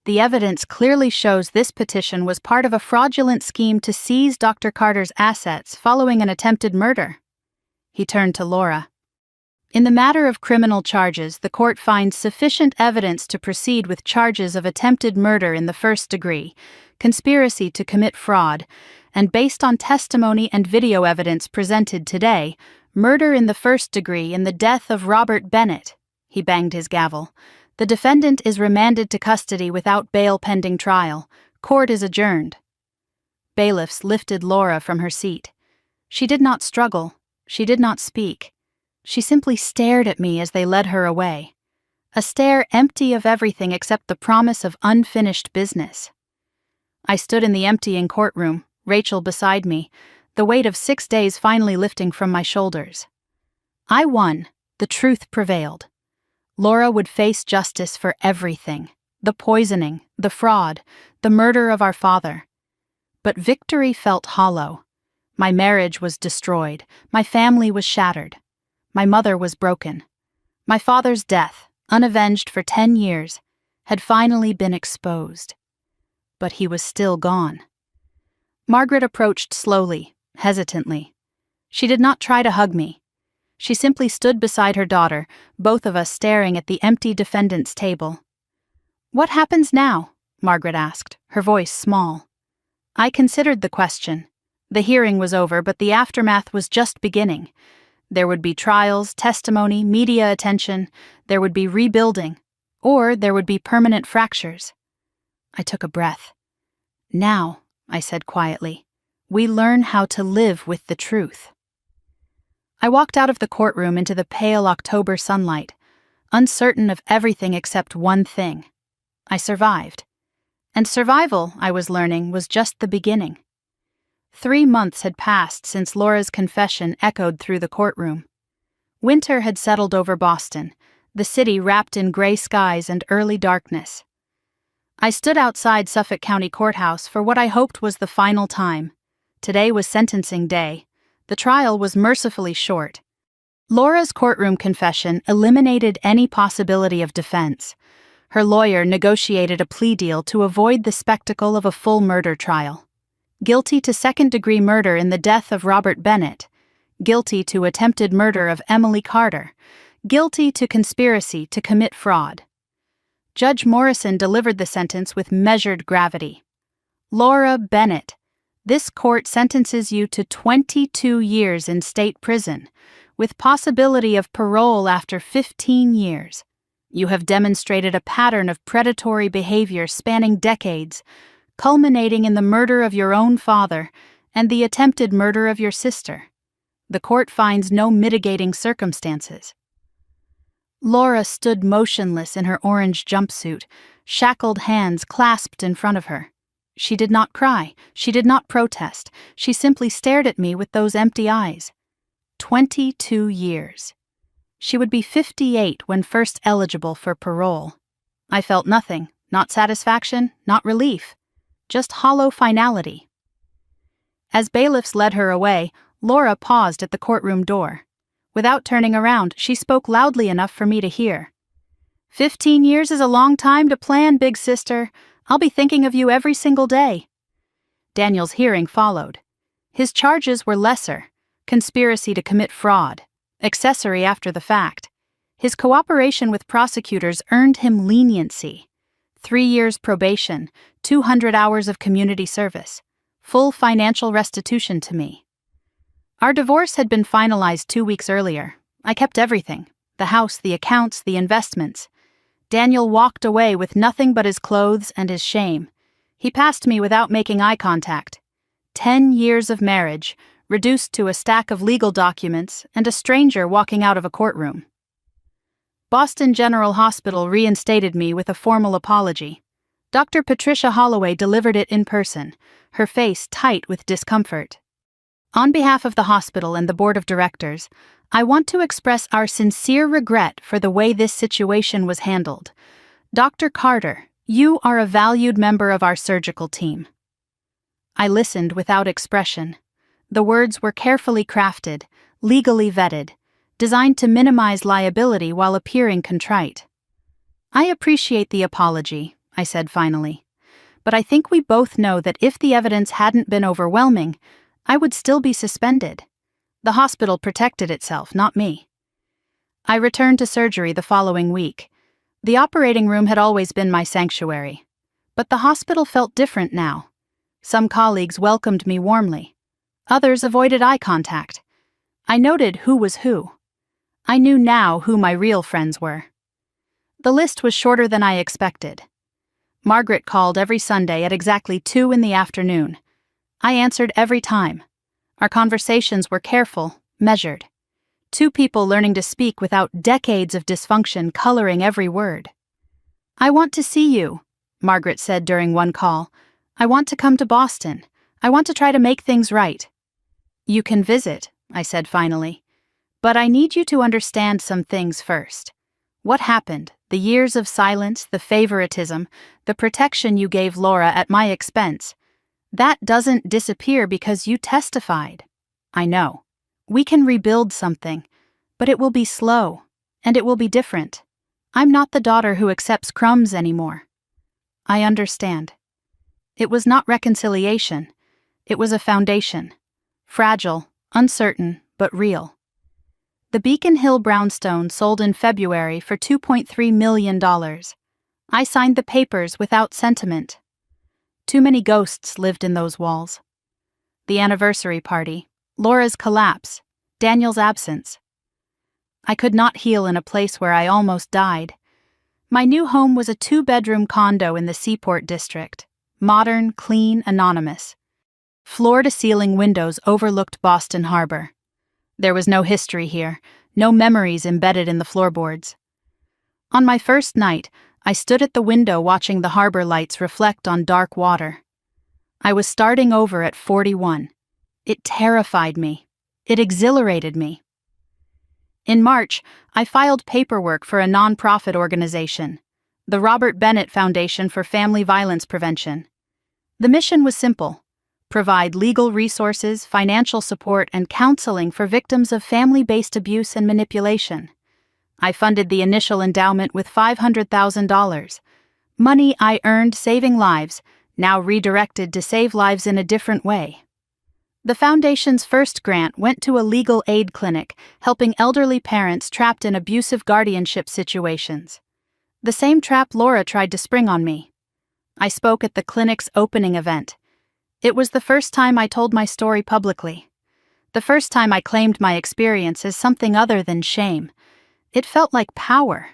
The evidence clearly shows this petition was part of a fraudulent scheme to seize Dr. Carter's assets following an attempted murder." He turned to Laura. "In the matter of criminal charges, the court finds sufficient evidence to proceed with charges of attempted murder in the first degree, conspiracy to commit fraud, and based on testimony and video evidence presented today, murder in the first degree in the death of Robert Bennett." He banged his gavel. "The defendant is remanded to custody without bail pending trial. Court is adjourned." Bailiffs lifted Laura from her seat. She did not struggle. She did not speak. She simply stared at me as they led her away. A stare empty of everything except the promise of unfinished business. I stood in the emptying courtroom, Rachel beside me, the weight of 6 days finally lifting from my shoulders. I won. The truth prevailed. Laura would face justice for everything: the poisoning, the fraud, the murder of our father. But victory felt hollow. My marriage was destroyed. My family was shattered. My mother was broken. My father's death, unavenged for 10 years, had finally been exposed. But he was still gone. Margaret approached slowly, hesitantly. She did not try to hug me. She simply stood beside her daughter, both of us staring at the empty defendant's table. "What happens now?" Margaret asked, her voice small. I considered the question. The hearing was over, but the aftermath was just beginning. There would be trials, testimony, media attention. There would be rebuilding. Or there would be permanent fractures. I took a breath. "Now," I said quietly, "we learn how to live with the truth." I walked out of the courtroom into the pale October sunlight, uncertain of everything except one thing. I survived. And survival, I was learning, was just the beginning. 3 months had passed since Laura's confession echoed through the courtroom. Winter had settled over Boston, the city wrapped in gray skies and early darkness. I stood outside Suffolk County Courthouse for what I hoped was the final time. Today was sentencing day. The trial was mercifully short. Laura's courtroom confession eliminated any possibility of defense. Her lawyer negotiated a plea deal to avoid the spectacle of a full murder trial. Guilty to second-degree murder in the death of Robert Bennett. Guilty to attempted murder of Emily Carter. Guilty to conspiracy to commit fraud. Judge Morrison delivered the sentence with measured gravity. "Laura Bennett, this court sentences you to 22 years in state prison, with possibility of parole after 15 years. You have demonstrated a pattern of predatory behavior spanning decades, culminating in the murder of your own father and the attempted murder of your sister. The court finds no mitigating circumstances. Laura stood motionless in her orange jumpsuit, shackled hands clasped in front of her. She did not cry, she did not protest, she simply stared at me with those empty eyes. 22 years. She would be 58 when first eligible for parole. I felt nothing, not satisfaction, not relief, just hollow finality. As bailiffs led her away, Laura paused at the courtroom door. Without turning around, she spoke loudly enough for me to hear. 15 years is a long time to plan, big sister. I'll be thinking of you every single day. Daniel's hearing followed. His charges were lesser: conspiracy to commit fraud, accessory after the fact. His cooperation with prosecutors earned him leniency. 3 years probation, 200 hours of community service, full financial restitution to me. Our divorce had been finalized 2 weeks earlier. I kept everything: the house, the accounts, the investments. Daniel walked away with nothing but his clothes and his shame. He passed me without making eye contact. 10 years of marriage, reduced to a stack of legal documents and a stranger walking out of a courtroom. Boston General Hospital reinstated me with a formal apology. Dr. Patricia Holloway delivered it in person, her face tight with discomfort. On behalf of the hospital and the board of directors, I want to express our sincere regret for the way this situation was handled. Dr. Carter, you are a valued member of our surgical team. I listened without expression. The words were carefully crafted, legally vetted, designed to minimize liability while appearing contrite. I appreciate the apology, I said finally, but I think we both know that if the evidence hadn't been overwhelming, I would still be suspended. The hospital protected itself, not me. I returned to surgery the following week. The operating room had always been my sanctuary, but the hospital felt different now. Some colleagues welcomed me warmly. Others avoided eye contact. I noted who was who. I knew now who my real friends were. The list was shorter than I expected. Margaret called every Sunday at exactly 2 in the afternoon. I answered every time. Our conversations were careful, measured. 2 people learning to speak without decades of dysfunction coloring every word. I want to see you, Margaret said during one call. I want to come to Boston. I want to try to make things right. You can visit, I said finally. But I need you to understand some things first. What happened, the years of silence, the favoritism, the protection you gave Laura at my expense, that doesn't disappear because you testified. I know. We can rebuild something, but it will be slow, and it will be different. I'm not the daughter who accepts crumbs anymore. I understand. It was not reconciliation. It was a foundation. Fragile, uncertain, but real. The Beacon Hill brownstone sold in February for $2.3 million. I signed the papers without sentiment. Too many ghosts lived in those walls. The anniversary party, Laura's collapse, Daniel's absence. I could not heal in a place where I almost died. My new home was a 2-bedroom condo in the Seaport district. Modern, clean, anonymous. Floor-to-ceiling windows overlooked Boston Harbor. There was no history here, no memories embedded in the floorboards. On my first night, I stood at the window watching the harbor lights reflect on dark water. I was starting over at 41. It terrified me. It exhilarated me. In March, I filed paperwork for a nonprofit organization, the Robert Bennett Foundation for Family Violence Prevention. The mission was simple: provide legal resources, financial support, and counseling for victims of family-based abuse and manipulation. I funded the initial endowment with $500,000, money I earned saving lives, now redirected to save lives in a different way. The foundation's first grant went to a legal aid clinic helping elderly parents trapped in abusive guardianship situations. The same trap Laura tried to spring on me. I spoke at the clinic's opening event. It was the first time I told my story publicly. The first time I claimed my experience as something other than shame. It felt like power.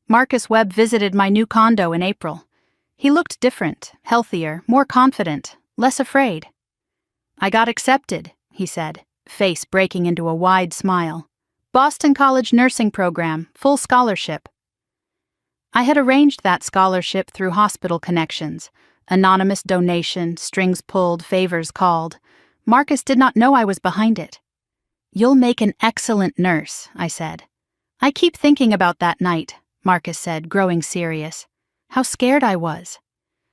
Marcus Webb visited my new condo in April. He looked different, healthier, more confident, less afraid. I got accepted, he said. face breaking into a wide smile. Boston College nursing program, full scholarship. I had arranged that scholarship through hospital connections. Anonymous donation, strings pulled, favors called. Marcus did not know I was behind it. "You'll make an excellent nurse," I said. "I keep thinking about that night," Marcus said, growing serious. "How scared I was.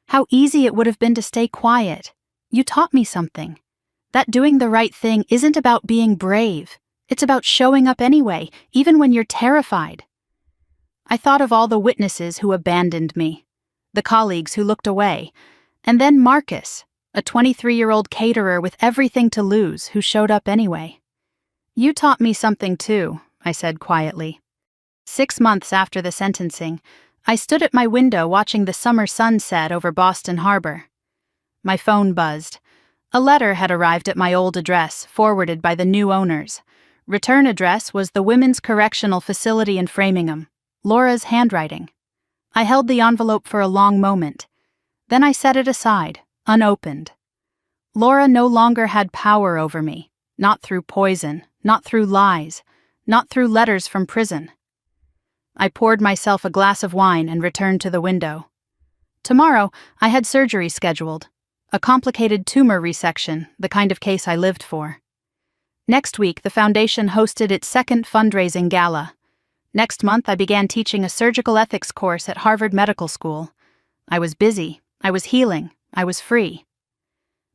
How easy it would have been to stay quiet. You taught me something. That doing the right thing isn't about being brave. It's about showing up anyway, even when you're terrified." I thought of all the witnesses who abandoned me, the colleagues who looked away, and then Marcus, a 23-year-old caterer with everything to lose who showed up anyway. "You taught me something too," I said quietly. 6 months after the sentencing, I stood at my window watching the summer sun set over Boston Harbor. My phone buzzed. A letter had arrived at my old address, forwarded by the new owners. Return address was the Women's Correctional Facility in Framingham. Laura's handwriting. I held the envelope for a long moment. Then I set it aside, unopened. Laura no longer had power over me, not through poison, not through lies, not through letters from prison. I poured myself a glass of wine and returned to the window. Tomorrow, I had surgery scheduled. A complicated tumor resection, the kind of case I lived for. Next week, the foundation hosted its second fundraising gala. Next month, I began teaching a surgical ethics course at Harvard Medical School. I was busy, I was healing, I was free.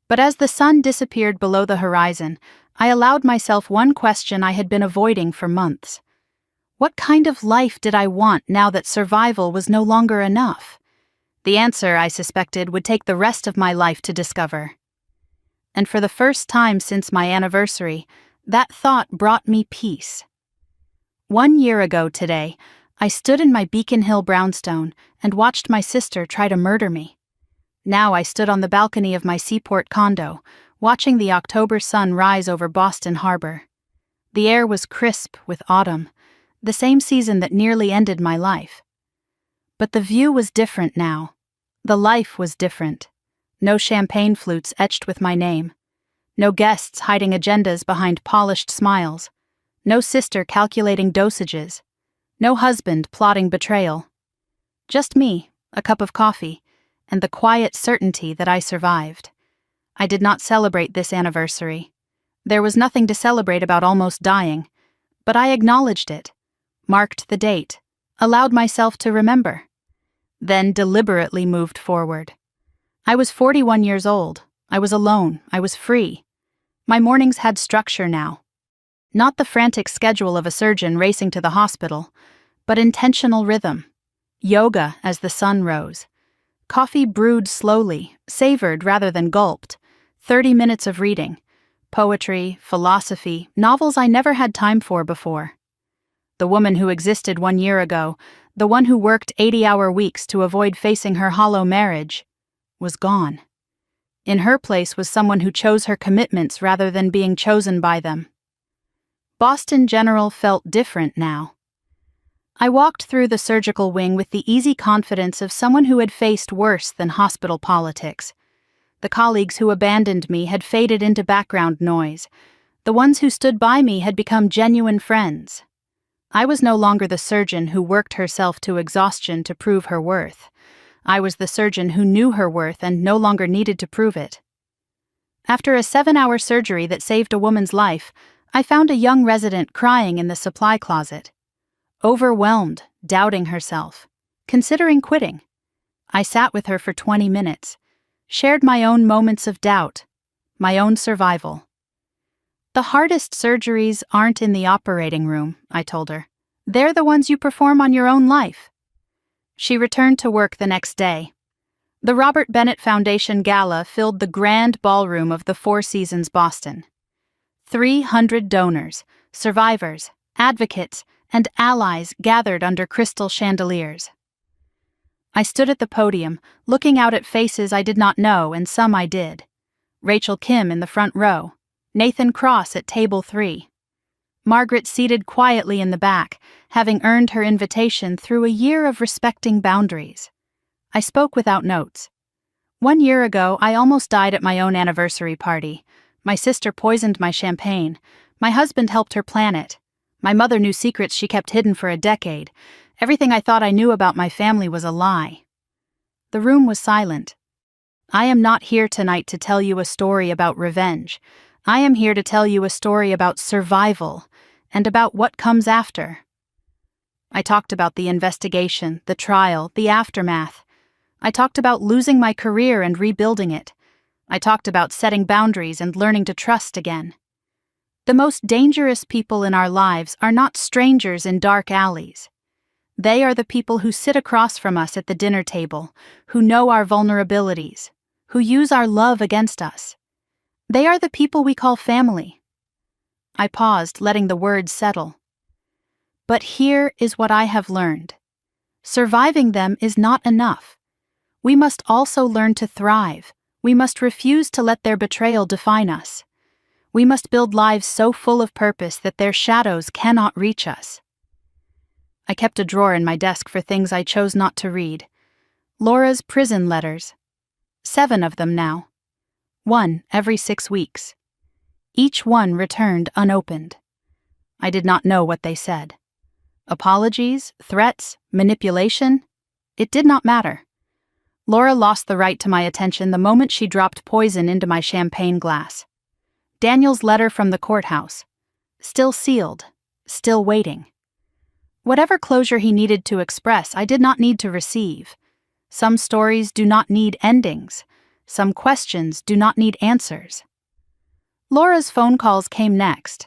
But as the sun disappeared below the horizon, I allowed myself one question I had been avoiding for months. What kind of life did I want now that survival was no longer enough? The answer, I suspected, would take the rest of my life to discover. And for the first time since my anniversary, that thought brought me peace. 1 year ago today, I stood in my Beacon Hill brownstone and watched my sister try to murder me. Now I stood on the balcony of my Seaport condo, watching the October sun rise over Boston Harbor. The air was crisp with autumn, the same season that nearly ended my life. But the view was different now. The life was different. No champagne flutes etched with my name. No guests hiding agendas behind polished smiles. No sister calculating dosages. No husband plotting betrayal. Just me, a cup of coffee, and the quiet certainty that I survived. I did not celebrate this anniversary. There was nothing to celebrate about almost dying, but I acknowledged it, marked the date, allowed myself to remember, then deliberately moved forward. I was 41 years old. I was alone. I was free. My mornings had structure now. Not the frantic schedule of a surgeon racing to the hospital, but intentional rhythm. Yoga as the sun rose. Coffee brewed slowly, savored rather than gulped. 30 minutes of reading. Poetry, philosophy, novels I never had time for before. The woman who existed 1 year ago, the one who worked 80-hour weeks to avoid facing her hollow marriage, was gone. In her place was someone who chose her commitments rather than being chosen by them. Boston General felt different now. I walked through the surgical wing with the easy confidence of someone who had faced worse than hospital politics. The colleagues who abandoned me had faded into background noise. The ones who stood by me had become genuine friends. I was no longer the surgeon who worked herself to exhaustion to prove her worth. I was the surgeon who knew her worth and no longer needed to prove it. After a 7-hour surgery that saved a woman's life, I found a young resident crying in the supply closet. Overwhelmed, doubting herself, considering quitting. I sat with her for 20 minutes, shared my own moments of doubt, my own survival. The hardest surgeries aren't in the operating room, I told her. They're the ones you perform on your own life. She returned to work the next day. The Robert Bennett Foundation Gala filled the grand ballroom of the Four Seasons Boston. 300 donors, survivors, advocates, and allies gathered under crystal chandeliers. I stood at the podium, looking out at faces I did not know and some I did. Rachel Kim in the front row, Nathan Cross at table 3. Margaret seated quietly in the back, having earned her invitation through a year of respecting boundaries. I spoke without notes. 1 year ago, I almost died at my own anniversary party. My sister poisoned my champagne. My husband helped her plan it. My mother knew secrets she kept hidden for a decade. Everything I thought I knew about my family was a lie. The room was silent. I am not here tonight to tell you a story about revenge. I am here to tell you a story about survival and about what comes after. I talked about the investigation, the trial, the aftermath. I talked about losing my career and rebuilding it. I talked about setting boundaries and learning to trust again. The most dangerous people in our lives are not strangers in dark alleys. They are the people who sit across from us at the dinner table, who know our vulnerabilities, who use our love against us. They are the people we call family. I paused, letting the words settle. But here is what I have learned. Surviving them is not enough. We must also learn to thrive. We must refuse to let their betrayal define us. We must build lives so full of purpose that their shadows cannot reach us. I kept a drawer in my desk for things I chose not to read. Laura's prison letters. 7 of them now. 1 every 6 weeks. Each one returned unopened. I did not know what they said. Apologies, threats, manipulation? It did not matter. Laura lost the right to my attention the moment she dropped poison into my champagne glass. Daniel's letter from the courthouse. Still sealed, still waiting. Whatever closure he needed to express, I did not need to receive. Some stories do not need endings. Some questions do not need answers. Laura's phone calls came next,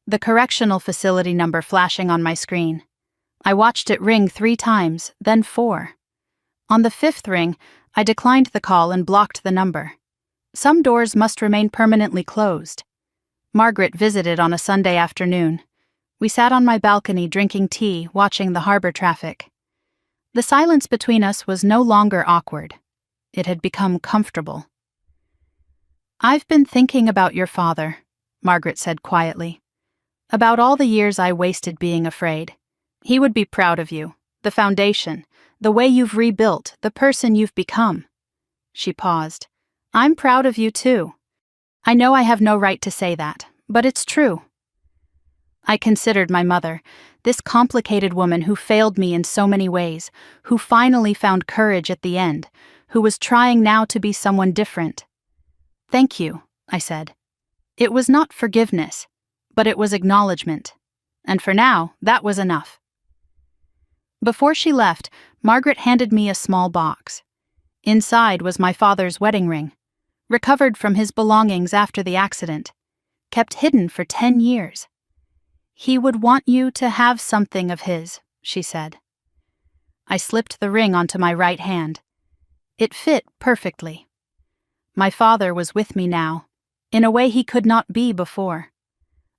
the correctional facility number flashing on my screen. I watched it ring 3 times, then 4. On the 5th ring, I declined the call and blocked the number. Some doors must remain permanently closed. Margaret visited on a Sunday afternoon. We sat on my balcony drinking tea, watching the harbor traffic. The silence between us was no longer awkward. It had become comfortable. "I've been thinking about your father," Margaret said quietly. "About all the years I wasted being afraid. He would be proud of you, the foundation, the way you've rebuilt, the person you've become." She paused. "I'm proud of you too. I know I have no right to say that, but it's true." I considered my mother, this complicated woman who failed me in so many ways, who finally found courage at the end, who was trying now to be someone different. "Thank you," I said. It was not forgiveness, but it was acknowledgement. And for now, that was enough. Before she left, Margaret handed me a small box. Inside was my father's wedding ring, recovered from his belongings after the accident, kept hidden for 10 years. "He would want you to have something of his," she said. I slipped the ring onto my right hand. It fit perfectly. My father was with me now, in a way he could not be before.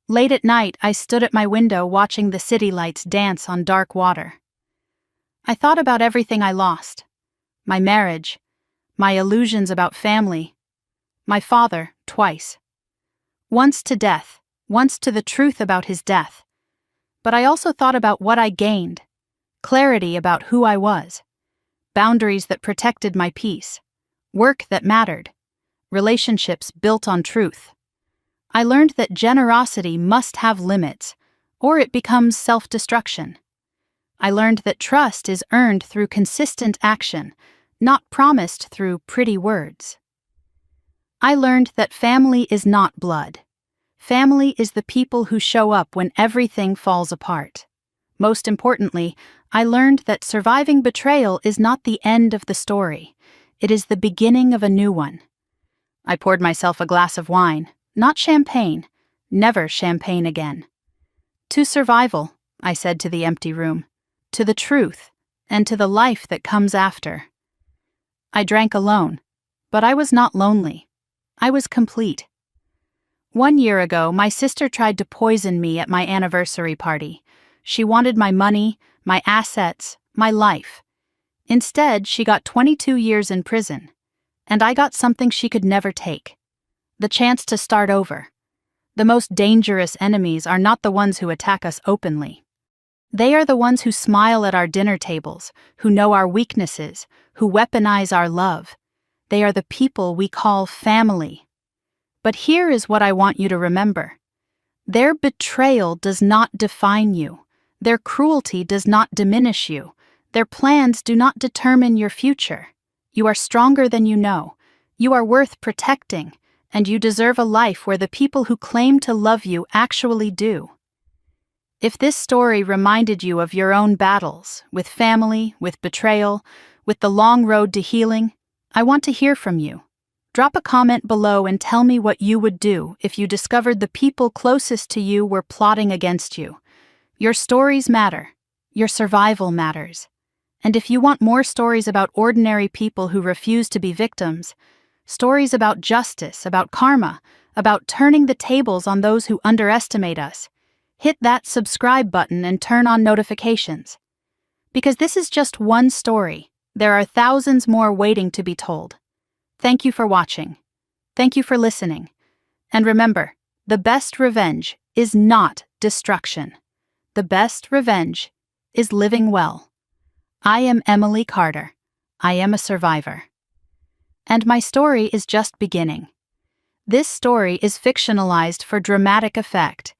Late at night, I stood at my window watching the city lights dance on dark water. I thought about everything I lost. My marriage, my illusions about family, my father twice. Once to death, once to the truth about his death. But I also thought about what I gained, clarity about who I was, boundaries that protected my peace, work that mattered, relationships built on truth. I learned that generosity must have limits, or it becomes self-destruction. I learned that trust is earned through consistent action, not promised through pretty words. I learned that family is not blood. Family is the people who show up when everything falls apart. Most importantly, I learned that surviving betrayal is not the end of the story. It is the beginning of a new one. I poured myself a glass of wine, not champagne, never champagne again. "To survival," I said to the empty room, "to the truth, and to the life that comes after." I drank alone, but I was not lonely. I was complete. 1 year ago, my sister tried to poison me at my anniversary party. She wanted my money, my assets, my life. Instead, she got 22 years in prison, and I got something she could never take: the chance to start over. The most dangerous enemies are not the ones who attack us openly. They are the ones who smile at our dinner tables, who know our weaknesses, who weaponize our love. They are the people we call family. But here is what I want you to remember. Their betrayal does not define you. Their cruelty does not diminish you. Their plans do not determine your future. You are stronger than you know. You are worth protecting, and you deserve a life where the people who claim to love you actually do. If this story reminded you of your own battles, with family, with betrayal, with the long road to healing, I want to hear from you. Drop a comment below and tell me what you would do if you discovered the people closest to you were plotting against you. Your stories matter. Your survival matters. And if you want more stories about ordinary people who refuse to be victims, stories about justice, about karma, about turning the tables on those who underestimate us, hit that subscribe button and turn on notifications. Because this is just one story. There are thousands more waiting to be told. Thank you for watching. Thank you for listening. And remember, the best revenge is not destruction. The best revenge is living well. I am Emily Carter. I am a survivor. And my story is just beginning. This story is fictionalized for dramatic effect.